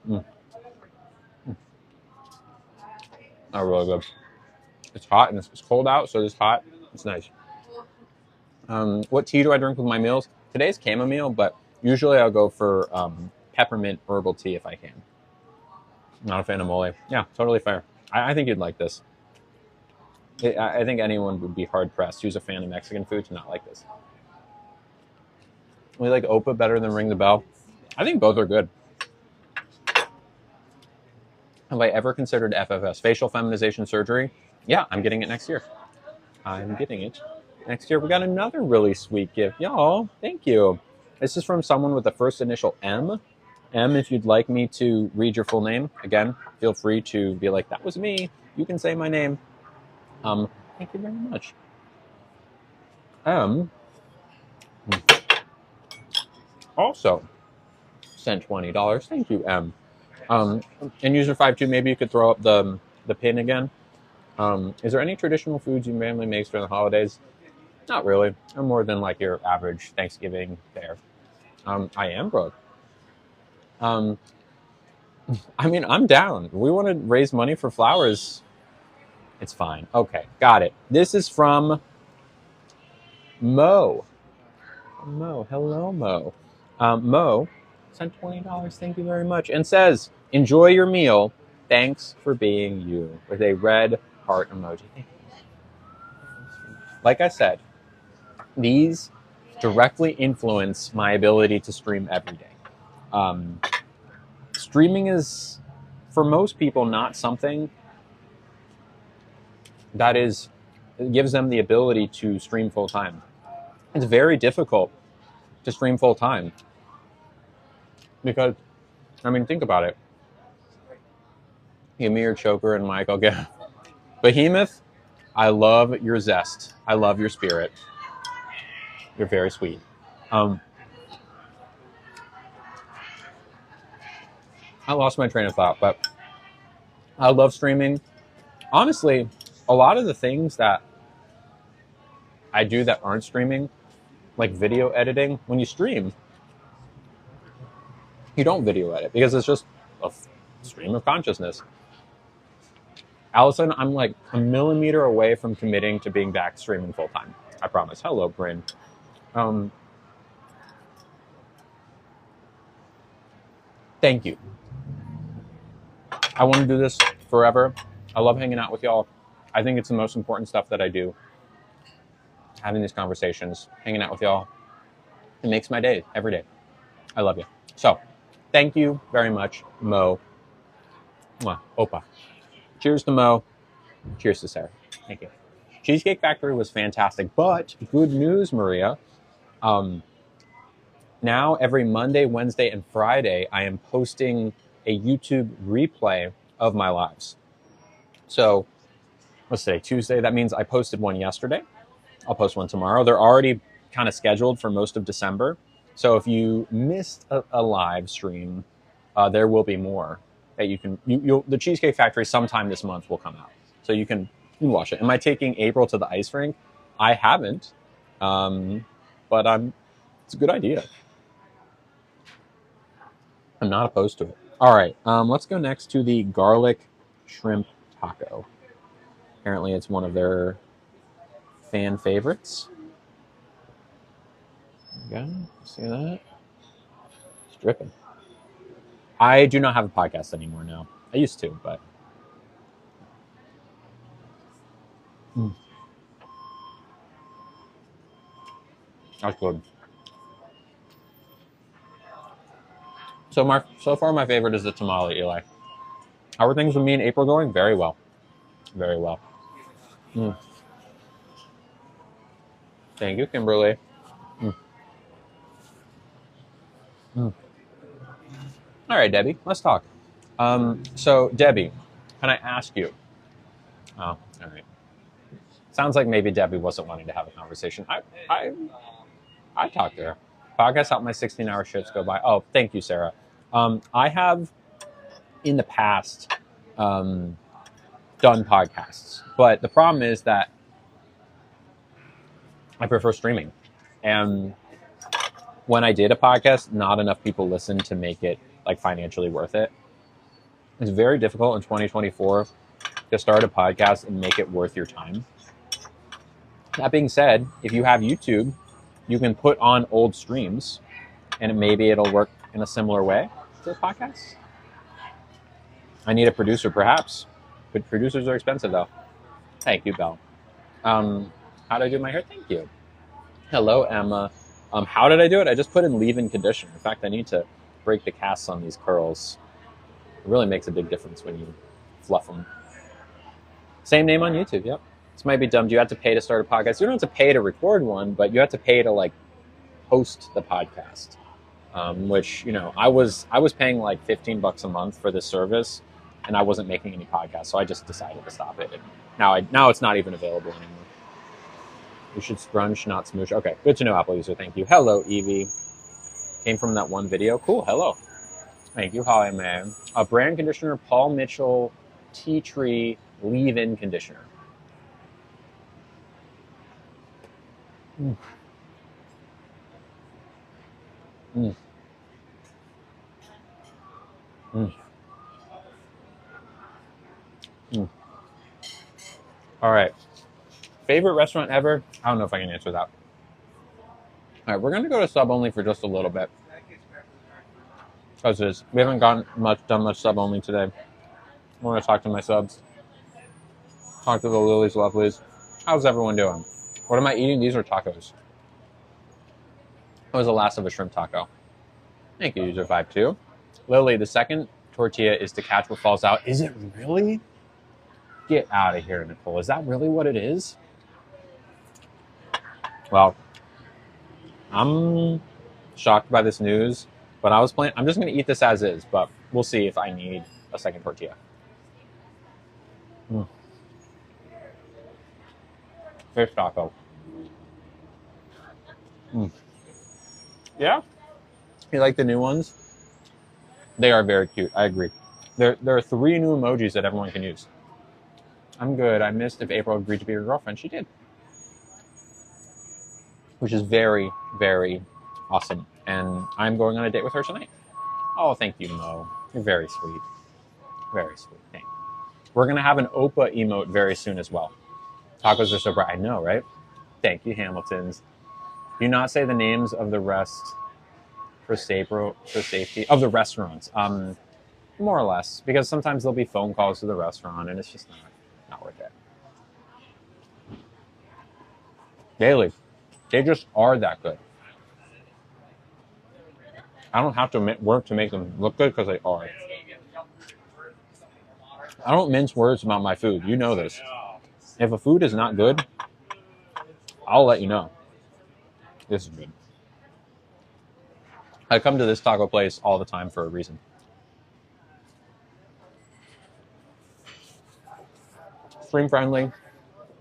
Speaker 1: Not really good. It's hot and it's cold out, so it's hot. It's nice. What tea do I drink with my meals? Today's chamomile, but usually I'll go for peppermint herbal tea if I can. Not a fan of mole. Yeah, totally fair. I think you'd like this. I think anyone would be hard-pressed who's a fan of Mexican food to not like this. We like Opa better than Ring the Bell. I think both are good. Have I ever considered FFS, facial feminization surgery? Yeah, I'm getting it next year. I'm getting it next year. We got another really sweet gift. Y'all, thank you. This is from someone with the first initial M. M, if you'd like me to read your full name, again, feel free to be like, that was me. You can say my name. Thank you very much. Also sent $20. Thank you, M. And user52, maybe you could throw up the pin again. Is there any traditional foods your family makes during the holidays? Not really. I'm more than like your average Thanksgiving fare. I am broke. I mean, I'm down. We want to raise money for flowers. It's fine. Okay, got it. This is from Mo. Mo, hello, Mo. Mo sent $20. Thank you very much. And says, enjoy your meal. Thanks for being you. With a red heart emoji. Like I said, these directly influence my ability to stream every day. Streaming is, for most people, not something that gives them the ability to stream full time. It's very difficult to stream full time because, I mean, think about it. Give me your choker and Mike, I'll get Behemoth. I love your zest. I love your spirit. You're very sweet. I lost my train of thought, but I love streaming. Honestly, a lot of the things that I do that aren't streaming, like video editing, when you stream, you don't video edit because it's just a stream of consciousness. Allison, I'm like a millimeter away from committing to being back streaming full time. I promise. Hello, Bryn. Thank you. I want to do this forever. I love hanging out with y'all. I think it's the most important stuff that I do. Having these conversations, hanging out with y'all. It makes my day every day. I love you. So, thank you very much, Mo. Mwah, Opa. Cheers to Mo. Cheers to Sarah. Thank you. Cheesecake Factory was fantastic, but good news, Maria. Now every Monday, Wednesday, and Friday, I am posting a YouTube replay of my lives. So, let's say Tuesday. That means I posted one yesterday. I'll post one tomorrow. They're already kind of scheduled for most of December. So if you missed a live stream, there will be more that you can. The Cheesecake Factory sometime this month will come out, so you can watch it. Am I taking April to the ice rink? I haven't, but it's a good idea. I'm not opposed to it. All right, let's go next to the garlic shrimp taco. Apparently it's one of their fan favorites. There you go. See that? It's dripping. I do not have a podcast anymore now. I used to, but... That's good. So far, my favorite is the tamale, Eli. How are things with me and April going? Very well. Very well. Thank you, Kimberly. All right, Debbie, let's talk. So, Debbie, can I ask you? Oh, all right. Sounds like maybe Debbie wasn't wanting to have a conversation. I talked to her. Podcast helped my 16-hour shifts go by. Oh, thank you, Sarah. I have in the past done podcasts, but the problem is that I prefer streaming. And when I did a podcast, not enough people listened to make it like financially worth it. It's very difficult in 2024 to start a podcast and make it worth your time. That being said, if you have YouTube, you can put on old streams and maybe it'll work in a similar way to a podcast. I need a producer, perhaps. But producers are expensive, though. Thank you, Belle. How did I do my hair? Thank you. Hello, Emma. How did I do it? I just put in leave-in conditioner. In fact, I need to break the casts on these curls. It really makes a big difference when you fluff them. Same name on YouTube, yep. This might be dumb. Do you have to pay to start a podcast? You don't have to pay to record one, but you have to pay to like host the podcast. Which, you know, I was paying like $15 a month for this service, and I wasn't making any podcasts, so I just decided to stop it. And now it's not even available anymore. You should scrunch, not smoosh. Okay, good to know, Apple user. Thank you. Hello, Evie. Came from that one video. Cool. Hello. Thank you. Hi, man. A brand conditioner, Paul Mitchell Tea Tree Leave-In Conditioner. Mm. Mm. Mm. Mm. All right. Favorite restaurant ever? I don't know if I can answer that. All right, we're going to go to sub only for just a little bit. Because we haven't done much sub only today. I want to talk to my subs. Talk to the Lily's Lovelies. How's everyone doing? What am I eating? These are tacos. That was the last of a shrimp taco. Thank you, user 52. Lily, the second tortilla is to catch what falls out. Is it really? Get out of here, Nicole. Is that really what it is? Well, I'm shocked by this news, but I'm just going to eat this as is, but we'll see if I need a second tortilla. Fish taco. Yeah? You like the new ones? They are very cute. I agree. There are 3 new emojis that everyone can use. I'm good. I missed if April agreed to be your girlfriend. She did. Which is very, very awesome. And I'm going on a date with her tonight. Oh, thank you, Mo. You're very sweet. Very sweet. Thank you. We're going to have an Opa emote very soon as well. Tacos are so bright. I know, right? Thank you, Hamiltons. Do not say the names of the rest for safety of the restaurants. More or less, because sometimes there'll be phone calls to the restaurant, and it's just not worth it. Daily, they just are that good. I don't have to work to make them look good because they are. I don't mince words about my food. You know this. If a food is not good, I'll let you know. This is good. I come to this taco place all the time for a reason. Stream friendly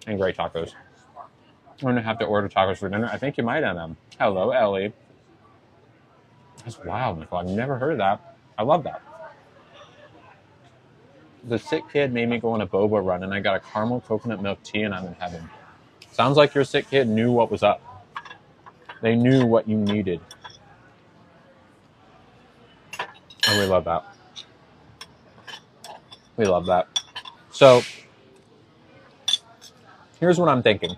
Speaker 1: and great tacos. I'm going to have to order tacos for dinner. I think you might have them. Hello, Ellie. That's wild, Nicole. I've never heard of that. I love that. The sick kid made me go on a boba run, and I got a caramel coconut milk tea, and I'm in heaven. Sounds like your sick kid knew what was up. They knew what you needed. And we love that. We love that. So here's what I'm thinking.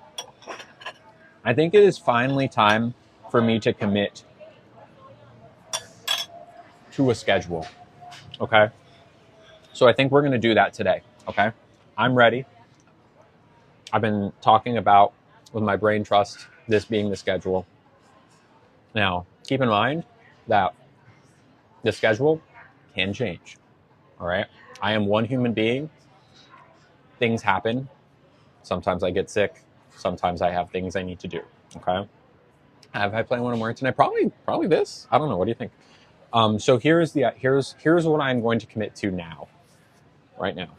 Speaker 1: I think it is finally time for me to commit to a schedule. Okay. So I think we're going to do that today. Okay. I'm ready. I've been talking about with my brain trust this being the schedule. Now, keep in mind that the schedule can change. All right. I am one human being. Things happen. Sometimes I get sick. Sometimes I have things I need to do. Okay. Have I planned what I'm wearing tonight? Probably this. I don't know. What do you think? So here's what I'm going to commit to now. Right now,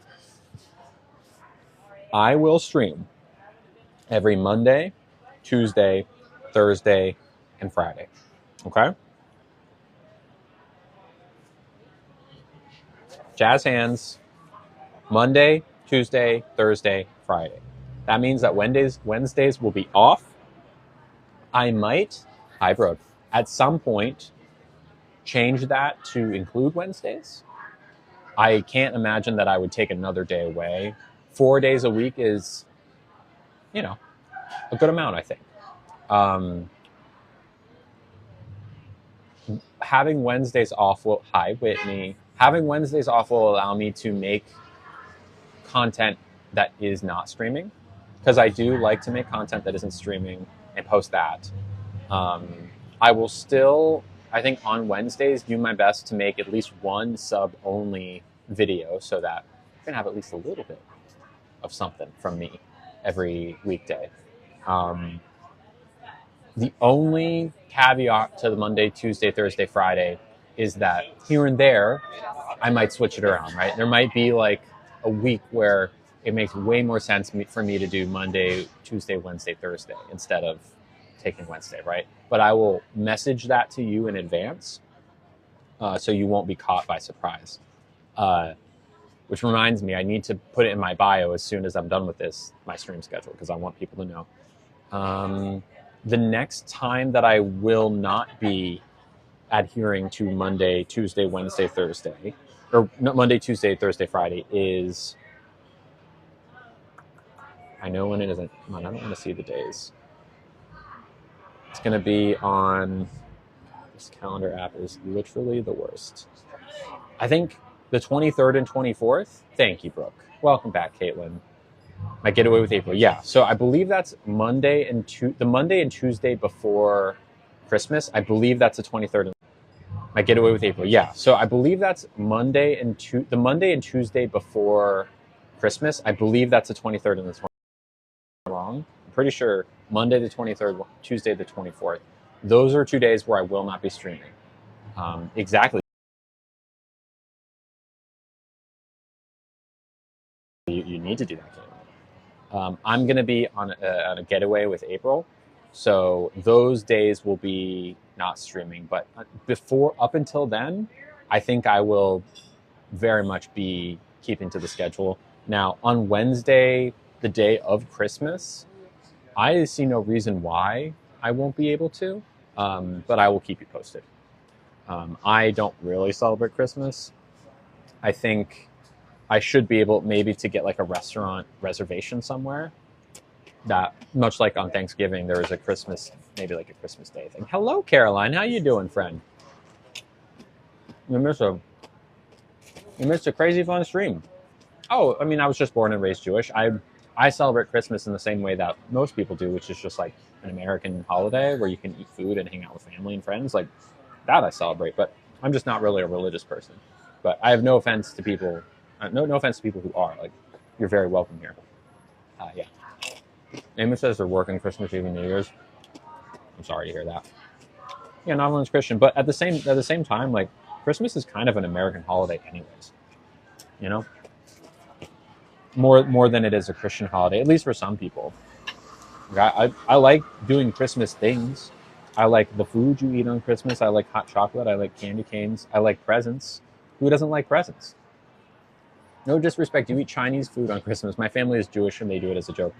Speaker 1: I will stream every Monday, Tuesday, Thursday, and Friday. Okay. Jazz hands. Monday, Tuesday, Thursday, Friday. That means that Wednesdays will be off. I might, hybrid, at some point change that to include Wednesdays. I can't imagine that I would take another day away. 4 days a week is, a good amount, I think. Having Wednesdays off will, hi Whitney, having Wednesdays off will allow me to make content that is not streaming, because I do like to make content that isn't streaming and post that. I will still, I think on Wednesdays, do my best to make at least one sub-only video so that you can have at least a little bit of something from me every weekday. The only caveat to the Monday, Tuesday, Thursday, Friday is that here and there, I might switch it around, right? There might be like a week where it makes way more sense for me to do Monday, Tuesday, Wednesday, Thursday instead of taking Wednesday, right? But I will message that to you in advance so you won't be caught by surprise. Which reminds me, I need to put it in my bio as soon as I'm done with this, my stream schedule, because I want people to know. The next time that I will not be adhering to Monday, Tuesday, Wednesday, Thursday, or not Monday, Tuesday, Thursday, Friday is, I know when it isn't. Come on, I don't want to see the days. It's going to be on, this calendar app is literally the worst. I think the 23rd and 24th. Thank you, Brooke. Welcome back, Caitlin. My getaway with April. Yeah, so I believe that's Monday and the Monday and Tuesday before Christmas. I believe that's the 23rd. My getaway with April. Yeah, so I believe that's Monday and the Monday and Tuesday before Christmas. I believe that's the 23rd and the 24th. Wrong. I'm pretty sure Monday the 23rd, Tuesday the 24th. Those are 2 days where I will not be streaming. Exactly. You need to do that. I'm going to be on a getaway with April, so those days will be not streaming. But up until then, I think I will very much be keeping to the schedule. Now, on Wednesday, the day of Christmas, I see no reason why I won't be able to, but I will keep you posted. I don't really celebrate Christmas. I think I should be able maybe to get like a restaurant reservation somewhere that, much like on Thanksgiving, there is a Christmas, maybe like a Christmas Day thing. Hello, Caroline. How you doing, friend? You missed a crazy fun stream. Oh, I mean, I was just born and raised Jewish. I celebrate Christmas in the same way that most people do, which is just like an American holiday where you can eat food and hang out with family and friends. Like that I celebrate, but I'm just not really a religious person. But I have no offense to people. No offense to people who are. Like, you're very welcome here. Yeah. Amy says they're working Christmas Eve and New Year's. I'm sorry to hear that. Yeah, not everyone's Christian, but at the same time, like Christmas is kind of an American holiday, anyways. You know, more than it is a Christian holiday, at least for some people. I like doing Christmas things. I like the food you eat on Christmas. I like hot chocolate. I like candy canes. I like presents. Who doesn't like presents? No disrespect. You eat Chinese food on Christmas. My family is Jewish and they do it as a joke.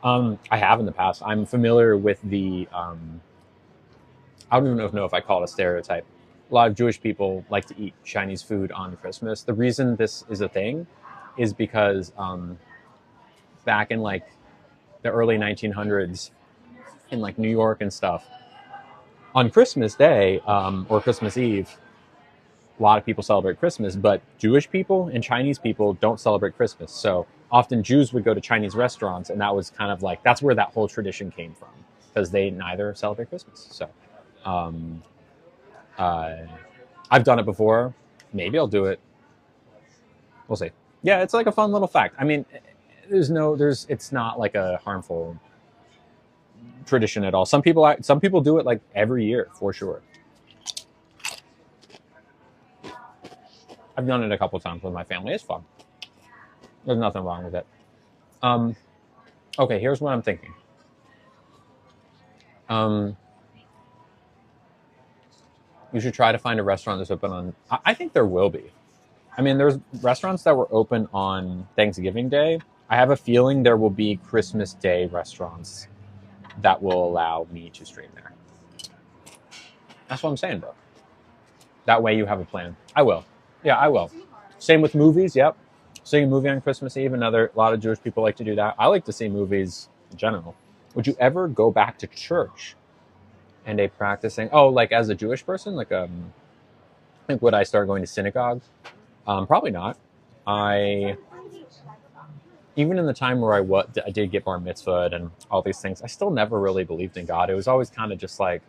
Speaker 1: I have in the past. I'm familiar with the, I don't even know if I call it a stereotype. A lot of Jewish people like to eat Chinese food on Christmas. The reason this is a thing is because back in like the early 1900s in like New York and stuff, on Christmas Day or Christmas Eve, a lot of people celebrate Christmas, but Jewish people and Chinese people don't celebrate Christmas. So often Jews would go to Chinese restaurants, and that was kind of like, that's where that whole tradition came from, because they neither celebrate Christmas. So um, I've done it before. Maybe I'll do it. We'll see. Yeah, it's like a fun little fact. I mean, it's not like a harmful tradition at all. Some people do it like every year for sure. I've done it a couple times with my family. It's fun. There's nothing wrong with it. Okay, here's what I'm thinking. You should try to find a restaurant that's open on. I think there will be. I mean, there's restaurants that were open on Thanksgiving Day. I have a feeling there will be Christmas Day restaurants that will allow me to stream there. That's what I'm saying, bro. That way you have a plan. I will. Yeah, I will. Same with movies. Yep. Seeing a movie on Christmas Eve. A lot of Jewish people like to do that. I like to see movies in general. Would you ever go back to church and a practicing? Oh, like as a Jewish person, like would I start going to synagogue? Probably not. Even in the time where I did get bar mitzvahed and all these things, I still never really believed in God. It was always kind of just like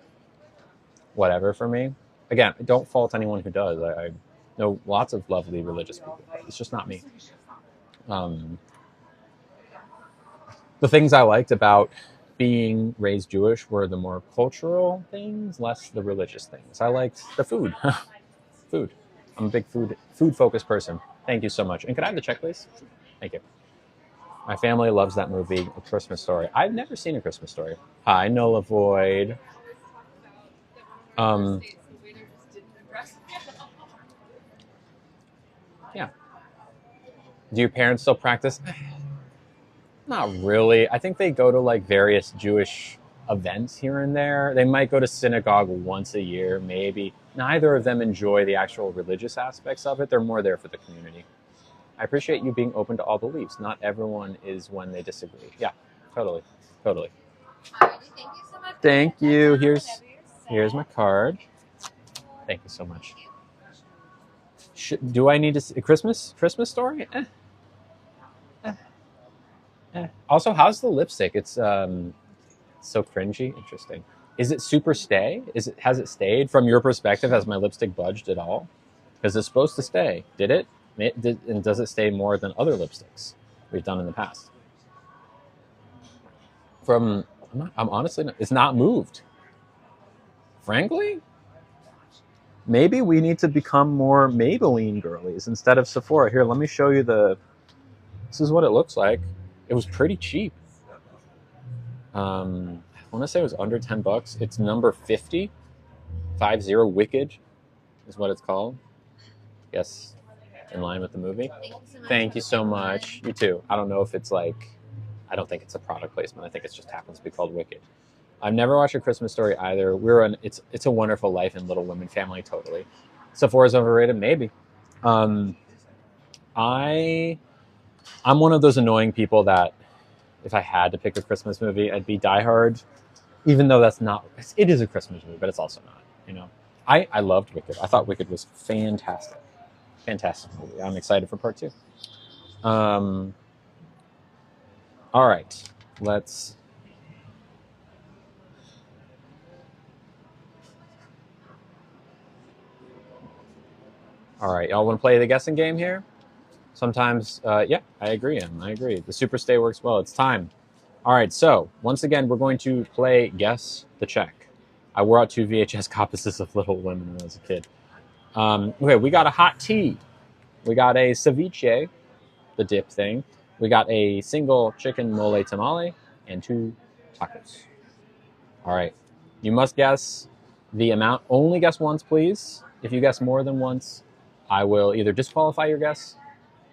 Speaker 1: whatever for me. Again, don't fault anyone who does. I know lots of lovely religious people, but it's just not me. The things I liked about being raised Jewish were the more cultural things, less the religious things. I liked the food. Food. I'm a big food-focused person. Thank you so much. And could I have the check, please? Thank you. My family loves that movie, A Christmas Story. I've never seen A Christmas Story. Hi, Null Avoid. Yeah. Do your parents still practice? Not really. I think they go to like various Jewish events here and there. They might go to synagogue once a year, maybe. Neither of them enjoy the actual religious aspects of it. They're more there for the community. I appreciate you being open to all beliefs. Not everyone is when they disagree. Yeah, totally.
Speaker 2: Alrighty, thank you so much.
Speaker 1: Thank you. Here's my card. Thank you so much. Do I need to see a Christmas Story? Also, how's the lipstick? It's so cringy. Interesting. Is it super stay? Has it stayed from your perspective? Has my lipstick budged at all? Because it's supposed to stay. Did it? And does it stay more than other lipsticks we've done in the past? I'm honestly not, it's not moved. Frankly, maybe we need to become more Maybelline girlies instead of Sephora. Here, let me show you this is what it looks like. It was pretty cheap. I want to say it was under $10. It's number 50. 50 Wicked is what it's called. Yes, in line with the movie. Thank you so much. You too. I don't know if it's like, I don't think it's a product placement. I think it just happens to be called Wicked. I've never watched A Christmas Story either. It's a Wonderful Life and Little Women family, totally. Sephora's overrated, maybe. I'm one of those annoying people that if I had to pick a Christmas movie, I'd be Die Hard, even though it is a Christmas movie, but it's also not, you know. I loved Wicked. I thought Wicked was fantastic. Fantastic movie. I'm excited for part 2. All right, let's... All right, y'all want to play the guessing game here? Sometimes, yeah, I agree. I agree. The super stay works well. It's time. All right, so once again, we're going to play Guess the Check. I wore out 2 VHS copies of Little Women when I was a kid. Okay, we got a hot tea. We got a ceviche, the dip thing. We got a single chicken mole tamale and 2 tacos. All right, you must guess the amount. Only guess once, please. If you guess more than once, I will either disqualify your guess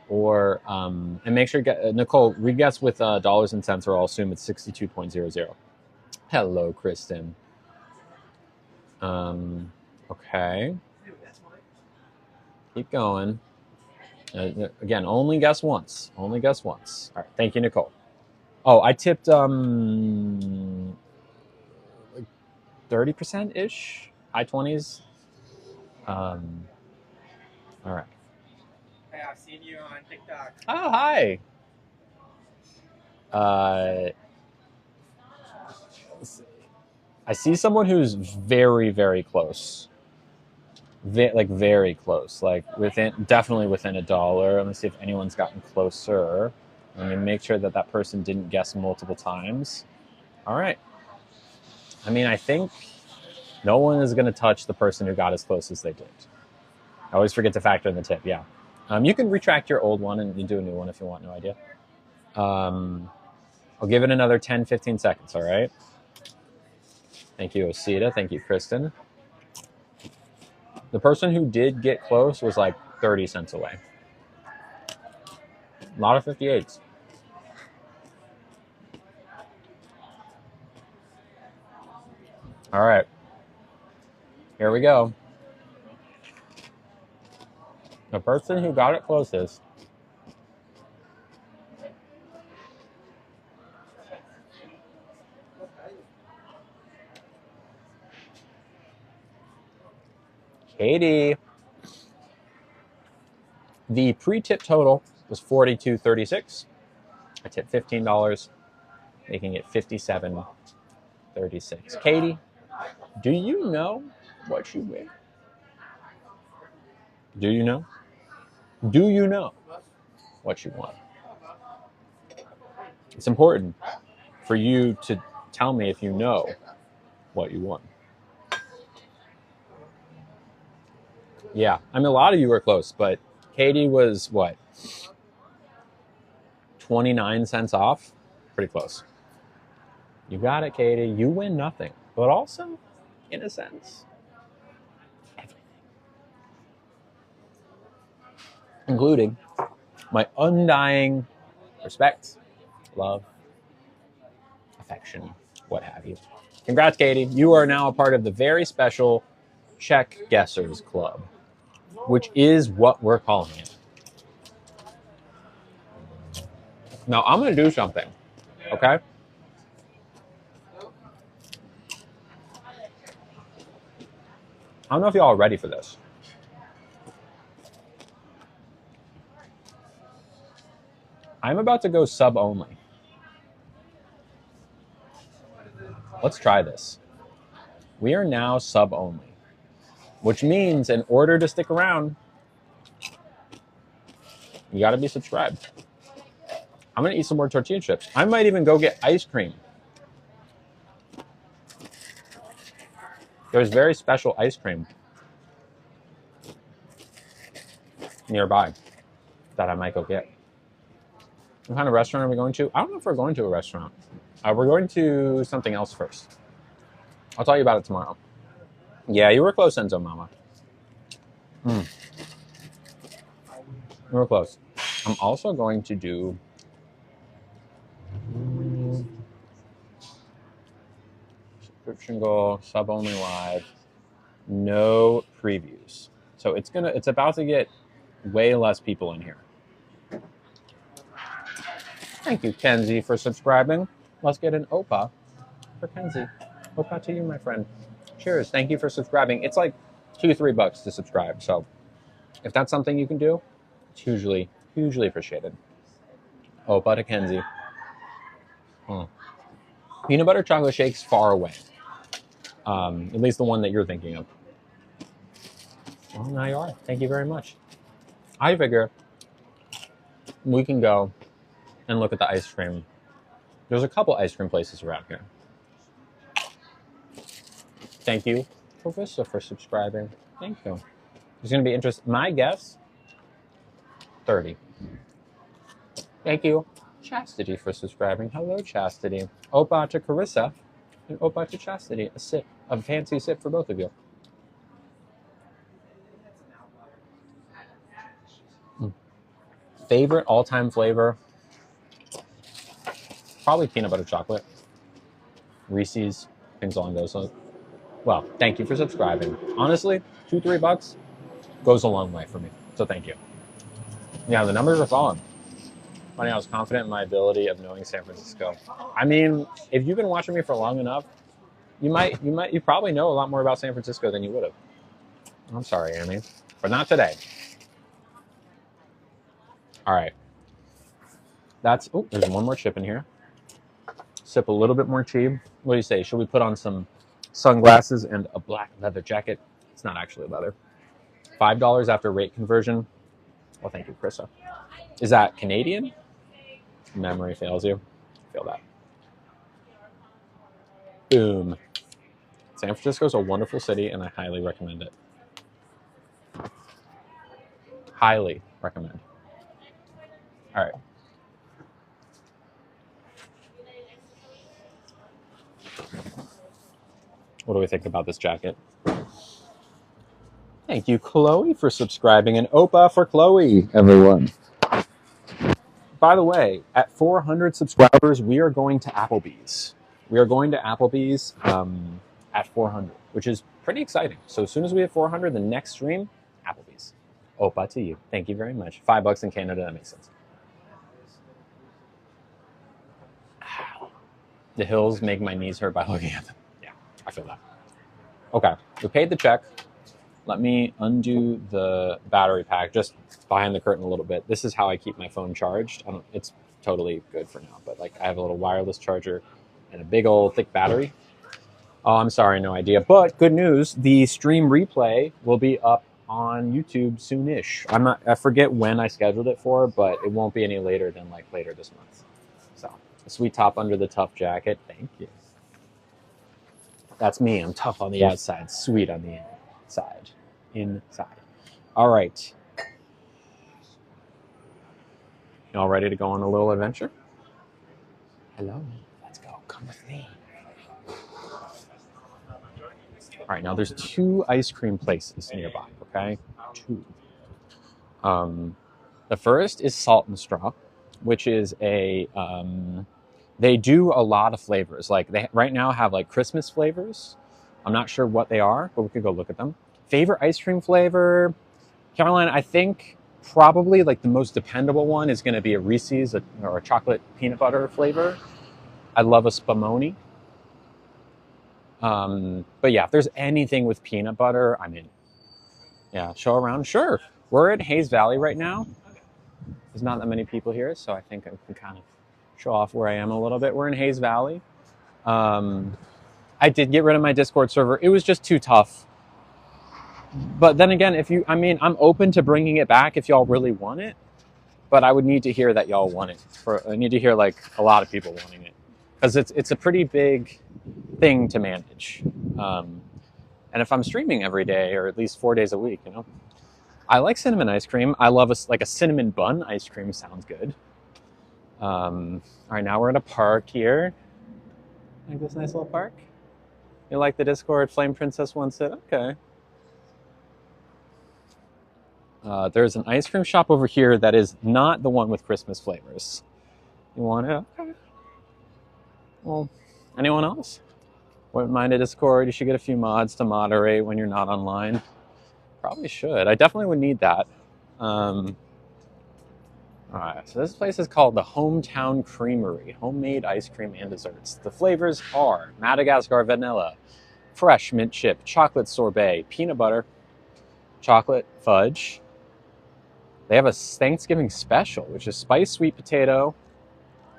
Speaker 1: or, and make sure, Nicole, re-guess with dollars and cents, or I'll assume it's 62.00. Hello, Kristen. Okay. Keep going. Again, only guess once. Only guess once. All right. Thank you, Nicole. Oh, I tipped 30% ish, high 20s. All right.
Speaker 3: Hey, I've seen you on TikTok.
Speaker 1: Oh, hi. I see someone who's very, very close. Very close. Like definitely within $1. Let me see if anyone's gotten closer. Let me make sure that that person didn't guess multiple times. All right. I mean, I think no one is going to touch the person who got as close as they did. I always forget to factor in the tip. Yeah. You can retract your old one and do a new one if you want. No idea. I'll give it another 10, 15 seconds. All right. Thank you, Osita. Thank you, Kristen. The person who did get close was like 30 cents away. A lot of 58s. All right. Here we go. The person who got it closest Katie. The pre-tip total was $42.36. I tipped $15, making it $57.36. Katie, do you know what you win? Do you know? Do you know what you won? It's important for you to tell me if you know what you won. Yeah, I mean, a lot of you were close, but Katie was what? 29 cents off? Pretty close. You got it, Katie. You win nothing, but also, in a sense, everything. Including my undying respect, love, affection, what have you. Congrats, Katie. You are now a part of the very special Check Guessers Club, which is what we're calling it. Now, I'm going to do something, okay? I don't know if y'all are ready for this. I'm about to go sub only. Let's try this. We are now sub only, which means in order to stick around, you got to be subscribed. I'm going to eat some more tortilla chips. I might even go get ice cream. There's very special ice cream nearby that I might go get. What kind of restaurant are we going to? I don't know if we're going to a restaurant. We're going to something else first. I'll tell you about it tomorrow. Yeah, you were close, Enzo Mama. You were close. I'm also going to do subscription goal, sub only live, no previews. So it's about to get way less people in here. Thank you, Kenzie, for subscribing. Let's get an OPA for Kenzie. OPA to you, my friend. Cheers. Thank you for subscribing. It's like $2-3 to subscribe. So if that's something you can do, it's hugely appreciated. OPA to Kenzie. Peanut butter chocolate shake's far away. At least the one that you're thinking of. Well, now you are. Thank you very much. I figure we can go and look at the ice cream. There's a couple ice cream places around here. Thank you, Carissa, for subscribing. Thank you. There's going to be interest. My guess, 30. Thank you, Chastity, for subscribing. Hello, Chastity. Opa to Carissa and Opa to Chastity. A fancy sip for both of you. Favorite all-time flavor? Probably peanut butter chocolate. Reese's, things along those lines. Well, thank you for subscribing. Honestly, $2-3 goes a long way for me. So thank you. Yeah, the numbers are falling. Funny, I was confident in my ability of knowing San Francisco. I mean, if you've been watching me for long enough, you probably know a lot more about San Francisco than you would have. I'm sorry, Amy, but not today. All right, that's. Oh, there's one more chip in here. Sip a little bit more cheap. What do you say? Should we put on some sunglasses and a black leather jacket? It's not actually leather. $5 after rate conversion. Well, thank you, Krista. Is that Canadian? Memory fails you. Feel that. Boom. San Francisco is a wonderful city, and I highly recommend it. Highly recommend. All right. What do we think about this jacket? Thank you, Chloe, for subscribing, and Opa for Chloe, everyone. By the way, at 400 subscribers, we are going to Applebee's. We are going to Applebee's at 400, which is pretty exciting. So as soon as we have 400, the next stream, Applebee's. Opa to you. Thank you very much. $5 in Canada, that makes sense. The hills make my knees hurt by looking at them. Yeah, I feel that. Okay, we paid the check. Let me undo the battery pack just behind the curtain a little bit. This is how I keep my phone charged. It's totally good for now, but like I have a little wireless charger and a big old thick battery. Oh, I'm sorry, no idea. But good news, the stream replay will be up on YouTube soonish. I forget when I scheduled it for, but it won't be any later than like later this month. So a sweet top under the tough jacket. Thank you. That's me. I'm tough on the outside, sweet on the inside. All right. Y'all ready to go on a little adventure? Hello. Let's go. Come with me. All right. Now there's 2 ice cream places nearby. Okay. 2. The first is Salt and Straw, which is a. They do a lot of flavors. Like they right now have like Christmas flavors. I'm not sure what they are, but we could go look at them. Favorite ice cream flavor, Caroline, I think probably like the most dependable one is going to be a Reese's or a chocolate peanut butter flavor. I love a Spumoni. But yeah, if there's anything with peanut butter, I'm in. Yeah, show around. Sure. We're at Hayes Valley right now. There's not that many people here, so I think I can kind of show off where I am a little bit. We're in Hayes Valley. I did get rid of my Discord server. It was just too tough. But then again, I'm open to bringing it back if y'all really want it. But I would need to hear that y'all want it. I need to hear like a lot of people wanting it, because it's a pretty big thing to manage. And if I'm streaming every day, or at least 4 days a week, I like cinnamon ice cream. I love a cinnamon bun ice cream. Sounds good. All right, now we're at a park here. Like this nice little park. You like the Discord Flame Princess one said? Okay. There's an ice cream shop over here that is not the one with Christmas flavors. You want it? Okay. Well, anyone else? Wouldn't mind a Discord. You should get a few mods to moderate when you're not online. Probably should. I definitely would need that. All right, so this place is called the Hometown Creamery. Homemade ice cream and desserts. The flavors are Madagascar vanilla, fresh mint chip, chocolate sorbet, peanut butter, chocolate fudge. They have a Thanksgiving special, which is spiced sweet potato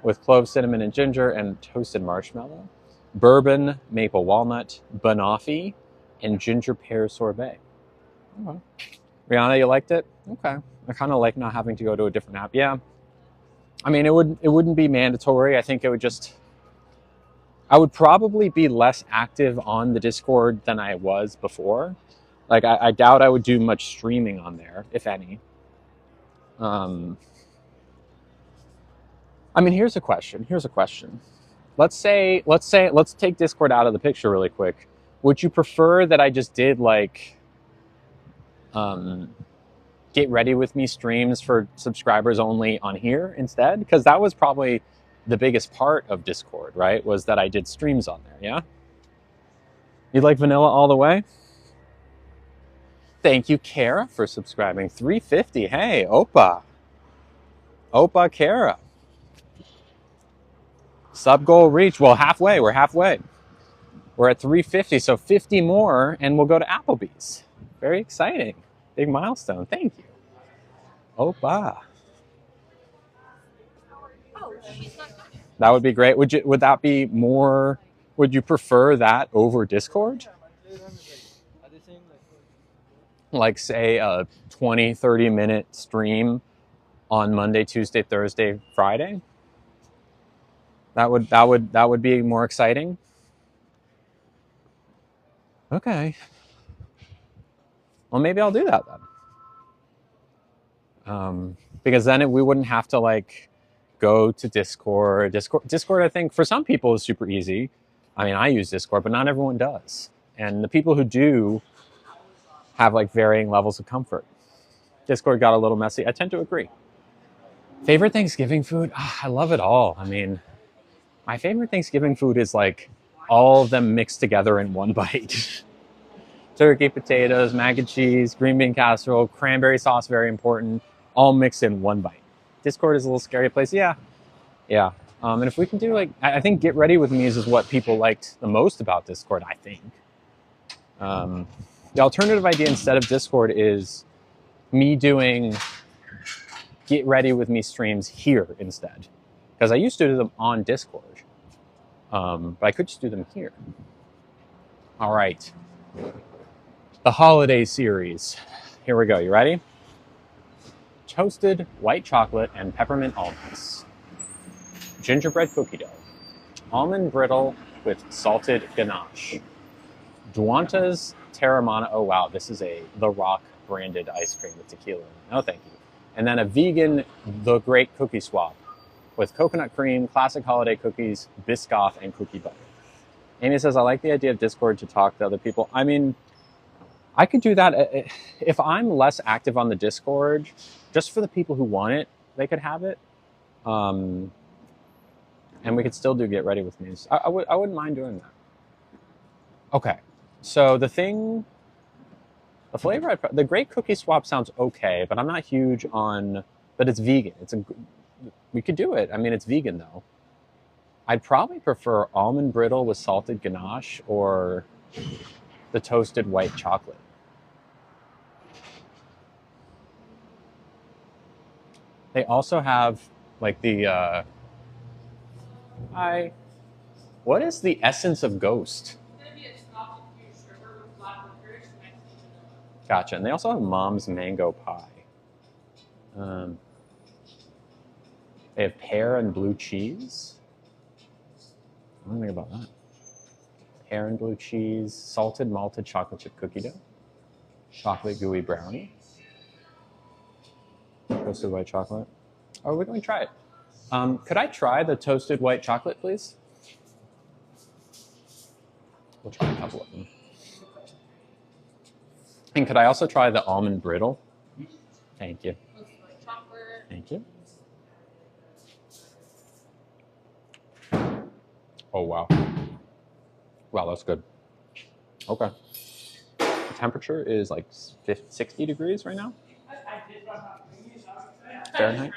Speaker 1: with clove, cinnamon, and ginger, and toasted marshmallow, bourbon, maple walnut, banoffee, and ginger pear sorbet. Okay. Rihanna, you liked it? Okay. I kind of like not having to go to a different app. Yeah. I mean, it wouldn't be mandatory. I think I would probably be less active on the Discord than I was before. Like, I doubt I would do much streaming on there, if any. I mean, here's a question. Let's take Discord out of the picture really quick. Would you prefer that I just did like, get ready with me streams for subscribers only on here instead? Because that was probably the biggest part of Discord, right? Was that I did streams on there, yeah? You like vanilla all the way? Thank you, Kara, for subscribing. 350. Hey, Opa. Opa Kara. Sub goal reach. Well, halfway. We're halfway. We're at 350, so 50 more, and we'll go to Applebee's. Very exciting. Big milestone. Thank you. Opa.
Speaker 2: Oh, she's not coming.
Speaker 1: That would be great. Would that be more? Would you prefer that over Discord? Like say a 20, 30-minute stream on Monday, Tuesday, Thursday, Friday? That would be more exciting. Okay. Well, maybe I'll do that then. Because then we wouldn't have to like go to Discord. Discord, I think for some people is super easy. I mean, I use Discord, but not everyone does. And the people who do have like varying levels of comfort. Discord got a little messy. I tend to agree. Favorite Thanksgiving food? I love it all. I mean, my favorite Thanksgiving food is like all of them mixed together in one bite. Turkey, potatoes, mac and cheese, green bean casserole, cranberry sauce, very important, all mixed in one bite. Discord is a little scary place. Yeah. And if we can do like, I think Get Ready With Me is what people liked the most about Discord, I think. The alternative idea instead of Discord is me doing Get Ready With Me streams here instead. Because I used to do them on Discord. But I could just do them here. All right. The holiday series. Here we go. You ready? Toasted white chocolate and peppermint almonds. Gingerbread cookie dough. Almond brittle with salted ganache. Duanta's Terramana. Oh, wow. This is The Rock branded ice cream with tequila. No, thank you. And then a vegan The Great Cookie Swap with coconut cream, classic holiday cookies, Biscoff, and cookie butter. Amy says, I like the idea of Discord to talk to other people. I mean, I could do that. If I'm less active on the Discord, just for the people who want it, they could have it. And we could still do Get Ready With Me. I wouldn't mind doing that. Okay. So the flavor, the Great Cookie Swap sounds okay, but I'm not huge on, but it's vegan. We could do it. I mean, it's vegan though. I'd probably prefer almond brittle with salted ganache or the toasted white chocolate. They also have like the, what is the essence of Ghost? Gotcha. And they also have Mom's mango pie. They have pear and blue cheese. I don't think about that. Pear and blue cheese, salted malted chocolate chip cookie dough, chocolate gooey brownie, toasted white chocolate. Oh, we're going to try it. Could I try the toasted white chocolate, please? We'll try a couple of them. And could I also try the almond brittle? Thank you. Thank you. Oh, wow. Wow, that's good. Okay. The temperature is like 60 degrees right now. Fahrenheit.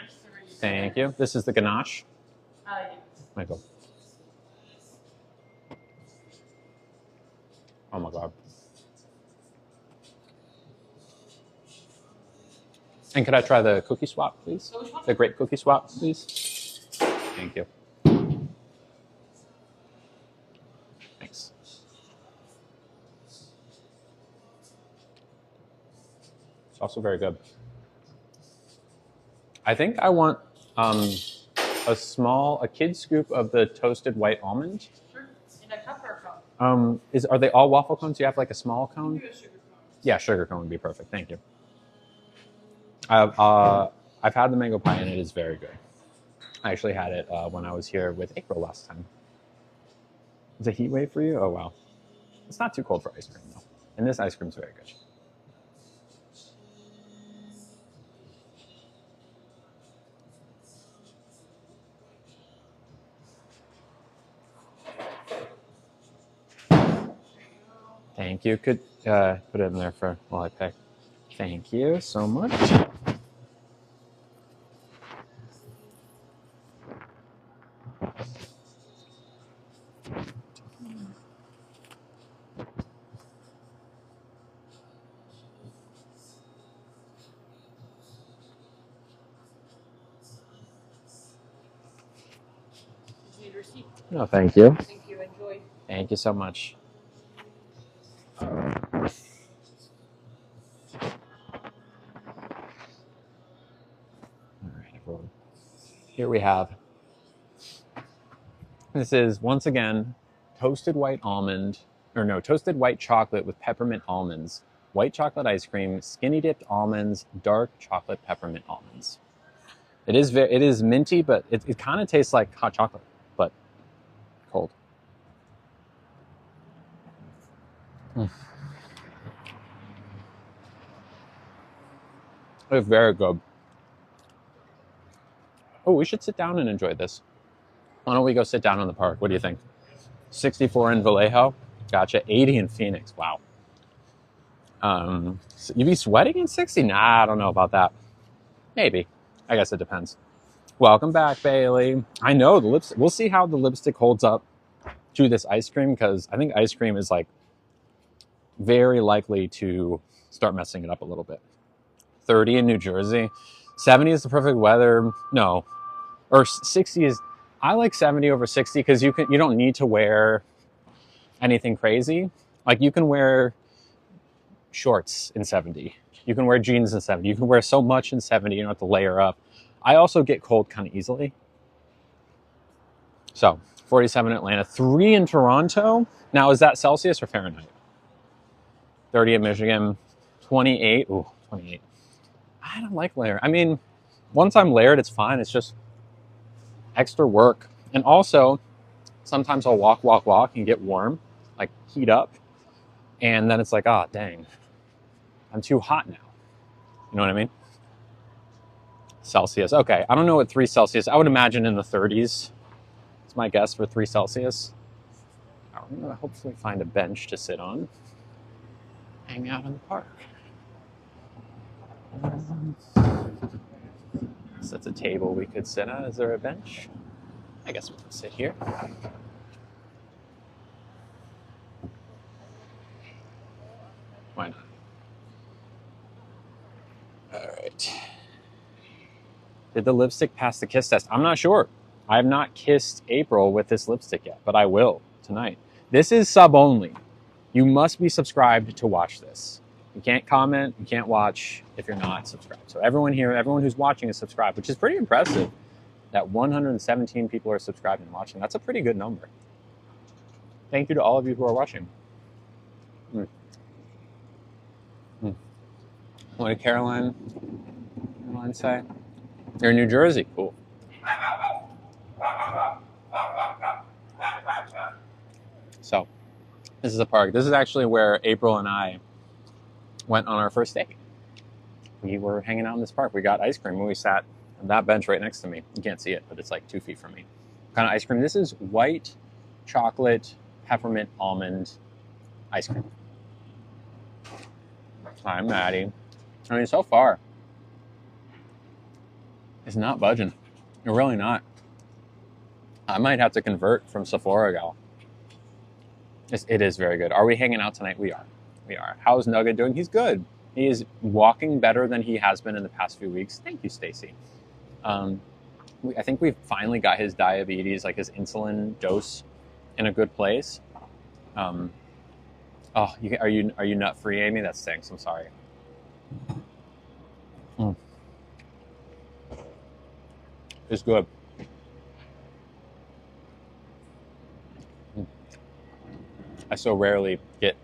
Speaker 1: Thank you. This is the ganache. Michael. Oh my God. And could I try the cookie swap, please? The Great Cookie Swap, please. Thank you. Thanks. It's also very good. I think I want a kid scoop of the toasted white almond.
Speaker 4: Sure. In a cup or a cone?
Speaker 1: Are they all waffle cones? Do you have like a small cone?
Speaker 4: Do a sugar cone.
Speaker 1: Yeah, sugar cone would be perfect. Thank you. I've had the mango pie and it is very good. I actually had it when I was here with April last time. Is it a heat wave for you? Oh, wow. It's not too cold for ice cream, though. And this ice cream is very good. Thank you. Could put it in there for while I pick. Thank you so much.
Speaker 4: Need a receipt.
Speaker 1: No, thank you.
Speaker 4: Thank you. Enjoy.
Speaker 1: Thank you so much. All right, everyone. Here we have. This is once again toasted white chocolate with peppermint almonds, white chocolate ice cream, skinny dipped almonds, dark chocolate peppermint almonds. It is minty, but it kind of tastes like hot chocolate, but cold. It's very good. Oh, we should sit down and enjoy this. Why don't we go sit down in the park? What do you think? 64 in Vallejo. Gotcha. 80 in Phoenix. Wow. So you be sweating in 60? Nah, I don't know about that. Maybe. I guess it depends. Welcome back, Bailey. I know the lipstick. We'll see how the lipstick holds up to this ice cream, because I think ice cream is like very likely to start messing it up a little bit. 30 in New Jersey. 70 is the perfect weather. No. Or 60 is... I like 70 over 60 because you don't need to wear anything crazy. Like, you can wear shorts in 70. You can wear jeans in 70. You can wear so much in 70, you don't have to layer up. I also get cold kind of easily. So, 47 in Atlanta, 3 in Toronto. Now, is that Celsius or Fahrenheit? 30 in Michigan, 28. Ooh, 28. I don't like layer. I mean, once I'm layered, it's fine. It's just extra work. And also, sometimes I'll walk and get warm, like heat up. And then it's like, ah, dang, I'm too hot now. You know what I mean? Celsius. Okay, I don't know what 3 Celsius. I would imagine in the 30s. It's my guess for 3 Celsius. I'm going to hopefully find a bench to sit on. Hang out in the park. So that's a table we could sit on. Is there a bench? I guess we can sit here. Why not? All right. Did the lipstick pass the kiss test? I'm not sure. I have not kissed April with this lipstick yet, but I will tonight. This is sub only. You must be subscribed to watch this. You can't comment, you can't watch if you're not subscribed. So everyone here, everyone who's watching is subscribed, which is pretty impressive that 117 people are subscribed and watching. That's a pretty good number. Thank you to all of you who are watching. What did Caroline say? You're in New Jersey. Cool. So, this is a park. This is actually where April and I went on our first date. We were hanging out in this park. We got ice cream and we sat on that bench right next to me. You can't see it, but it's like 2 feet from me. What kind of ice cream? This is white chocolate peppermint almond ice cream. Hi, Maddie. I mean, so far, it's not budging. You're really not. I might have to convert from Sephora gal. It is very good. Are we hanging out tonight? We are. We are. How's Nugget doing? He's good. He is walking better than he has been in the past few weeks. Thank you, Stacy. I think we've finally got his diabetes, like his insulin dose, in a good place. Are you nut free, Amy? That stinks. I'm sorry. It's good. I so rarely get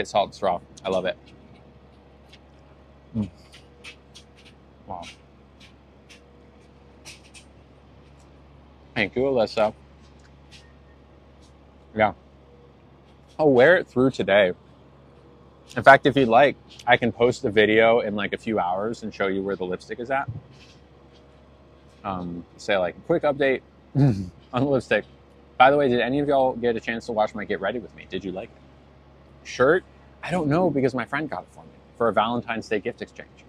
Speaker 1: salt straw. I love it. Wow. Thank you, Alyssa. Yeah. I'll wear it through today. In fact, if you'd like, I can post a video in like a few hours and show you where the lipstick is at. Say like a quick update on the lipstick. By the way, did any of y'all get a chance to watch my Get Ready With Me? Did you like it? Shirt? I don't know because my friend got it for me for a Valentine's Day gift exchange.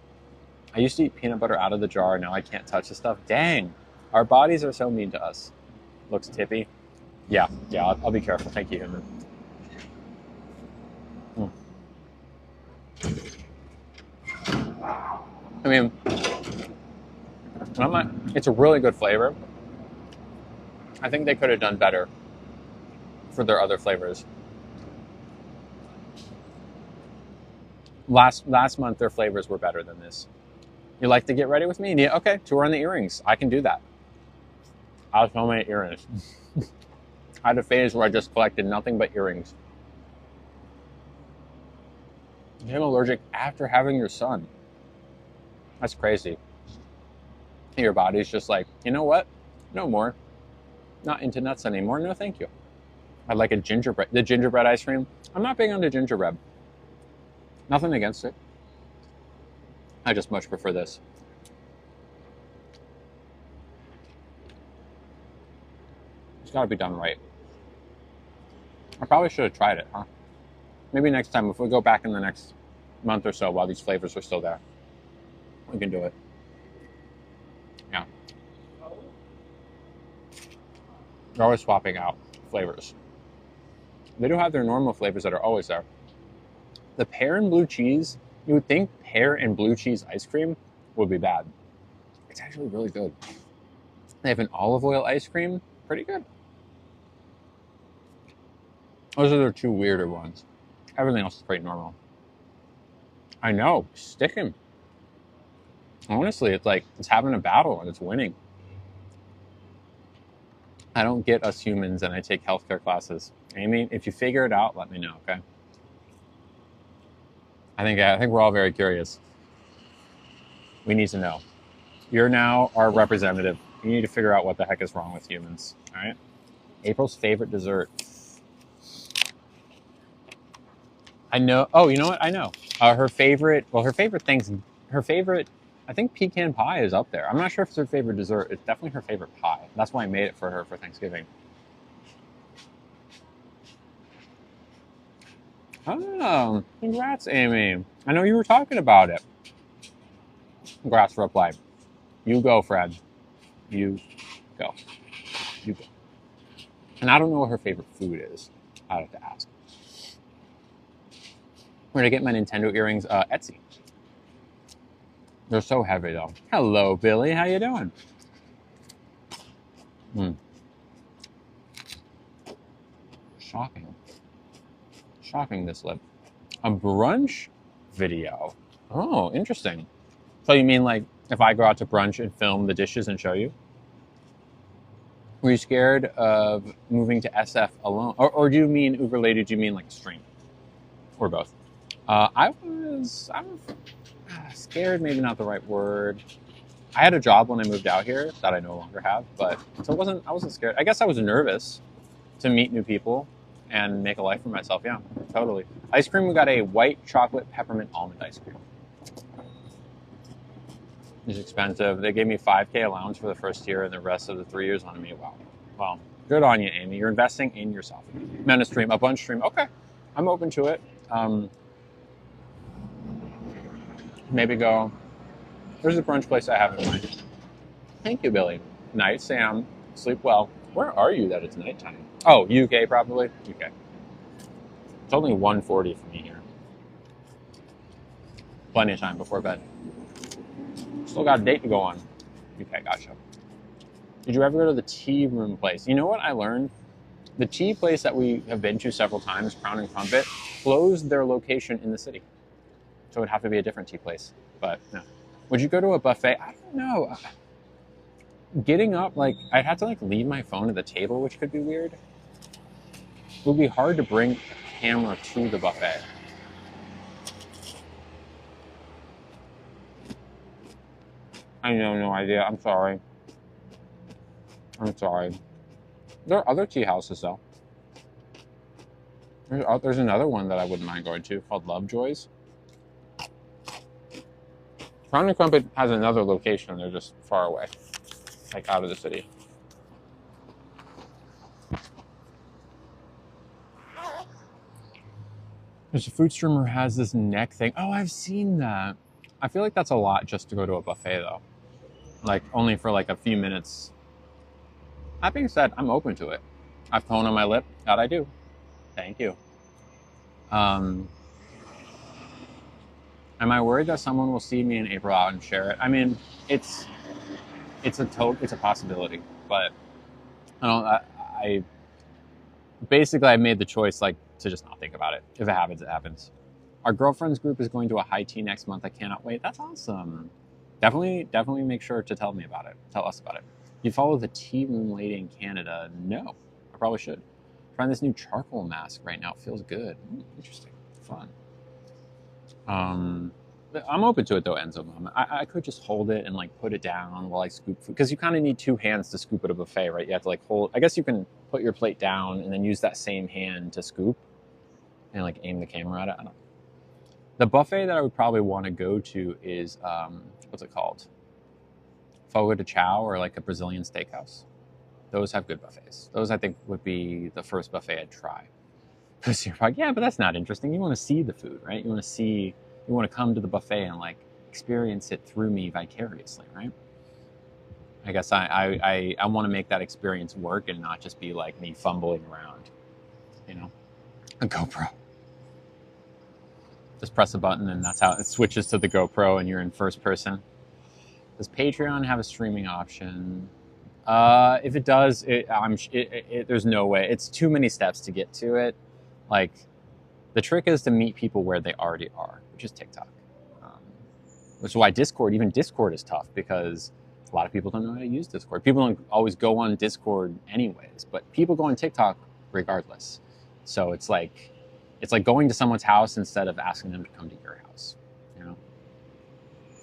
Speaker 1: I used to eat peanut butter out of the jar. Now I can't touch the stuff. Dang. Our bodies are so mean to us. Looks tippy. Yeah, I'll be careful. Thank you. I mean, it's a really good flavor. I think they could have done better for their other flavors. Last month, their flavors were better than this. You like to get ready with me? Yeah, okay, tour on the earrings. I can do that. I'll show my earrings. I had a phase where I just collected nothing but earrings. You became allergic after having your son. That's crazy. Your body's just like, you know what? No more. Not into nuts anymore. No, thank you. I'd like a gingerbread. The gingerbread ice cream. I'm not big on the gingerbread. Nothing against it. I just much prefer this. It's got to be done right. I probably should have tried it, huh? Maybe next time, if we go back in the next month or so while these flavors are still there, we can do it. Yeah. They're always swapping out flavors. They do have their normal flavors that are always there. The pear and blue cheese, you would think pear and blue cheese ice cream would be bad. It's actually really good. They have an olive oil ice cream, pretty good. Those are their two weirder ones. Everything else is pretty normal. I know, sticking. Honestly, it's like it's having a battle and it's winning. I don't get us humans, and I take healthcare classes. Amy, if you figure it out, let me know, okay? I think we're all very curious. We need to know. You're now our representative. You need to figure out what the heck is wrong with humans, all right? April's favorite dessert. I know. Oh, you know what? I know. Her favorite things. Her favorite. I think pecan pie is up there. I'm not sure if it's her favorite dessert. It's definitely her favorite pie. That's why I made it for her for Thanksgiving. Oh, congrats, Amy. I know you were talking about it. Congrats for applying. You go, Fred. You go. You go. And I don't know what her favorite food is. I'd have to ask. Where to get my Nintendo earrings? Etsy. They're so heavy, though. Hello, Billy. How you doing? Shocking. Shocking, this lip. A brunch video. Oh, interesting. So you mean like if I go out to brunch and film the dishes and show you? Were you scared of moving to SF alone? Or do you mean Uber Lady, do you mean like a stream? Or both? I'm scared, maybe not the right word. I had a job when I moved out here that I no longer have, but so I wasn't scared. I guess I was nervous to meet new people and make a life for myself. Yeah, totally. Ice cream, we got a white chocolate peppermint almond ice cream. It's expensive. They gave me $5,000 allowance for the first year, and the rest of the 3 years on me. Wow. Well, good on you, Amy. You're investing in yourself. Menace stream, a bunch stream. Okay, I'm open to it. Maybe go. There's a brunch place I have in mind. Thank you, Billy. Night, Sam. Sleep well. Where are you that it's nighttime? Oh, UK probably. UK. It's only 1:40 for me here. Plenty of time before bed. Still got a date to go on. UK, gotcha. Did you ever go to the tea room place? You know what I learned? The tea place that we have been to several times, Crown and Crumpet, closed their location in the city. So it would have to be a different tea place. But no. Would you go to a buffet? I don't know. Getting up, like, I'd have to, like, leave my phone at the table, which could be weird. It would be hard to bring a camera to the buffet. I know, no idea. I'm sorry. I'm sorry. There are other tea houses, though. There's another one that I wouldn't mind going to called Lovejoy's. Crown and Crumpet has another location. They're just far away, like out of the city. There's a food streamer who has this neck thing. Oh, I've seen that. I feel like that's a lot just to go to a buffet, though. Like, only for like a few minutes. That being said, I'm open to it. I've tone on my lip. That I do. Thank you. Am I worried that someone will see me in April out and share it? I mean, it's a possibility, but I basically I made the choice like to just not think about it. If it happens, it happens. Our girlfriends group is going to a high tea next month. I cannot wait. That's awesome. Definitely make sure to tell me about it. Tell us about it. You follow the tea room lady in Canada? No, I probably should. Trying this new charcoal mask right now. It feels good. Interesting. Fun. I'm open to it though, Enzo Mom. I could just hold it and like put it down while I scoop food, because you kind of need two hands to scoop at a buffet, right? You have to like hold. I guess you can put your plate down and then use that same hand to scoop and like aim the camera at it. I don't know. The buffet that I would probably want to go to is what's it called? Fogo de Chao, or like a Brazilian steakhouse. Those have good buffets. Those I think would be the first buffet I'd try. Because you're like, yeah, but that's not interesting. You want to see the food, right? You want to come to the buffet and like experience it through me vicariously, right? I guess I want to make that experience work and not just be like me fumbling around, you know, a GoPro. Just press a button and that's how it switches to the GoPro and you're in first person. Does Patreon have a streaming option? If it does, there's no way. It's too many steps to get to it. Like, the trick is to meet people where they already are, which is TikTok. Which is why even Discord is tough, because a lot of people don't know how to use Discord. People don't always go on Discord anyways, but people go on TikTok regardless. So it's like going to someone's house instead of asking them to come to your house. You know,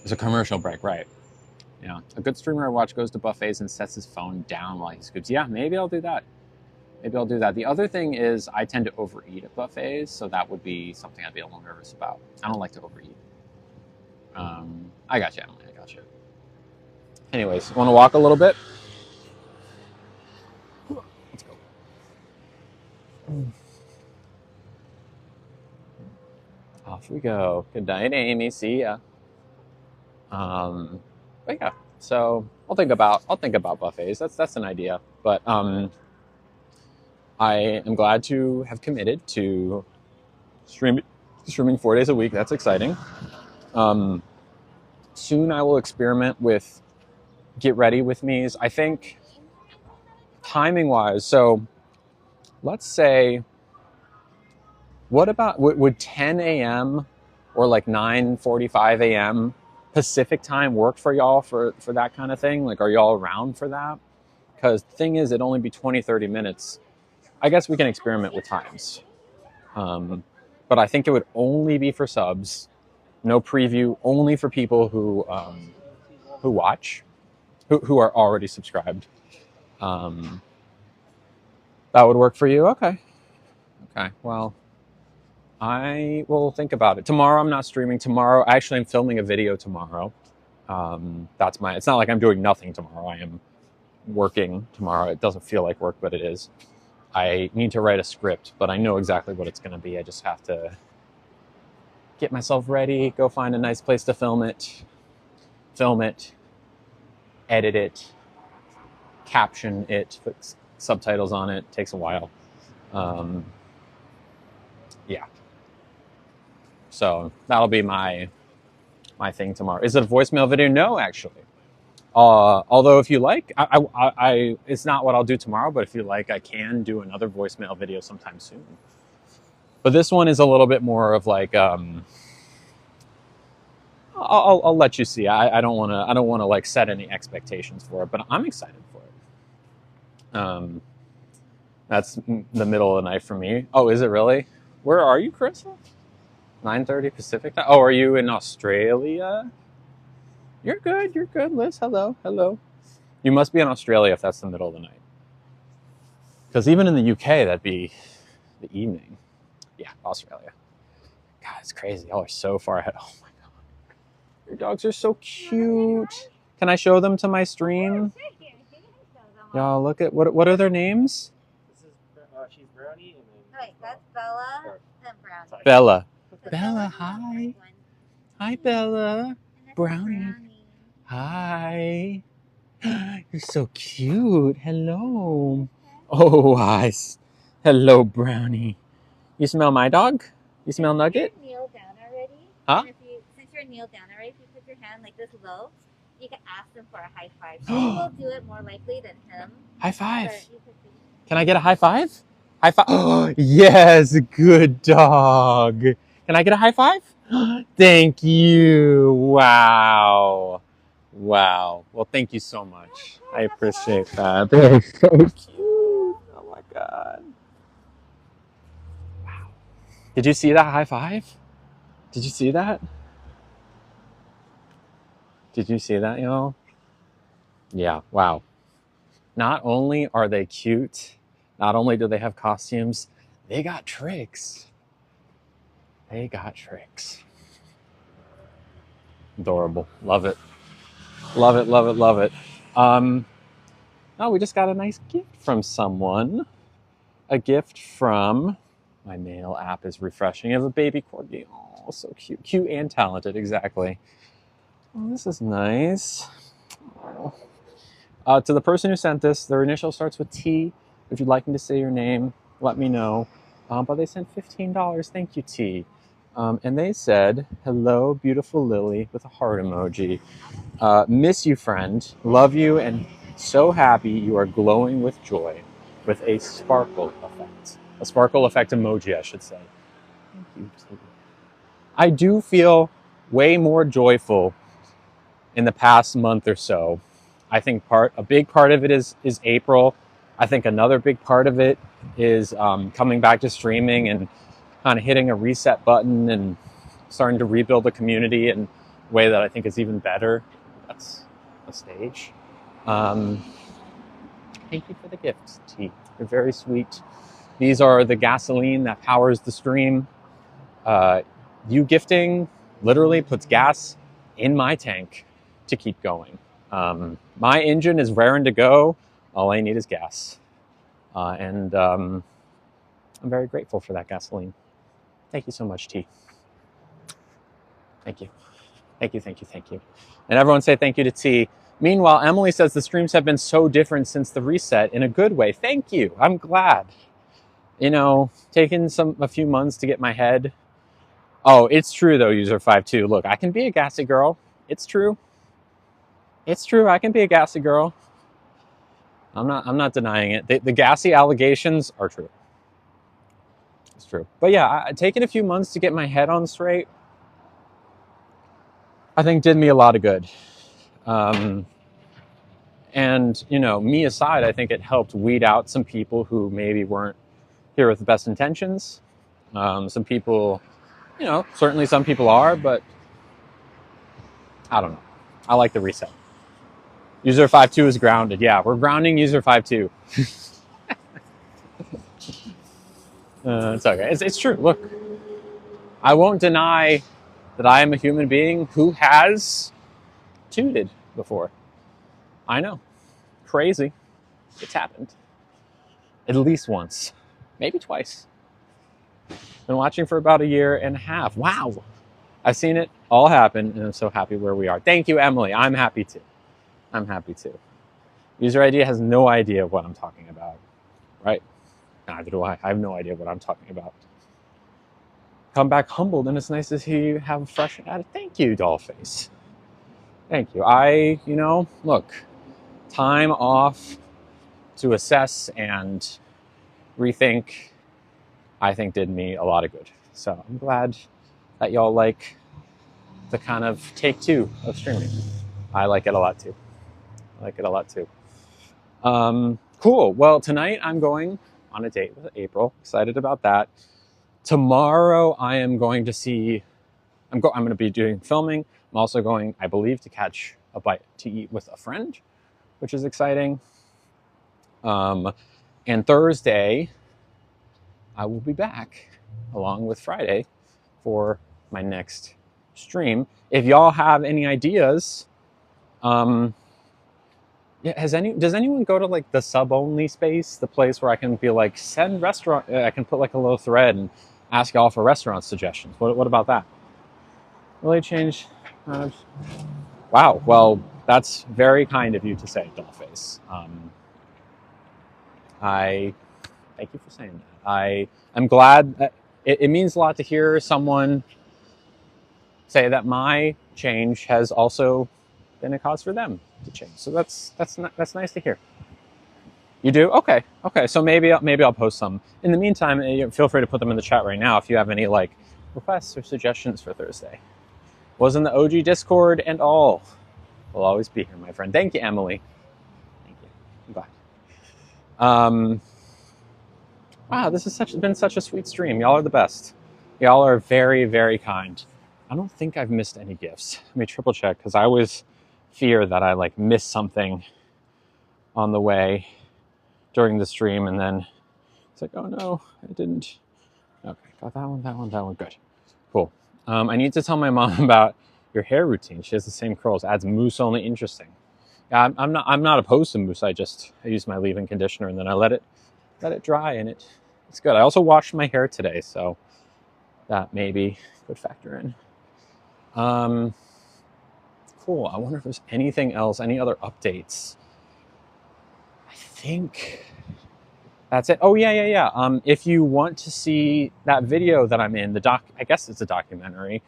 Speaker 1: it's a commercial break, right? You know, a good streamer I watch goes to buffets and sets his phone down while he scoops. Yeah, maybe I'll do that. Maybe I'll do that. The other thing is I tend to overeat at buffets, so that would be something I'd be a little nervous about. I don't like to overeat. I got you, Emily. I got you. Anyways, want to walk a little bit? Let's go. Off we go. Good night, Amy. See ya. But yeah, so I'll think about buffets. That's an idea. But I am glad to have committed to streaming 4 days a week. That's exciting. Soon I will experiment with get ready with me's. I think timing wise, so let's say, what about, would 10 a.m. or like 9:45 a.m. Pacific time work for y'all for that kind of thing? Like, are y'all around for that? Because the thing is, it'd only be 20-30 minutes. I guess we can experiment with times. But I think it would only be for subs. No preview, only for people who watch, who are already subscribed. That would work for you? Okay. Well, I will think about it. Tomorrow I'm not streaming. Tomorrow, actually, I'm filming a video tomorrow. It's not like I'm doing nothing tomorrow. I am working tomorrow. It doesn't feel like work, but it is. I need to write a script, but I know exactly what it's going to be. I just have to get myself ready, go find a nice place to film it, edit it, caption it, put subtitles on it. Takes a while. Yeah. So that'll be my thing tomorrow. Is it a voicemail video? No, actually. Although if you like, it's not what I'll do tomorrow, but if you like, I can do another voicemail video sometime soon. But this one is a little bit more of like, I'll let you see. I don't want to like set any expectations for it, but I'm excited for it. That's the middle of the night for me. Oh, is it really? Where are you, Carissa? 9:30 Pacific time? Oh, are you in Australia? You're good, Liz. Hello. You must be in Australia if that's the middle of the night. Because even in the UK, that'd be the evening. Yeah, Australia. God, it's crazy. Y'all are so far ahead. Oh my God. Your dogs are so cute. Can I show them to my stream? Y'all, look at, what are their names?
Speaker 3: She's Brownie and then...
Speaker 2: Wait, that's Bella and Brownie.
Speaker 1: Bella, hi. Hi, Bella. Brownie. Hi. You're so cute. Hello. Oh, hi. Hello, Brownie. You smell my dog? You smell Nugget?
Speaker 2: Kneel down already.
Speaker 1: Huh?
Speaker 2: And since you're kneel down already, if you put your hand like this low, you can ask them for a high five. She will do it more likely than him.
Speaker 1: High five.
Speaker 2: But you could see.
Speaker 1: Can I get a high five? High five. Oh, yes, good dog. Can I get a high five? Thank you. Wow. Wow. Well, thank you so much. I appreciate that. They're so cute. Oh my God. Wow. Did you see that high five? Did you see that? Did you see that, y'all? Yeah. Wow. Not only are they cute, not only do they have costumes, they got tricks. They got tricks. Adorable. Love it. Love it, love it, love it. Oh, we just got a nice gift from someone. A gift from, my mail app is refreshing, of a baby corgi. Oh, so cute. Cute and talented, exactly. Oh, this is nice. Oh. To the person who sent this, their initial starts with T. If you'd like me to say your name, let me know. But they sent $15. Thank you, T. And they said, hello, beautiful Lily, with a heart emoji. Miss you, friend. Love you, and so happy you are glowing with joy with a sparkle effect. A sparkle effect emoji, I should say. Thank you, T. I do feel way more joyful in the past month or so. I think a big part of it is April. I think another big part of it is coming back to streaming and kind of hitting a reset button and starting to rebuild the community in a way that I think is even better. That's a stage. Thank you for the gifts, T. You're very sweet. These are the gasoline that powers the stream. You gifting literally puts gas in my tank to keep going. My engine is raring to go. All I need is gas. And I'm very grateful for that gasoline. Thank you so much, T. Thank you. Thank you, thank you, thank you. And everyone say thank you to T. Meanwhile, Emily says the streams have been so different since the reset in a good way. Thank you. I'm glad. You know, taking a few months to get my head. Oh, it's true though, user52. Look, I can be a gassy girl. It's true. It's true. I can be a gassy girl. I'm not denying it. The gassy allegations are true. It's true. But yeah, taking a few months to get my head on straight, I think did me a lot of good. And, you know, me aside, I think it helped weed out some people who maybe weren't here with the best intentions. Some people, you know, certainly some people are, but I don't know. I like the reset. User 52 is grounded. Yeah, we're grounding user 52. It's okay. It's true. Look, I won't deny that I am a human being who has tooted before. I know. Crazy. It's happened. At least once. Maybe twice. Been watching for about 1.5 years. Wow. I've seen it all happen, and I'm so happy where we are. Thank you, Emily. I'm happy too. I'm happy too. User ID has no idea what I'm talking about, right? Neither do I. I have no idea what I'm talking about. Come back humbled, and it's nice to see you have a fresh attitude. Thank you, Dollface. Thank you. You know, look, time off to assess and rethink, I think did me a lot of good. So I'm glad that y'all like the kind of take two of streaming. I like it a lot too. I like it a lot too. Cool. Well, tonight I'm going on a date with April. Excited about that. Tomorrow I am going to see, I'm going to be doing filming. I'm also going, I believe, to catch a bite to eat with a friend, which is exciting. And Thursday, I will be back along with Friday for my next stream. If y'all have any ideas, yeah, does anyone go to like the sub only space, the place where I can be like, send restaurant, I can put like a little thread and ask y'all for restaurant suggestions. What about that? Really change? Wow. Well, that's very kind of you to say, Dollface. I thank you for saying that. I'm glad that it means a lot to hear someone say that my change has also been a cause for them to change. So that's nice to hear. You do? Okay. Okay. So maybe I'll post some. In the meantime, feel free to put them in the chat right now if you have any like requests or suggestions for Thursday. Was in the OG Discord and all. Will always be here, my friend. Thank you, Emily. Thank you. I'm glad. Wow, this has been such a sweet stream. Y'all are the best. Y'all are very, very kind. I don't think I've missed any gifts. Let me triple check because I always fear that I like miss something on the way during the stream, and then it's like, oh no, I didn't. Okay, got that one, good. Cool. I need to tell my mom about your hair routine. She has the same curls, adds mousse only. Interesting. Yeah, I'm not opposed to mousse. I use my leave-in conditioner and then I let it dry, and it's good. I also washed my hair today, so that maybe could factor in. Cool. I wonder if there's anything else, any other updates. I think that's it. Oh yeah. If you want to see that video that I'm in, I guess it's a documentary.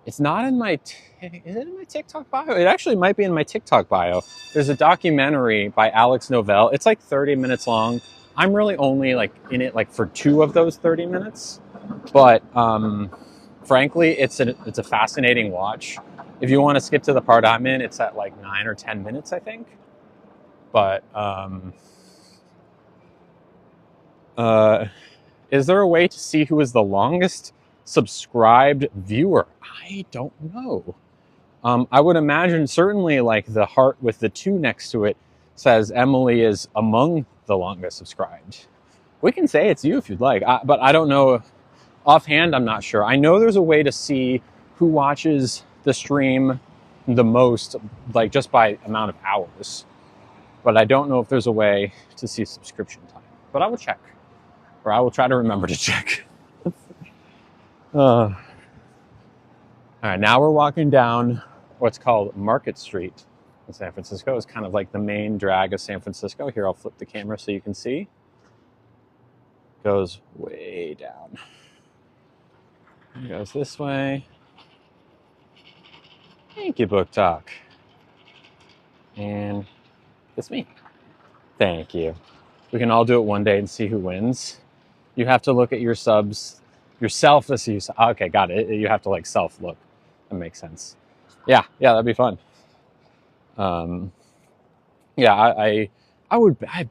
Speaker 1: It's not in my, is it in my TikTok bio? It actually might be in my TikTok bio. There's a documentary by Alex Novell. It's like 30 minutes long. I'm really only like in it like for 2 of those 30 minutes. But frankly, it's a fascinating watch. If you want to skip to the part I'm in, it's at like 9 or 10 minutes, I think. But is there a way to see who is the longest subscribed viewer? I don't know. I would imagine certainly like the heart with the 2 next to it says Emily is among the longest subscribed. We can say it's you if you'd like, but I don't know. Offhand, I'm not sure. I know there's a way to see who watches the stream the most, like just by amount of hours. But I don't know if there's a way to see subscription time. But I will check. Or I will try to remember to check. All right, now we're walking down what's called Market Street in San Francisco. It's kind of like the main drag of San Francisco. Here, I'll flip the camera so you can see. Goes way down. It goes this way. Thank you, Book Talk. And it's me. Thank you. We can all do it one day and see who wins. You have to look at your subs yourself to see. Okay, got it. You have to like self look. That makes sense. Yeah, that'd be fun. Yeah, I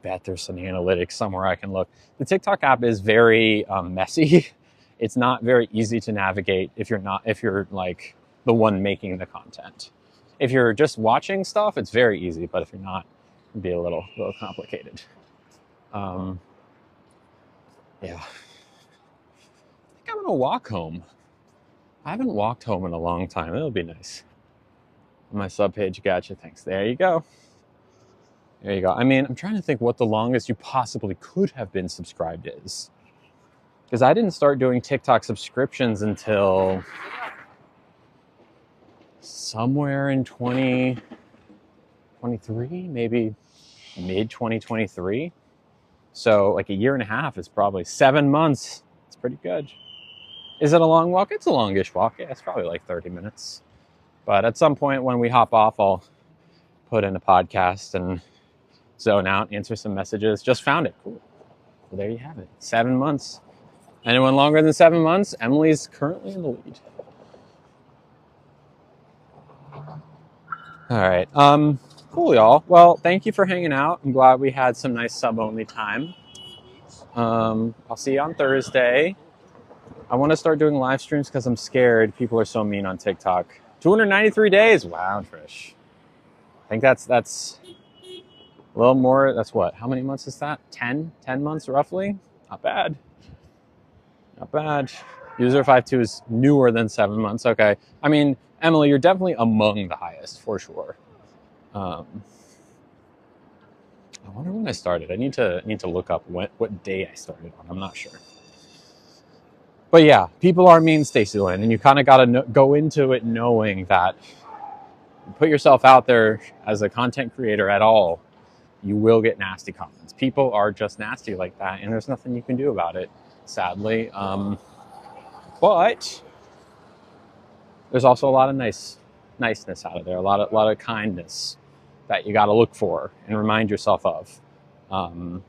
Speaker 1: bet there's some analytics somewhere I can look. The TikTok app is very messy. It's not very easy to navigate if you're like the one making the content. If you're just watching stuff, it's very easy. But if you're not, it'd be a little complicated. Yeah. I think I'm gonna walk home. I haven't walked home in a long time. It'll be nice. On my sub page, gotcha. Thanks. There you go. There you go. I mean, I'm trying to think what the longest you possibly could have been subscribed is. Because I didn't start doing TikTok subscriptions until somewhere in 2023, maybe mid 2023. So like a year and a half is probably 7 months. It's pretty good. Is it a long walk? It's a longish walk. Yeah, it's probably like 30 minutes. But at some point when we hop off, I'll put in a podcast and zone out, answer some messages. Just found it. Cool. Well, there you have it. 7 months. Anyone longer than 7 months? Emily's currently in the lead. All right. Cool, y'all. Well, thank you for hanging out. I'm glad we had some nice sub-only time. I'll see you on Thursday. I want to start doing live streams because I'm scared. People are so mean on TikTok. 293 days. Wow, Trish. I think that's a little more. That's what? How many months is that? 10 months roughly? Not bad. Not bad. User 5.2 is newer than 7 months. Okay. I mean, Emily, you're definitely among the highest for sure. I wonder when I started. I need to look up what day I started on. I'm not sure. But yeah, people are mean, Stacey Lynn, and you kind of got to go into it knowing that put yourself out there as a content creator at all, you will get nasty comments. People are just nasty like that, and there's nothing you can do about it, sadly. But there's also a lot of nice niceness out of there, a lot of kindness that you got to look for and remind yourself of.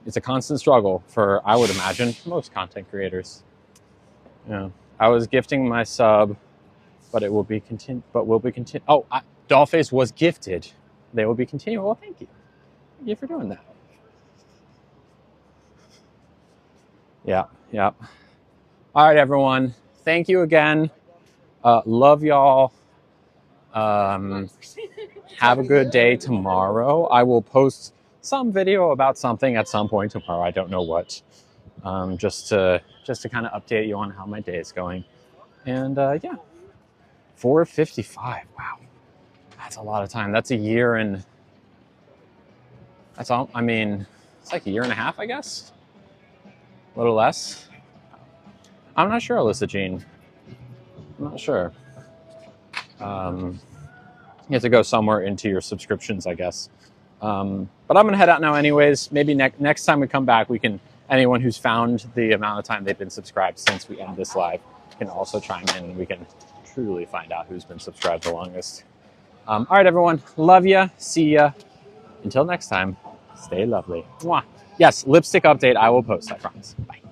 Speaker 1: It's a constant struggle for, I would imagine, most content creators. Yeah, I was gifting my sub, but it will be continued. But will be continued. Oh, Dollface was gifted. They will be continued. Well, thank you. Thank you for doing that. Yeah, yeah. All right, everyone. Thank you again. Love y'all. Have a good day tomorrow. I will post some video about something at some point tomorrow. I don't know what. Just to kind of update you on how my day is going. And yeah, 4:55. Wow, that's a lot of time. That's a year and that's all. I mean, it's like a year and a half, I guess. A little less. I'm not sure, Alyssa Jean. I'm not sure. You have to go somewhere into your subscriptions, I guess. But I'm gonna head out now anyways. Maybe next time we come back, we can, anyone who's found the amount of time they've been subscribed since we end this live can also chime in and we can truly find out who's been subscribed the longest. All right, everyone. Love ya. See ya. Until next time, stay lovely. Mwah. Yes, lipstick update I will post, I promise. Bye.